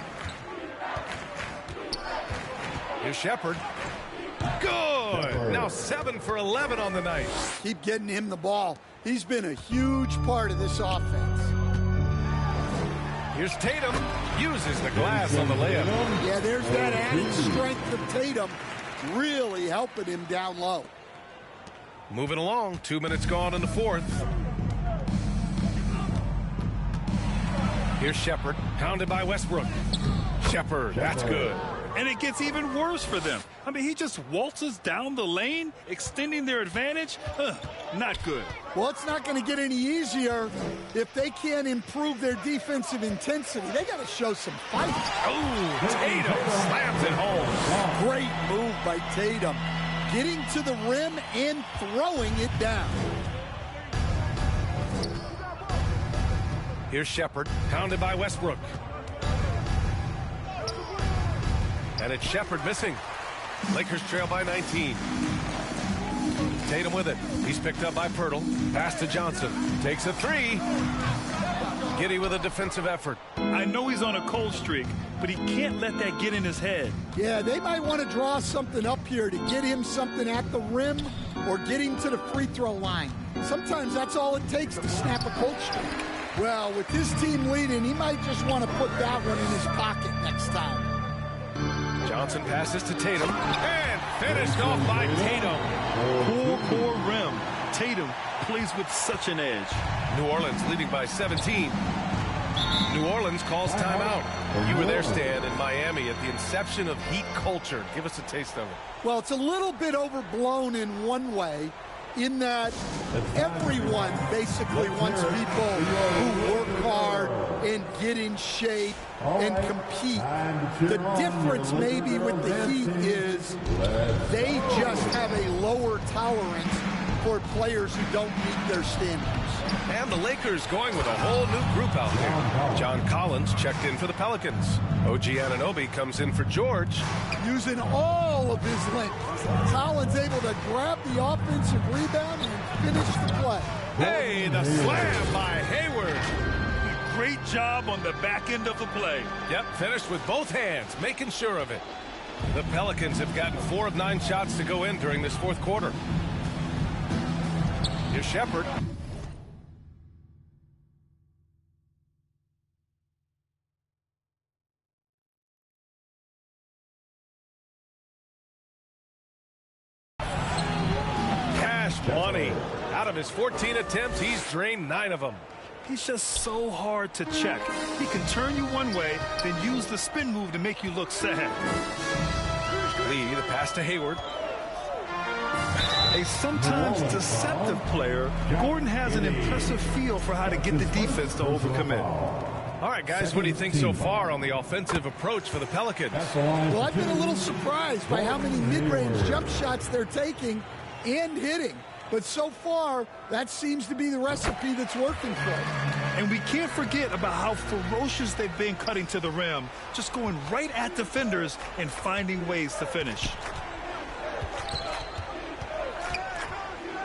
Here's Shepherd. Good. Now 7 for 11 on the night. Keep getting him the ball. He's been a huge part of this offense. Here's Tatum. Uses the glass on the layup. Yeah, there's that added strength of Tatum really helping him down low. Moving along. 2 minutes gone in the fourth. Here's Shepherd. Pounded by Westbrook. Shepherd. That's good. And it gets even worse for them. I mean, he just waltzes down the lane, extending their advantage. Not good. Well, it's not going to get any easier if they can't improve their defensive intensity. They got to show some fight. Oh, Tatum slams it home. Great move by Tatum. Getting to the rim and throwing it down. Here's Shepherd. Pounded by Westbrook. And it's Shepherd missing. Lakers trail by 19. Tatum with it. He's picked up by Pirtle. Pass to Johnson. Takes a 3. Giddey with a defensive effort. I know he's on a cold streak, but he can't let that get in his head. Yeah, they might want to draw something up here to get him something at the rim or get him to the free throw line. Sometimes that's all it takes to snap a cold streak. Well, with his team leading, he might just want to put that one in his pocket next time. Johnson passes to Tatum and finished off by Tatum. Poor rim. Tatum plays with such an edge. New Orleans leading by 17. New Orleans calls timeout. You were there, Stan, in Miami at the inception of heat culture. Give us a taste of it. Well, it's a little bit overblown in one way, in that everyone basically wants people who work hard and get in shape and compete. The difference maybe with the Heat is they just have a lower tolerance for players who don't meet their standards. And the Lakers going with a whole new group out there. John Collins checked in for the Pelicans. OG Anunoby comes in for George. Using all of his length. Collins able to grab the offensive rebound and finish the play. Hey, the slam by Hayward. Great job on the back end of the play. Yep, finished with both hands, making sure of it. The Pelicans have gotten 4 of 9 shots to go in during this fourth quarter. Here's Shepherd. Cash money. Out of his 14 attempts, he's drained 9 of them. He's just so hard to check. He can turn you one way, then use the spin move to make you look sad. Lee, the pass to Hayward. A sometimes deceptive player, Gordon has an impressive feel for how to get the defense to overcommit. All right, guys, what do you think so far on the offensive approach for the Pelicans? Well, I've been a little surprised by how many mid-range jump shots they're taking and hitting. But so far, that seems to be the recipe that's working for them. And we can't forget about how ferocious they've been cutting to the rim, just going right at defenders and finding ways to finish.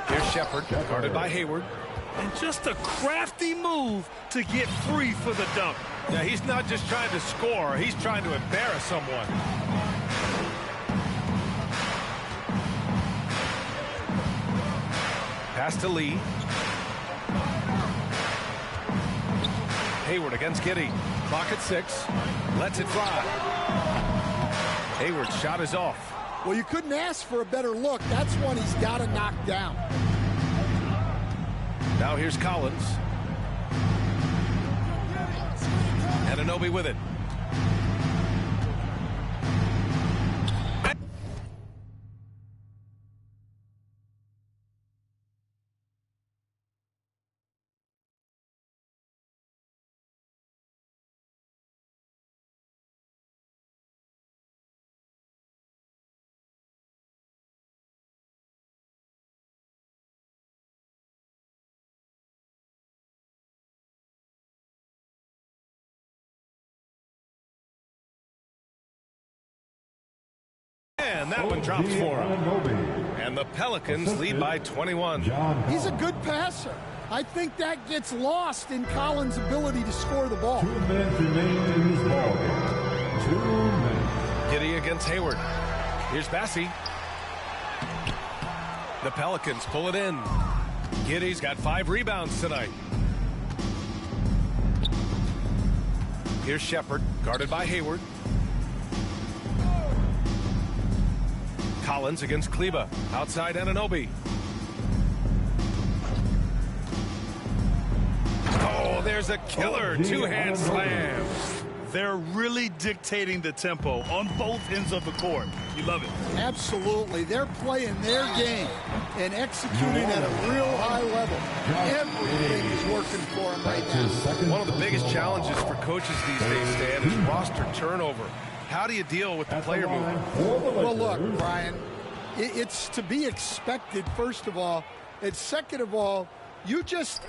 Here's Shepherd, guarded by Hayward. And just a crafty move to get free for the dunk. Yeah, he's not just trying to score, he's trying to embarrass someone. Pass to Lee. Hayward against Giddey. Clock at 6. Lets it fly. Hayward's shot is off. Well, you couldn't ask for a better look. That's one he's got to knock down. Now here's Collins. Anunoby with it. And that one drops for him. And the Pelicans lead by 21. He's a good passer. I think that gets lost in Collins' ability to score the ball. 2 minutes remain in this ball game. 2 minutes. Giddey against Hayward. Here's Bassey. The Pelicans pull it in. Giddey's got 5 rebounds tonight. Here's Shepard, guarded by Hayward. Collins against Kleba. Outside Anunoby. Oh, there's a killer two-hand slam. They're really dictating the tempo on both ends of the court. You love it. Absolutely. They're playing their game and executing at a real high level. Everything is working for them right now. One of the biggest challenges for coaches these days, Stan, is roster turnover. How do you deal with the player movement? Well, look, Brian, it's to be expected, first of all. And second of all,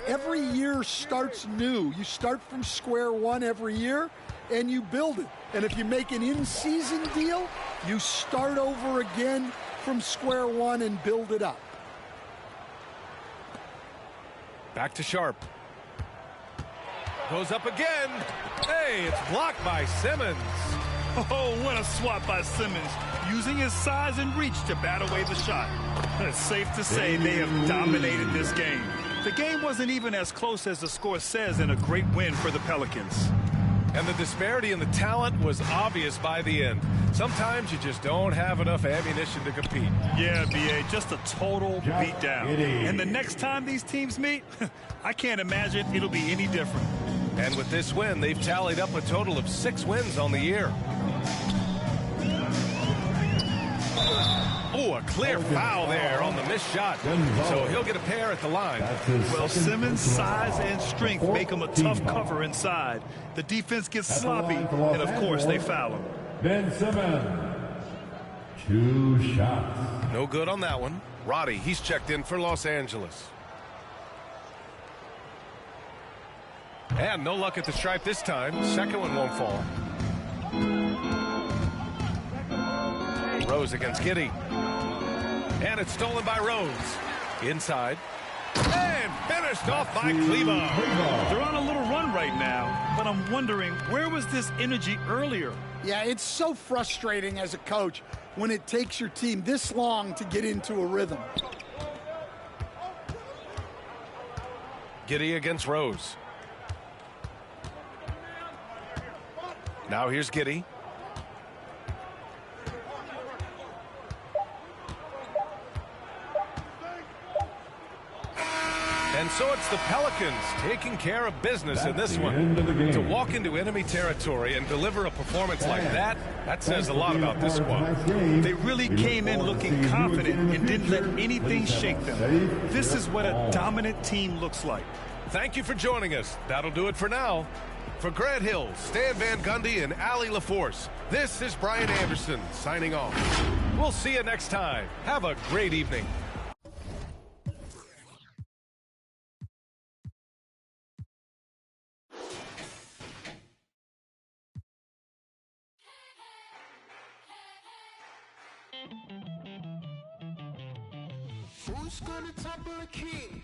every year starts new. You start from square one every year, and you build it. And if you make an in-season deal, you start over again from square one and build it up. Back to Sharp. Goes up again. Hey, it's blocked by Simmons. Oh, what a swat by Simmons, using his size and reach to bat away the shot. It's safe to say they have dominated this game. The game wasn't even as close as the score says in a great win for the Pelicans. And the disparity in the talent was obvious by the end. Sometimes you just don't have enough ammunition to compete. Yeah, B.A., just a total beatdown. And the next time these teams meet, I can't imagine it'll be any different. And with this win, they've tallied up a total of 6 wins on the year. Oh, a clear foul there on the missed shot. So he'll get a pair at the line. Well, Simmons' size and strength make him a tough cover inside. The defense gets sloppy, and of course they foul him. Ben Simmons, 2 shots. No good on that one. Roddy, he's checked in for Los Angeles. And no luck at the stripe this time. Second one won't fall. Rose against Giddey. And it's stolen by Rose. Inside. And finished off by Kleba. They're on a little run right now, but I'm wondering, where was this energy earlier? Yeah, it's so frustrating as a coach when it takes your team this long to get into a rhythm. Giddey against Rose. Now here's Giddey. And so it's the Pelicans taking care of business in this one. To walk into enemy territory and deliver a performance like that says a lot about this squad. They really came in looking confident and didn't let anything shake them. This is what a dominant team looks like. Thank you for joining us. That'll do it for now. For Grant Hill, Stan Van Gundy, and Allie LaForce, this is Brian Anderson signing off. We'll see you next time. Have a great evening. Who's gonna topple the king?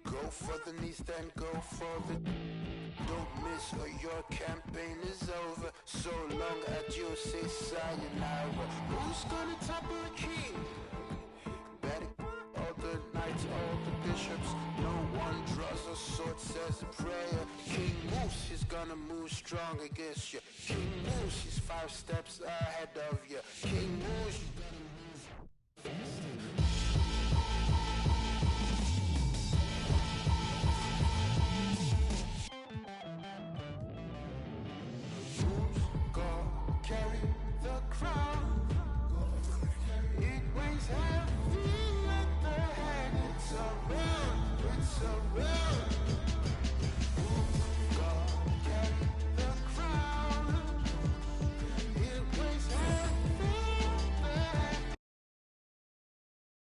Go for the knees, then go for the... Don't miss or your campaign is over. So long adieu, say sayonara. Who's gonna topple the king? Better all the nights, all the dishes. trips. No one draws a sword, says a prayer. King Moose, he's gonna move strong against you. King Moose, he's 5 steps ahead of you. King Moose, you gotta move fast. Carry the crown. It weighs heavy at the head. It's a round.